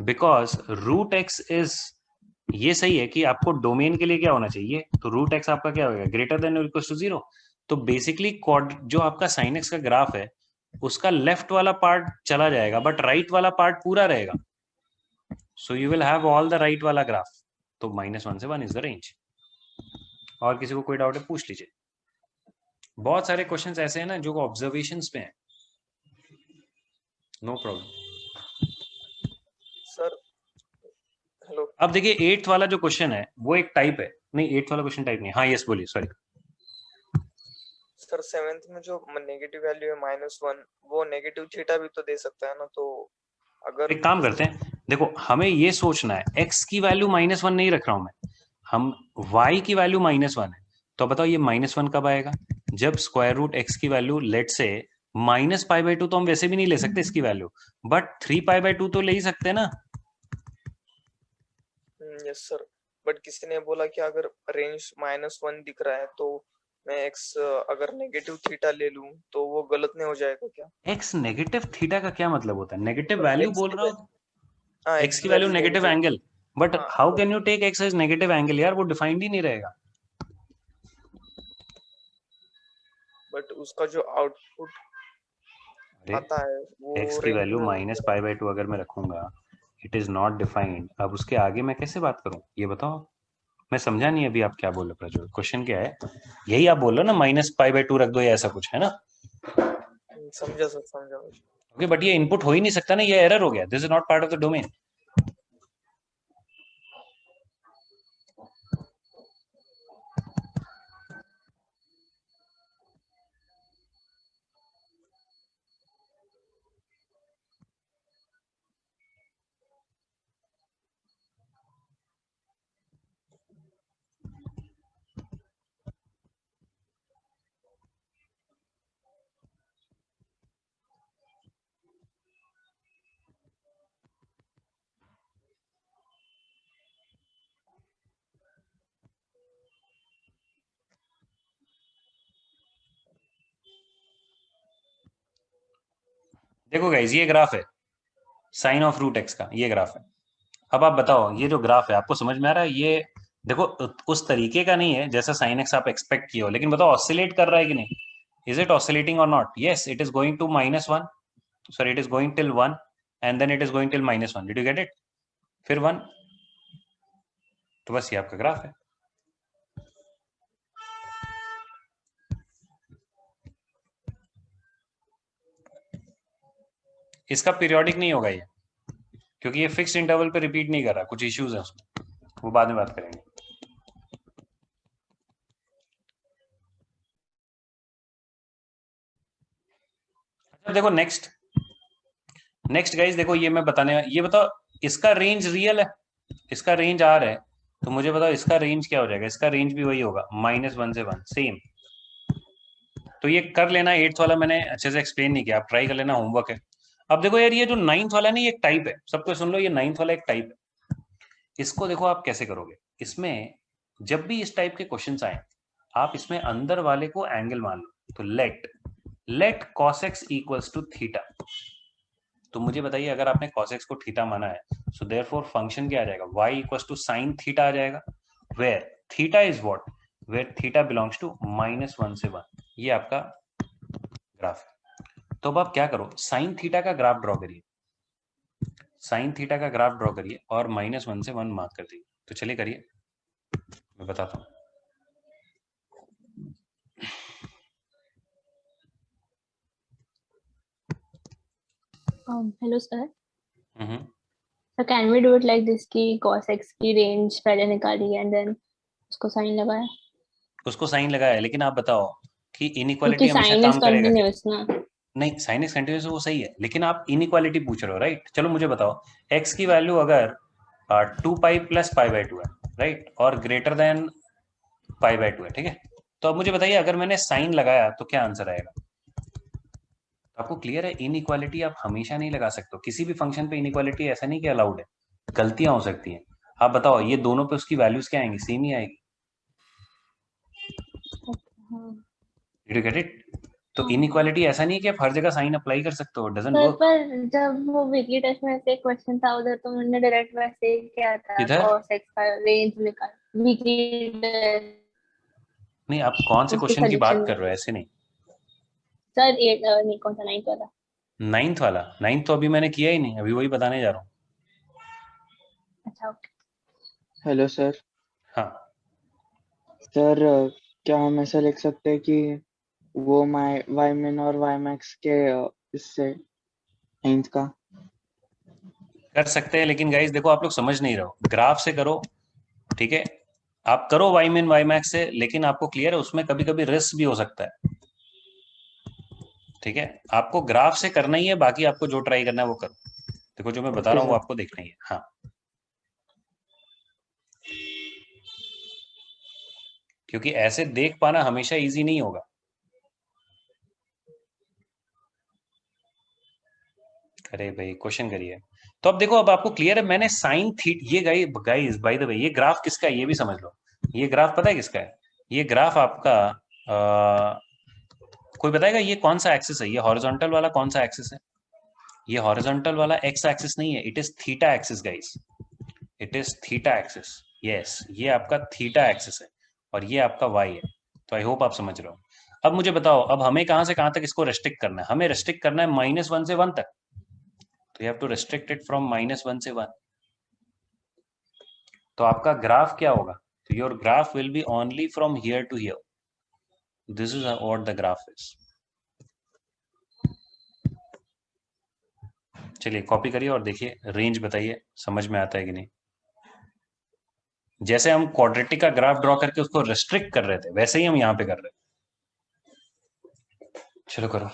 Speaker 1: because root x is, ये सही है कि आपको डोमेन के लिए क्या होना चाहिए, तो रूट x आपका क्या होगा, ग्रेटर देन और इक्वल टू 0। तो बेसिकली जो आपका साइन x का ग्राफ है उसका लेफ्ट वाला पार्ट चला जाएगा, बट राइट वाला पार्ट पूरा रहेगा। So you will have all the right वाला ग्राफ। तो -1 से 1 इज द रेंज। और किसी को कोई डाउट है पूछ लीजिए। बहुत सारे क्वेश्चंस ऐसे हैं ना जो ऑब्जर्वेशंस पे हैं। No problem.
Speaker 6: सर हेलो
Speaker 1: अब देखिए 8th वाला जो क्वेश्चन है वो एक टाइप है, नहीं 8th वाला क्वेश्चन टाइप नहीं। हाँ यस बोलिए, सॉरी।
Speaker 6: सर 7th में जो नेगेटिव वैल्यू है -1 वो नेगेटिव थीटा भी तो दे सकता है ना, तो अगर
Speaker 1: एक काम करते हैं, देखो हमें ये सोचना है x की वैल्यू -1 नहीं रख रहा हूं मैं, हम y की वैल्यू -1 है, तो बताओ ये -1 कब आएगा? जब स्क्वायर रूट x की वैल्यू लेट से -π/2, तो हम वैसे भी नहीं ले सकते इसकी वैल्यू, बट 3π/2 तो ले ही सकते हैं ना।
Speaker 6: यस सर, बट किसी ने बोला कि अगर रेंज -1 दिख रहा है तो मैं x अगर नेगेटिव थीटा ले लूं तो वो गलत नहीं हो जाएगा क्या?
Speaker 1: x नेगेटिव थीटा का क्या मतलब होता है? नेगेटिव वैल्यू
Speaker 6: X
Speaker 1: बोल
Speaker 6: की
Speaker 1: रहा हो,
Speaker 6: हाँ,
Speaker 1: x की वैल्यू नेगेटिव एंगल, बट
Speaker 6: हाँ,
Speaker 1: how can you take x as negative angle यार, वो डिफाइंड ही नहीं रहेगा।
Speaker 6: बट उसका जो आउटपुट
Speaker 1: अरे
Speaker 6: आता है वो
Speaker 1: x की
Speaker 6: रेंज
Speaker 1: वैल्यू
Speaker 6: में
Speaker 1: -π/2 अगर मैं रखूंगा, इट इज नॉट डिफाइंड। अब उसके आगे मैं कैसे बात करूं ये बताओ? मैं समझा नहीं अभी आप क्या बोल रहे प्रज्वल, क्वेश्चन क्या है? यही आप बोल रहे हो ना, -π/2 रख दो या ऐसा कुछ है ना?
Speaker 6: समझा सर, समझा।
Speaker 1: ओके, बट ये इनपुट हो ही नहीं सकता ना, ये एरर हो गया, this is not part of the domain. देखो गाइज ये ग्राफ है साइन ऑफ रूट x का, ये ग्राफ है। अब आप बताओ ये जो ग्राफ है आपको समझ में आ रहा है? ये देखो उस तरीके का नहीं है जैसा साइन x आप एक्सपेक्ट किए हो, लेकिन बताओ ऑसिलेट कर रहा है कि नहीं? इज इट ऑसिलेटिंग और not? Yes, it is going to -1, sorry it is going till 1 and then it is going till -1। Did you get it? फिर 1। तो बस ये आपका ग्राफ है। इसका पीरियोडिक नहीं होगा ये, क्योंकि ये फिक्स्ड इंटरवल पे रिपीट नहीं कर रहा, कुछ इश्यूज है उसमें, वो बाद में बात करेंगे। अच्छा देखो नेक्स्ट गाइस, देखो ये मैं बताने, ये बताओ इसका रेंज रियल है, इसका रेंज आर है, तो मुझे बताओ इसका रेंज क्या हो जाएगा? इसका रेंज भी वही होगा -1 से 1, सेम। तो ये कर लेना, 8th वाला मैंने अच्छे से एक्सप्लेन नहीं किया, आप ट्राई कर लेना, होमवर्क है। अब देखो यार ये जो 9th वाला है ना, ये एक टाइप है, सबको सुन लो, ये 9th वाला एक टाइप है। इसको देखो आप कैसे करोगे, इसमें जब भी इस टाइप के क्वेश्चंस आए, आप इसमें अंदर वाले को एंगल मान लो, तो let cos x equals to theta. तो मुझे बताइए अगर आपने cos x को थीटा माना है, सो देयरफॉर फंक्शन क्या आ जाएगा? y equals to sin theta आ जाएगा, where theta is what? Where theta belongs to -1 से 1। ये आपका ग्राफ है। तो अब आप क्या करो, sin थीटा का ग्राफ ड्रॉ करिए, sin थीटा का ग्राफ ड्रॉ करिए और -1 से 1 मार्क कर दीजिए। तो चलिए करिए, मैं बताता हूँ।
Speaker 18: Hello sir.
Speaker 1: Hmm,
Speaker 18: So can we do it like this कि cos x की range पहले निकाली and then उसको sin लगाया?
Speaker 1: उसको साइन लगाया, लेकिन आप बताओ कि इनइक्वालिटी
Speaker 18: क्योंकि
Speaker 1: हमेशा
Speaker 18: sin
Speaker 1: काम
Speaker 18: is
Speaker 1: करेगा क्या?
Speaker 18: continuous ना।
Speaker 1: नहीं, साइन एक्स कंटिन्यूस वो सही है, लेकिन आप इनइक्वालिटी पूछ रहे हो, राइट? चलो मुझे बताओ x की वैल्यू अगर 2π + π/2 है, राइट, और ग्रेटर देन π/2 है, ठीक है? तो अब मुझे बताइए अगर मैंने साइन लगाया तो क्या आंसर आएगा? आपको क्लियर है, इनइक्वालिटी आप हमेशा नहीं लगा सकते, किसी भी फंक्शन पे इनइक्वालिटी ऐसा नहीं कि अलाउड है, गलतियां हो सकती हैं। आप बताओ ये दोनों पे उसकी वैल्यूज क्या आएंगी? सेम ही आएगी। Did you get it? तो इनइक्वालिटी ऐसा नहीं है कि आप हर जगह साइन अप्लाई कर सकते हो, डजंट
Speaker 18: सर
Speaker 1: वर्क।
Speaker 18: पर जब वो वीकली टेस्ट में से क्वेश्चन था उधर तो मैंने डायरेक्ट वैसे ही किया था,
Speaker 1: किधर?
Speaker 18: cos x का रेंज निकाल वीकली टेस्ट।
Speaker 1: नहीं, आप कौन से
Speaker 18: उसके
Speaker 1: क्वेश्चन की बात
Speaker 18: solution
Speaker 1: कर रहे हो? ऐसे नहीं।
Speaker 18: सर 8 नहीं कौन सा 9th वाला?
Speaker 1: 9th वाला? 9th तो अभी मैंने किया ही नहीं, अभी वही बताने जा रहा हूँ।
Speaker 18: अच्छा ओके।
Speaker 17: Hello sir.
Speaker 1: हाँ
Speaker 17: सर क्या हम ऐसा लिख सकते हैं कि वो वाई मिन और वाई मैक्स के इससे 9th का?
Speaker 1: कर सकते हैं, लेकिन गाइस देखो आप लोग समझ नहीं रहे हो, ग्राफ से करो, ठीक है, आप करो वाई मिन वाई मैक्स से, लेकिन आपको क्लियर है उसमें कभी कभी रिस्क भी हो सकता है, ठीक है। आपको ग्राफ से करना ही है, बाकी आपको जो ट्राई करना है वो करो। देखो जो मैं बता
Speaker 11: Okay,
Speaker 1: रहा हूँ वो
Speaker 11: sir.
Speaker 1: आपको देखना ही है। हाँ, क्योंकि ऐसे देख पाना हमेशा इजी नहीं होगा। अरे भाई क्वेश्चन करिए। तो अब देखो, अब आपको क्लियर है, मैंने साइन थीट, ये गाइस बाय द वे ये ग्राफ किसका है ये भी समझ लो। ये ग्राफ पता है किसका है? ये ग्राफ आपका कोई बताएगा ये कौन सा एक्सिस है? ये हॉरिजॉन्टल वाला कौन सा एक्सिस है? ये हॉरिजॉन्टल वाला एक्स एक्सिस नहीं है, it is theta axis guys, it is theta axis. Yes, ये आपका थीटा एक्सिस है और ये आपका वाई है। तो आई होप आप समझ रहे हो। अब मुझे बताओ, अब हमें कहां से कहां तक इसको रेस्ट्रिक्ट करना है? हमें रेस्ट्रिक्ट करना है -1 से 1 तक, तो you have to restrict it from -1 से 1। तो आपका ग्राफ क्या होगा? तो your graph will be only from here to here, this is what the graph is. चलिए कॉपी करिए और देखिए, रेंज बताइए समझ में आता है कि नहीं। जैसे हम क्वाड्रेटिक का ग्राफ ड्रॉ करके उसको रेस्ट्रिक्ट कर रहे थे, वैसे ही हम यहाँ पे कर रहे हैं। चलो करो।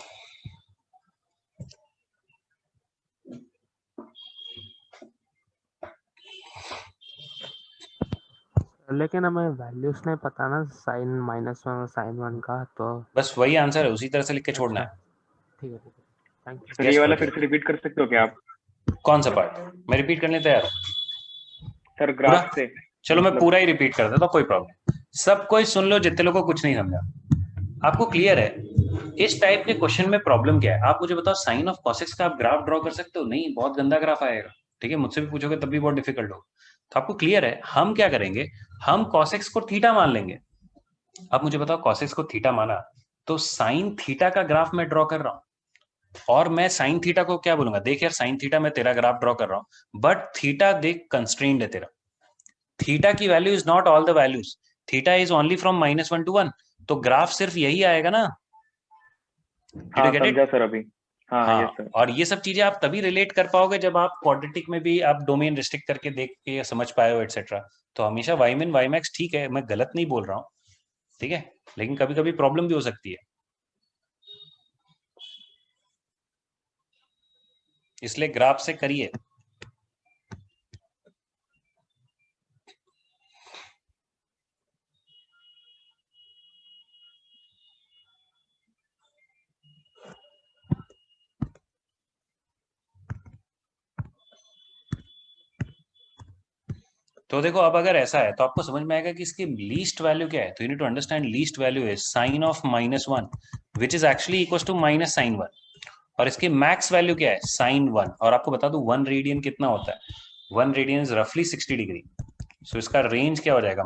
Speaker 12: लेकिन हमें वैल्यूज नहीं पता ना, साइन -1 और sin 1 का, तो
Speaker 1: बस वही आंसर है, उसी तरह से लिख के छोड़ना है।
Speaker 12: ठीक है थैंक यू।
Speaker 15: सर ये वाला फिर से रिपीट कर सकते हो क्या आप?
Speaker 1: कौन सा पार्ट? मैं रिपीट करने तैयार हूं
Speaker 15: सर
Speaker 1: पूरा।
Speaker 15: ग्राफ से
Speaker 1: चलो मैं
Speaker 15: मतलब
Speaker 1: पूरा ही रिपीट कर देता हूं, कोई प्रॉब्लम। सब कोई सुन लो, जितने लोगों को कुछ नहीं समझा। आपको क्लियर है इस टाइप के क्वेश्चन में प्रॉब्लम क्या है? आप मुझे बताओ, साइन ऑफ कॉसेक्स का आप ग्राफ ड्रॉ कर सकते हो? नहीं, बहुत गंदा ग्राफ आएगा, ठीक है, मुझसे भी पूछोगे तब भी बहुत डिफिकल्ट होगा। तो आपको क्लियर है हम क्या करेंगे, हम कॉसेक्स को थीटा मान लेंगे। अब मुझे बताओ, कॉसेक्स को थीटा माना तो साइन थीटा का ग्राफ मैं ड्रॉ कर रहा हूं, और मैं साइन थीटा को क्या बोलूंगा, देख यार साइन थीटा मैं तेरा ग्राफ ड्रॉ कर रहा हूं, बट थीटा देख कंस्ट्रेंड है तेरा, थीटा की value is not all the values, theta is only from -1 to 1, तो ग्राफ सिर्फ यही आएगा ना।
Speaker 15: हाँ
Speaker 1: Get it?
Speaker 15: समझा सर अभी। हाँ यस सर।
Speaker 1: और ये सब चीजें आप तभी रिलेट कर पाओगे जब आप क्वाड्रेटिक में भी आप डोमेन रिस्ट्रिक्ट करके देख के समझ पाए हो एटसेट्रा। तो हमेशा वाई मिन वाई मैक्स ठीक है, मैं गलत नहीं बोल रहा हूँ, ठीक है, लेकिन कभी कभी प्रॉब्लम भी हो सकती है, इसलिए ग्राफ से करिए। तो देखो, अब अगर ऐसा है तो आपको समझ में आएगा कि इसकी लीस्ट वैल्यू क्या है। तो you need to understand least value is sine of -1 which is actually equal to -sin 1, और इसकी मैक्स वैल्यू क्या है, sin 1। और आपको बता दूं 1 रेडियन कितना होता है, 1 रेडियन इज रफली 60 डिग्री। सो इसका रेंज क्या हो जाएगा,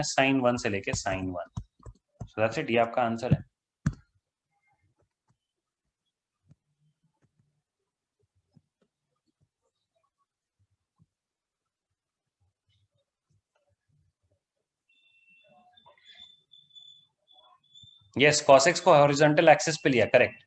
Speaker 1: -sin 1 से लेके sin 1। सो दैट्स इट, ये आपका आंसर है। यस, cosx को हॉरिजॉन्टल एक्सिस पे लिया, करेक्ट।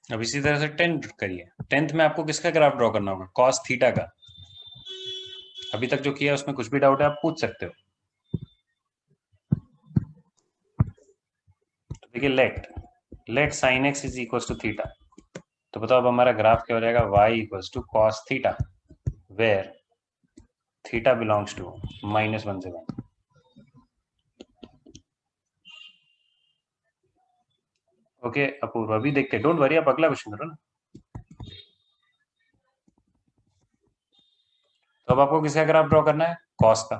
Speaker 1: अब इसी तरह से 10th करिए। 10th में आपको किसका ग्राफ ड्रॉ करना होगा, cos थीटा का। अभी तक जो किया उसमें कुछ भी डाउट है आप पूछ सकते हो। तो देखिए, let sin x is equal to theta. तो बताओ अब हमारा ग्राफ क्या हो जाएगा, y equal to cos theta, where theta belongs to -1 से 1। ओके अपूर्व, अभी देखते, डोंट वरी, आप अगला क्वेश्चन करो ना। तो अब आपको किसका ग्राफ ड्रॉ करना है, cos का।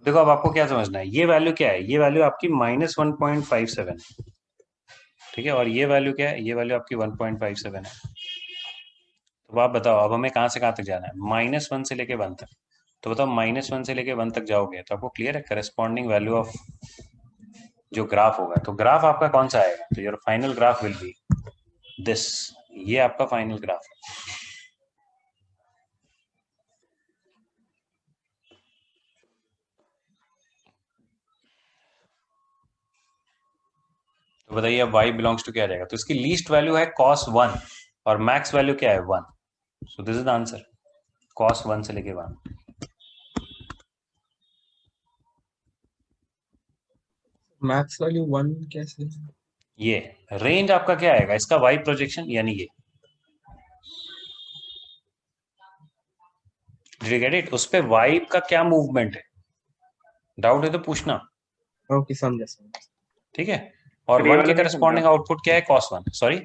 Speaker 1: देखो अब आपको क्या समझना है, ये वैल्यू क्या है, ये वैल्यू आपकी -1.57 है, ठीक है, और ये वैल्यू क्या है, ये वैल्यू आपकी 1.57 है। तो आप बताओ अब हमें कहाँ से कहाँ तक जाना है, -1 से लेके 1 तक। तो बताओ -1 से लेके 1 तक जाओगे तो आपको क्लियर है करस्पॉन्डिंग वैल्यू ऑफ जो ग्राफ होगा, तो ग्राफ आपका कौन सा आएगा, तो your final graph will B this, ये आपका फाइनल ग्राफ है। तो बताइए अब y बिलोंग्स टू क्या आ जाएगा, तो इसकी लीस्ट वैल्यू है cos 1 और मैक्स वैल्यू क्या है 1, सो this is the answer, cos 1 से लेके 1।
Speaker 14: मैक्स वैल्यू 1 कैसे?
Speaker 1: ये रेंज आपका क्या आएगा, इसका y प्रोजेक्शन, यानी ये डिड यू गेट इट, उस पे y का क्या मूवमेंट है, डाउट है तो पूछना।
Speaker 14: ओके समझा।
Speaker 1: ठीक है, और
Speaker 15: सर, ये
Speaker 1: 1
Speaker 15: वाला
Speaker 1: के
Speaker 15: नहीं
Speaker 1: करस्पॉन्डिंग
Speaker 15: समझा।
Speaker 1: आउटपुट क्या है cos 1, सॉरी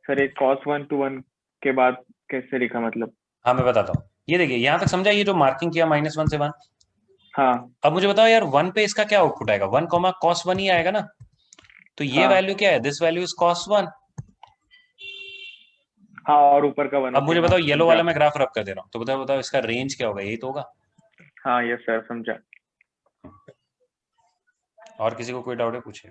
Speaker 15: सर एक cos 1 to 1 के बाद कैसे लिखा मतलब?
Speaker 1: हाँ मैं बताता हूँ, ये देखिए यहाँ तक समझा, ये जो मार्किंग किया -1 से 1।
Speaker 15: हाँ
Speaker 1: अब मुझे बताओ यार 1 पे इसका क्या आउटपुट आएगा, 1 cos 1 ही आएगा ना, तो ये
Speaker 15: हाँ
Speaker 1: वैल्यू क्या है, दिस वैल्यू इज cos 1।
Speaker 15: हाँ, और ऊपर का 1।
Speaker 1: अब मुझे
Speaker 15: हाँ
Speaker 1: बताओ येलो
Speaker 15: समझा।
Speaker 1: वाला मैं ग्राफ रब कर दे रहा हूँ, तो बताओ बताओ इसका रेंज क्या होगा, यही तो होगा।
Speaker 15: हाँ यस सर, समझा।
Speaker 1: और किसी को कोई डाउट है पूछे।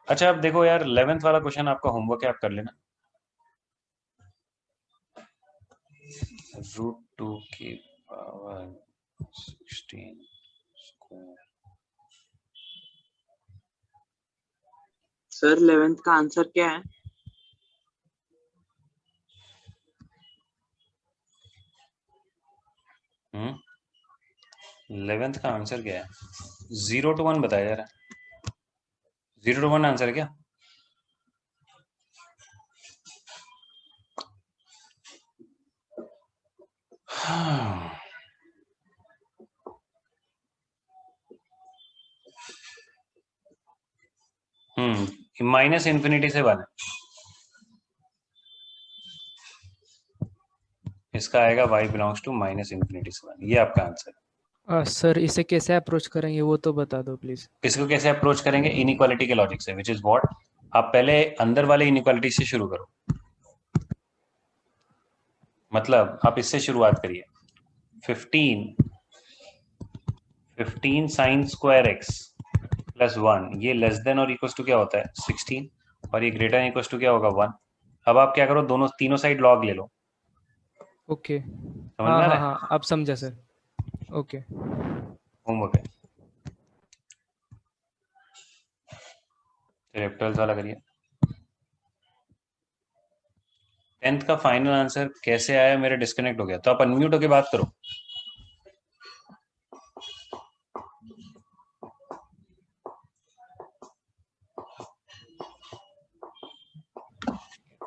Speaker 1: अच्छा अब देखो यार 11th वाला क्वेश्चन आपका होमवर्क है, आप कर लेना। √2 की पावर 16 स्क्वायर।
Speaker 17: सर 11th का आंसर क्या है?
Speaker 1: हम्म 11th का आंसर क्या है, 0 to 1 बताया जा रहा है, 0 to 1 आंसर है क्या? -∞ से 1 है, इसका आएगा y बिलोंग्स टू -∞ से 1, ये आपका आंसर है।
Speaker 12: सर इसे कैसे अप्रोच करेंगे वो तो बता दो प्लीज।
Speaker 1: इसको कैसे अप्रोच करेंगे, इनइक्वालिटी के लॉजिक से, विच इज व्हाट, आप पहले अंदर वाले इनइक्वालिटी से शुरू करो, मतलब आप इससे शुरुआत करिए, 15 साइन स्क्वायर x प्लस 1, ये लेस देन और इक्वल टू क्या होता है 16, और ये ग्रेटर इक्वल टू क्या होगा 1। अब आप क्या करो, दोनों तीनों साइड लॉग ले लो।
Speaker 12: ओके
Speaker 1: समझ
Speaker 12: हाँ
Speaker 1: में आ
Speaker 12: हाँ
Speaker 1: रहा है,
Speaker 12: हाँ अब समझा सर। ओके
Speaker 1: होमवर्क है। चलिए 12th वाला करिए। 10th का फाइनल आंसर कैसे आया, मेरा डिस्कनेक्ट हो गया, तो आप अनम्यूट होके बात करो।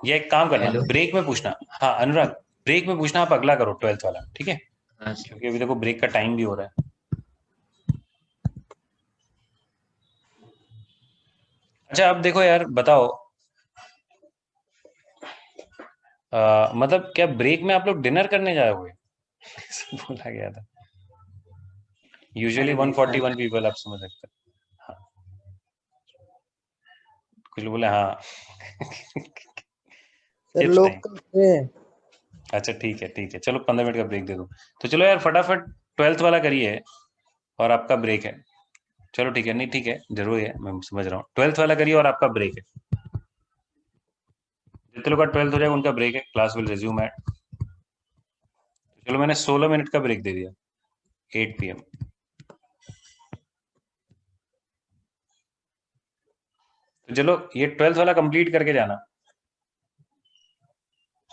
Speaker 1: ये एक काम करना, ब्रेक में पूछना, हाँ अनुराग ब्रेक में पूछना, आप अगला करो 12th वाला, ठीक है, क्योंकि अभी देखो ब्रेक का टाइम भी हो रहा है। अच्छा अब देखो यार बताओ, मतलब क्या ब्रेक में आप लोग डिनर करने जाओगे बोला गया था, यूजुअली 141 पीपल, आप समझ सकते हैं। हाँ कुछ बोले हाँ
Speaker 11: सर
Speaker 1: चिप्स
Speaker 11: लोग
Speaker 1: नहीं,
Speaker 11: करते हैं।
Speaker 1: अच्छा ठीक है चलो 15 मिनट का ब्रेक दे दो, तो चलो यार फटाफट 12th वाला करिए और आपका ब्रेक है। चलो ठीक है, नहीं ठीक है जरूरी है, मैं समझ रहा हूँ, 12th वाला करिए और आपका ब्रेक है। जितने लोग का 12th हो जाएगा उनका ब्रेक है, क्लास विल रिज्यूम एट, चलो मैंने 16 मिनट का ब्रेक दे दिया, 8 PM। तो चलो ये 12th वाला कंप्लीट करके जाना।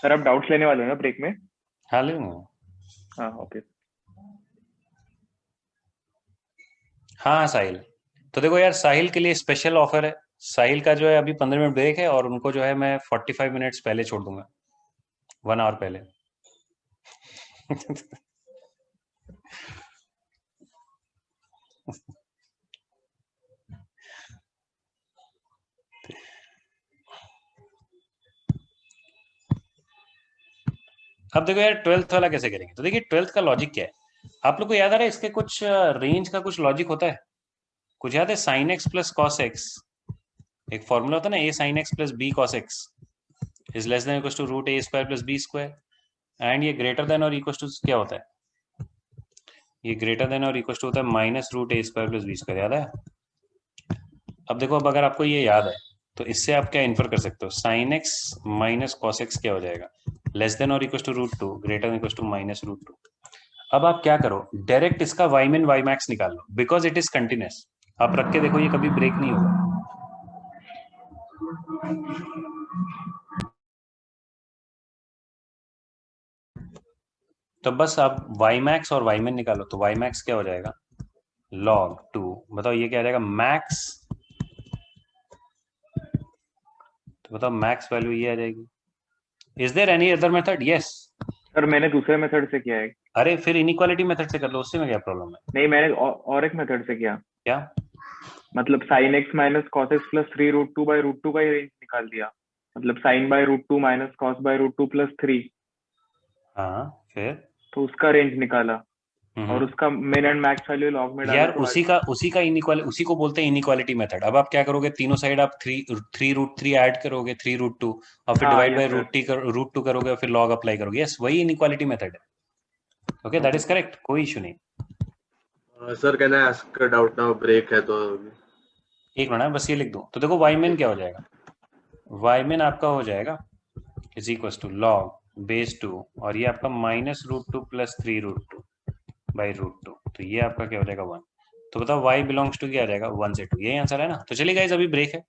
Speaker 15: सर आप डाउट्स लेने वाले हो ना ब्रेक में?
Speaker 1: हाँ ले लूंगा।
Speaker 15: हाँ ओके।
Speaker 1: हाँ साहिल, तो देखो यार साहिल के लिए स्पेशल ऑफर है, साहिल का जो है अभी 15 मिनट ब्रेक है, और उनको जो है मैं 45 मिनट्स पहले छोड़ दूंगा, 1 आवर पहले अब देखो यार 12th वाला कैसे करेंगे, तो देखिए 12th का लॉजिक क्या है, आप लोग को याद आ रहा है इसके कुछ रेंज का कुछ लॉजिक होता है, कुछ याद है, sine x plus cos x, एक फॉर्मूला होता है ना, A sine x plus B cos x is less than equal to root A square plus B square, and ये ग्रेटर देन और इक्वल टू क्या होता है, ये ग्रेटर देन और इक्वल टू होता है minus root A square plus B square, याद है। अब देखो, अब अगर आपको ये याद है तो इससे आप क्या इन्फर कर सकते हो, sine x minus cos x क्या हो जाएगा, लेस देन और equal to root two, greater than equal to minus root two. अब आप क्या करो, डायरेक्ट इसका वाई मिन वाई मैक्स निकाल लो, बिकॉज इट इज कंटिन्यूस, आप रख के देखो ये कभी ब्रेक नहीं होगा। तो बस आप वाई मैक्स और वाई मिन निकालो, तो वाई मैक्स क्या हो जाएगा, log 2, बताओ ये क्या आ जाएगा, मैक्स, तो बताओ मैक्स वैल्यू ये आ जाएगी। Is there any other method? Yes
Speaker 15: sir मैंने दूसरे मेथड से किया है।
Speaker 1: अरे फिर इनइक्वालिटी मेथड से कर लो, उससे में क्या प्रॉब्लम है।
Speaker 15: नहीं मैंने और एक मेथड से किया।
Speaker 1: क्या
Speaker 15: मतलब sine x minus cos x plus 3 root 2 by root 2 का ही रेंज निकाल दिया, मतलब sine by root 2 minus cos by root 2 plus 3।
Speaker 1: हाँ फिर
Speaker 15: तो उसका रेंज निकाला और उसका मिन एंड मैक्स वैल्यू लॉग में डाला।
Speaker 1: यार उसी का इनइक्वालिटी, उसी को बोलते हैं इनइक्वालिटी मेथड। अब आप क्या करोगे, तीनों साइड आप 3 रूट 3 ऐड करोगे, 3 रूट 2 और फिर डिवाइड बाय रूट 2 करोगे और फिर लॉग अप्लाई करोगे। यस वही इनइक्वालिटी मेथड है। ओके दैट इज करेक्ट, कोई इशू नहीं।
Speaker 5: Sir can I ask a doubt now, break है तो
Speaker 1: एक मिनट बस ये लिख दो। तो देखो वाई मिन क्या हो जाएगा, वाई मिन आपका हो जाएगा is equal to log base 2 और ये आपका minus root 2 plus 3 root 2 by root 2, तो ये आपका क्या हो जाएगा 1। तो बताओ y बिलोंग्स टू क्या आ जाएगा 1 से 2, यही आंसर है ना। तो चलिए गाइस अभी ब्रेक है।